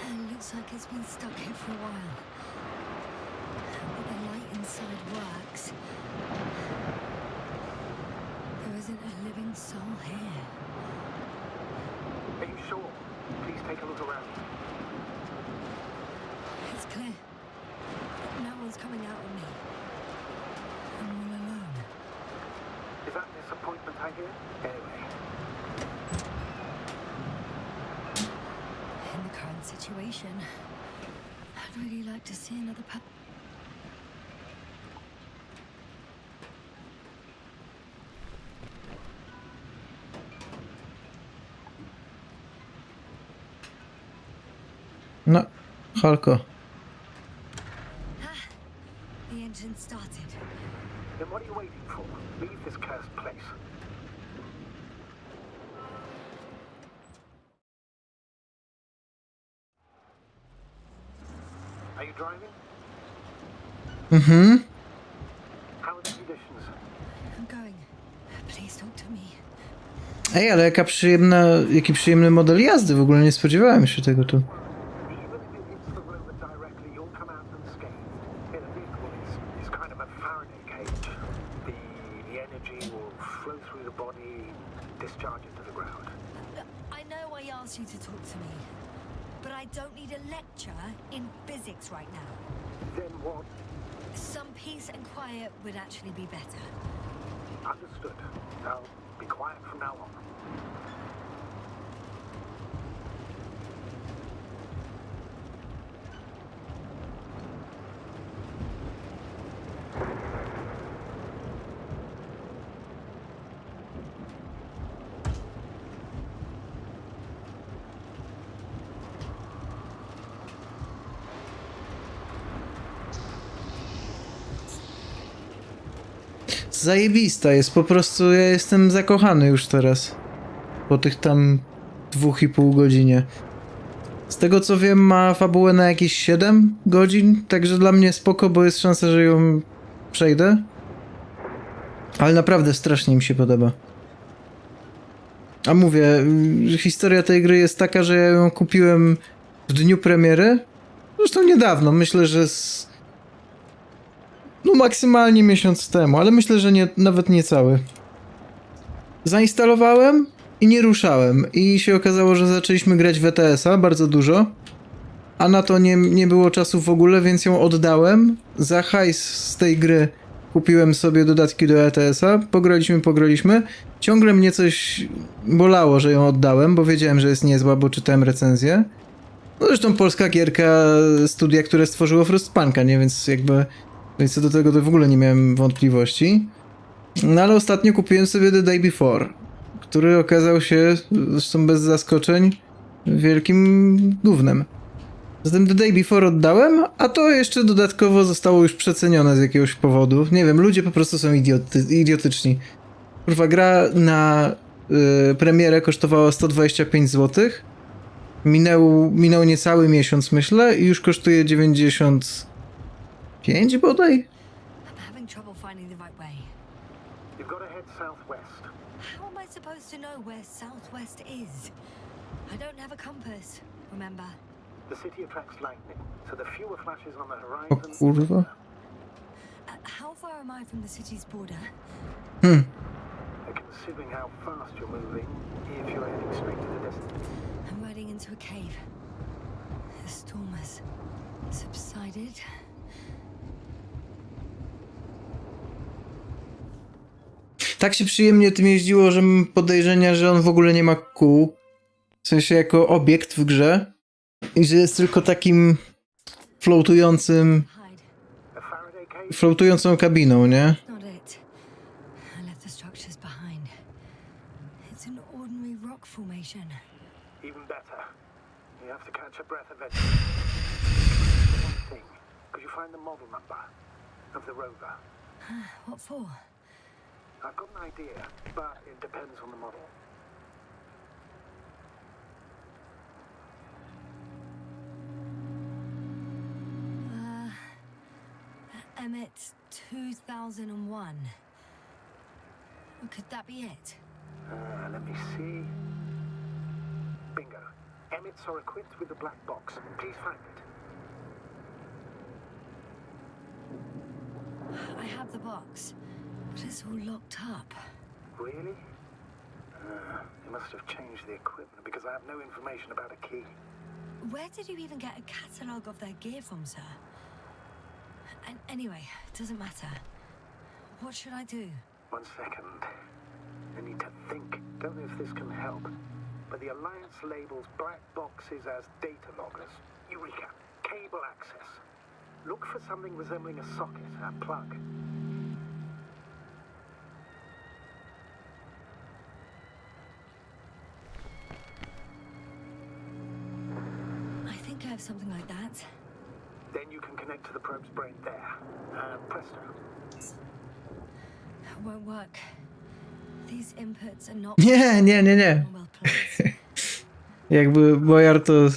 It looks like it's been stuck here for a while. But the light inside works. There isn't a living soul here. Are you sure? Please take a look around. It's clear. No one's coming out of me. I'm all alone. Is that disappointment I hear? Anyway, In the current situation, I'd really like to see another No, Halko. The engine started. then what are you waiting for? Leave this cursed place. Are you driving? Mhm. How are the conditions? I'm going. Please talk to me. Ej, ale jaki przyjemny model jazdy, w ogóle nie spodziewałem się tego tu. Even if it hits the rover directly, you'll come out unscathed. Yeah, the vehicle is kind of a Faraday cage. The energy will flow through the body, discharge into the ground. I know I asked you to talk to me, but I don't need a lecture in physics right now. Then what? Some peace and quiet would actually be better. Understood. I'll be quiet from now on. Zajebista jest, po prostu ja jestem zakochany już teraz. Po tych tam 2,5 godzinie. Z tego co wiem, ma fabułę na jakieś 7 godzin, także dla mnie spoko, bo jest szansa, że ją przejdę. Ale naprawdę strasznie mi się podoba. A mówię, historia tej gry jest taka, że ja ją kupiłem w dniu premiery. Zresztą niedawno, myślę, że no maksymalnie miesiąc temu, ale myślę, że nawet nie cały. Zainstalowałem i nie ruszałem. I się okazało, że zaczęliśmy grać w ETS-a bardzo dużo. A na to nie było czasu w ogóle, więc ją oddałem. Za hajs z tej gry kupiłem sobie dodatki do ETS-a. Pograliśmy. Ciągle mnie coś bolało, że ją oddałem, bo wiedziałem, że jest niezła, bo czytałem recenzję. No zresztą polska gierka studia, które stworzyło Frostpunka, nie? Więc jakby... Więc co do tego to w ogóle nie miałem wątpliwości. No ale ostatnio kupiłem sobie The Day Before, który okazał się, zresztą bez zaskoczeń, wielkim gównem. Zatem The Day Before oddałem, a to jeszcze dodatkowo zostało już przecenione z jakiegoś powodu. Nie wiem, ludzie po prostu są idiotyczni. Kurwa, gra na premierę kosztowała 125 zł. Minął niecały miesiąc, myślę, i już kosztuje 95 bodaj? I'm having trouble finding the right way. You've got to head southwest. How am I supposed to know where southwest is? I don't have a compass, remember? The city attracts lightning, so the fewer flashes on the O horizon... kurwa. How far am I from the city's border? Considering how fast you're moving, if you're heading straight to the destination... I'm riding into a cave. The storm has subsided. Tak się przyjemnie tym jeździło, że mam podejrzenia, że on w ogóle nie ma kół. W sensie jako obiekt w grze. I że jest tylko takim floatującą kabiną, nie? Not it. I left the structures behind. It's an ordinary rock formation. Even better. You have to catch a breath eventually. One thing. Could you find the model number of the rover? What for? I've got an idea, but it depends on the model. Emmet 2001. Could that be it? Let me see. Bingo. Emmets are equipped with the black box. Please find it. I have the box, but it's all locked up. Really? They must have changed the equipment because I have no information about a key. Where did you even get a catalogue of their gear from, sir? And anyway, it doesn't matter. What should I do? 1 second. I need to think. Don't know if this can help. But the Alliance labels black boxes as data loggers. Eureka! Cable access. Look for something resembling a socket, a plug. I think I have something like that. Then you can connect to the probe's brain there. Presto. Won't work. These inputs are not Nie. well placed. Jakby Bojar to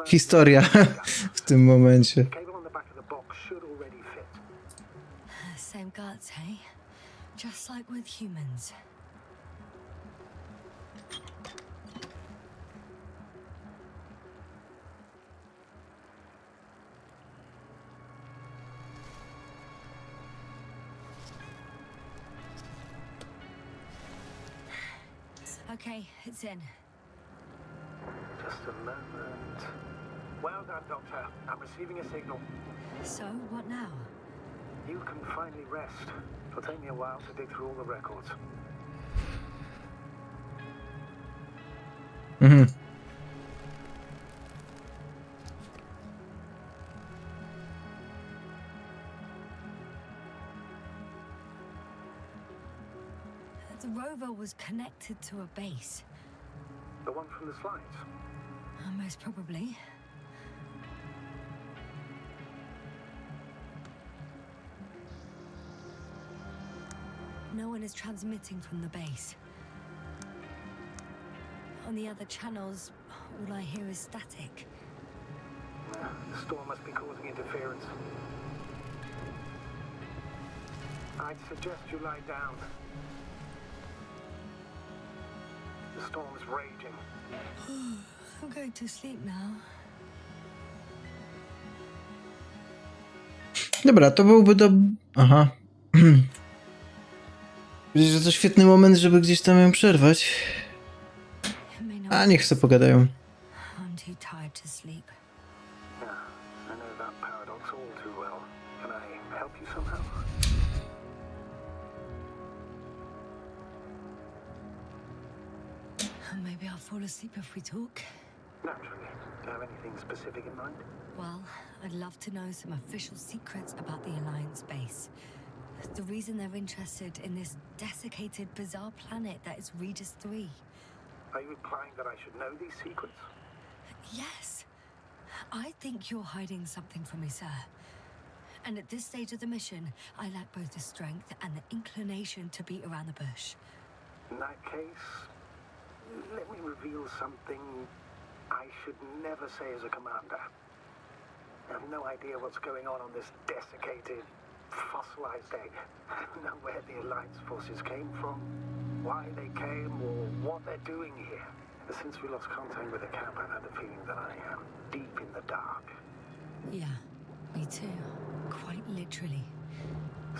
historia w tym momencie. Cable on the back of the box should already fit. Same guts, hey? Just like with humans. Okay, it's in. Just a moment. Well done, Doctor. I'm receiving a signal. So, what now? You can finally rest. It'll take me a while to dig through all the records. Mhm. The rover was connected to a base. The one from the slides? Most probably. No one is transmitting from the base. On the other channels, all I hear is static. The storm must be causing interference. I'd suggest you lie down. The storm's raging. I'm going to sleep now. Dobra, to byłby Aha. Widzisz, że to świetny moment, żeby gdzieś tam ją przerwać. A niech sobie pogadają. I'm too tired to sleep. Yeah, I know that paradox all too well. Can I help you somehow? Maybe I'll fall asleep if we talk. Naturally. Do you have anything specific in mind? Well, I'd love to know some official secrets about the Alliance base. The reason they're interested in this desiccated, bizarre planet that is Regis 3. Are you implying that I should know these secrets? Yes. I think you're hiding something from me, sir. And at this stage of the mission, I lack both the strength and the inclination to beat around the bush. In that case, let me reveal something I should never say as a commander. I have no idea what's going on this desiccated, fossilized egg. I don't know where the Alliance forces came from, why they came, or what they're doing here. Since we lost contact with the camp, I've had the feeling that I am deep in the dark. Yeah, me too. Quite literally.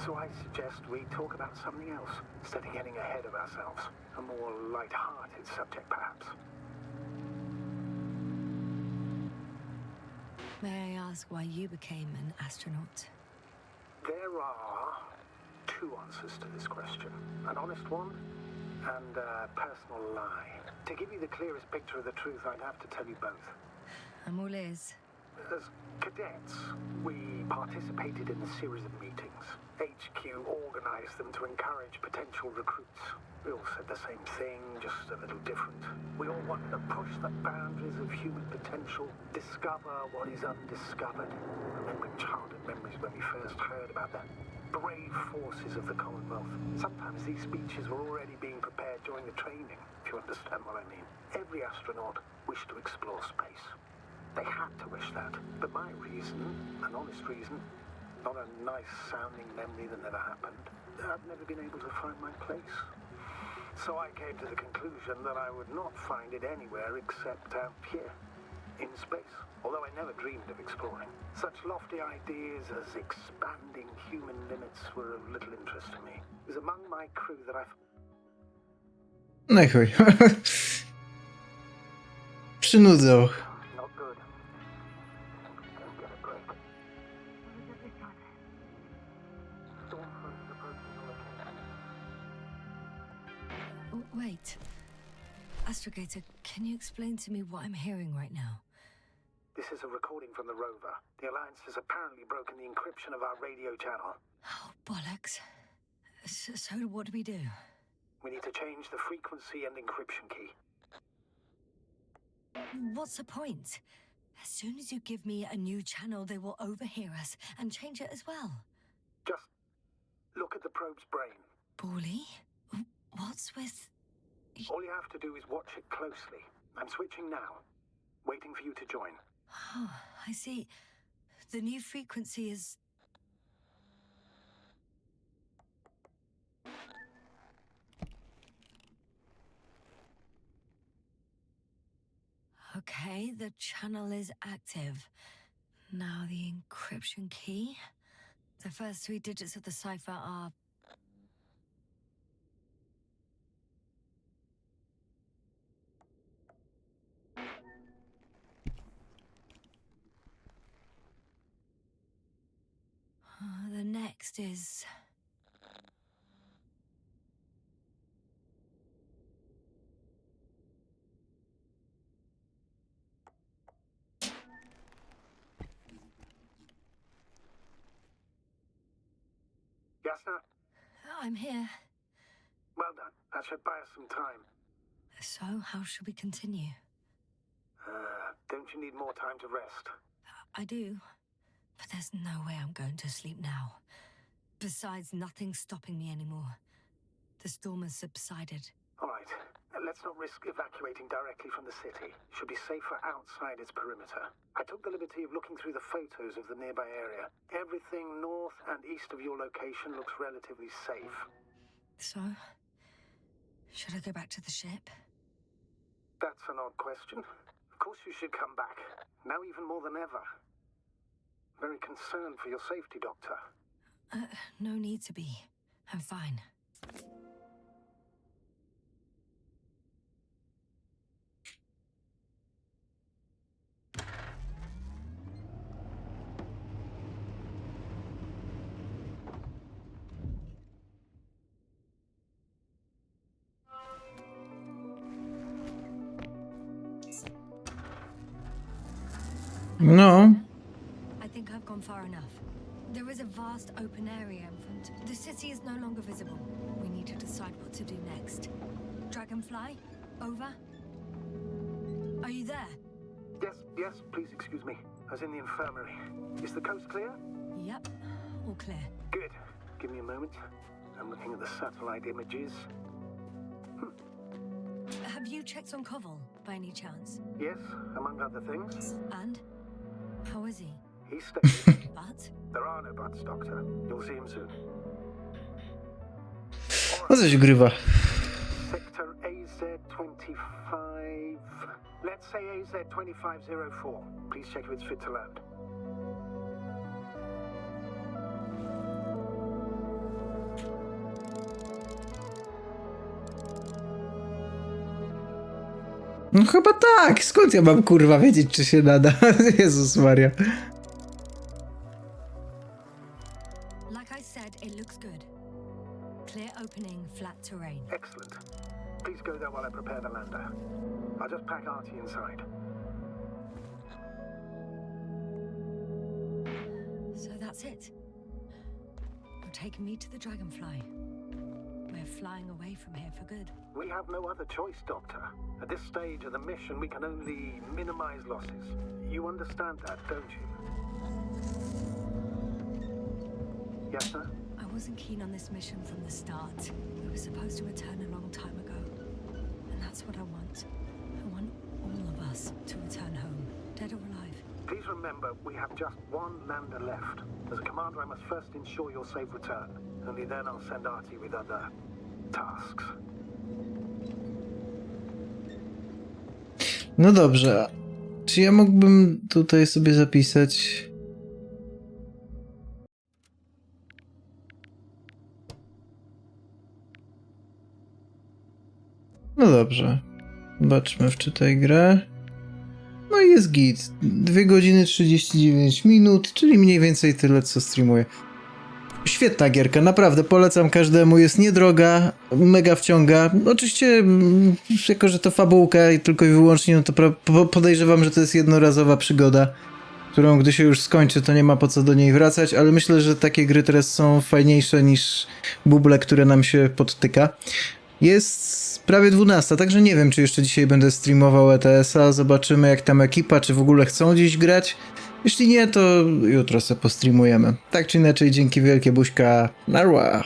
So I suggest we talk about something else, instead of getting ahead of ourselves. A more light-hearted subject, perhaps. May I ask why you became an astronaut? There are two answers to this question. An honest one and a personal lie. To give you the clearest picture of the truth, I'd have to tell you both. I'm all ears. As cadets, we participated in a series of meetings. HQ organized them to encourage potential recruits. We all said the same thing, just a little different. We all wanted to push the boundaries of human potential, discover what is undiscovered. Remembering childhood memories when we first heard about the brave forces of the Commonwealth. Sometimes these speeches were already being prepared during the training, if you understand what I mean. Every astronaut wished to explore space. They had to wish that. But my reason, an honest reason, not a nice-sounding memory that never happened, I've never been able to find my place. So I came to the conclusion that I would not find it anywhere except out here, in space. Although I never dreamed of exploring. Such lofty ideas as expanding human limits were of little interest to me. It was among my crew that I... No i chuj. Przynudzał. Not good. Don't get a break. Stormfront is approaching the location. Wait. Astrogator, can you explain to me what I'm hearing right now? This is a recording from the rover. The Alliance has apparently broken the encryption of our radio channel. Oh, bollocks. So what do we do? We need to change the frequency and encryption key. What's the point? As soon as you give me a new channel, they will overhear us and change it as well. Just look at the probe's brain. Bally? What's with... All you have to do is watch it closely. I'm switching now. Waiting for you to join. Oh, I see. The new frequency is... Okay, the channel is active. Now the encryption key. The first 3 digits of the cipher are... The next is... Yasna, I'm here. well done. That should buy us some time. So, how should we continue? Don't you need more time to rest? I do. But there's no way I'm going to sleep now. Besides, nothing's stopping me anymore. The storm has subsided. All right. Let's not risk evacuating directly from the city. It should be safer outside its perimeter. I took the liberty of looking through the photos of the nearby area. Everything north and east of your location looks relatively safe. So, should I go back to the ship? That's an odd question. Of course you should come back. Now even more than ever. Very concerned for your safety, Doctor. No need to be. I'm fine. No. I think I've gone far enough. There is a vast open area in front. The city is no longer visible. We need to decide what to do next. Dragonfly? Over? Are you there? Yes, please excuse me. I was in the infirmary. Is the coast clear? Yep. All clear. Good. Give me a moment. I'm looking at the satellite images. Have you checked on Koval, by any chance? Yes, among other things. And? How is he? He's stable. But? There are no buts, Doctor. You'll see him soon. O co się grywa? Sector AZ-25... Let's say AZ-2504. Please check if it's fit to load. No chyba tak. Skąd ja mam kurwa wiedzieć, czy się nada? Jezus Maria. Like I said, it looks good. Clear opening, flat terrain. Excellent. Please go there while I prepare the lander. I'll just pack Artie inside. So that's it. You're taking me to the Dragonfly. We're flying away from here for good. We have no other choice, Doctor. At this stage of the mission, we can only minimize losses. You understand that, don't you? Yes, sir? I wasn't keen on this mission from the start. We were supposed to return a long time ago. And that's what I want. I want all of us to return home, dead or alive. Please remember, we have just one lander left. As a commander, I must first ensure your safe return. Only then I'll send Artie with other tasks. No dobrze. Czy ja mógłbym tutaj sobie zapisać... No dobrze. Zobaczmy, wczytaj grę. No i jest git. 2 godziny 39 minut, czyli mniej więcej tyle, co streamuję. Świetna gierka, naprawdę polecam każdemu, jest niedroga, mega wciąga. Oczywiście, jako że to fabułka i tylko i wyłącznie, no to podejrzewam, że to jest jednorazowa przygoda, którą gdy się już skończy, to nie ma po co do niej wracać, ale myślę, że takie gry teraz są fajniejsze niż buble, które nam się podtyka. Jest prawie 12, także nie wiem, czy jeszcze dzisiaj będę streamował ETS-a, zobaczymy jak tam ekipa, czy w ogóle chcą dziś grać. Jeśli nie, to jutro sobie postreamujemy. Tak czy inaczej, dzięki wielkie, buźka, narwa!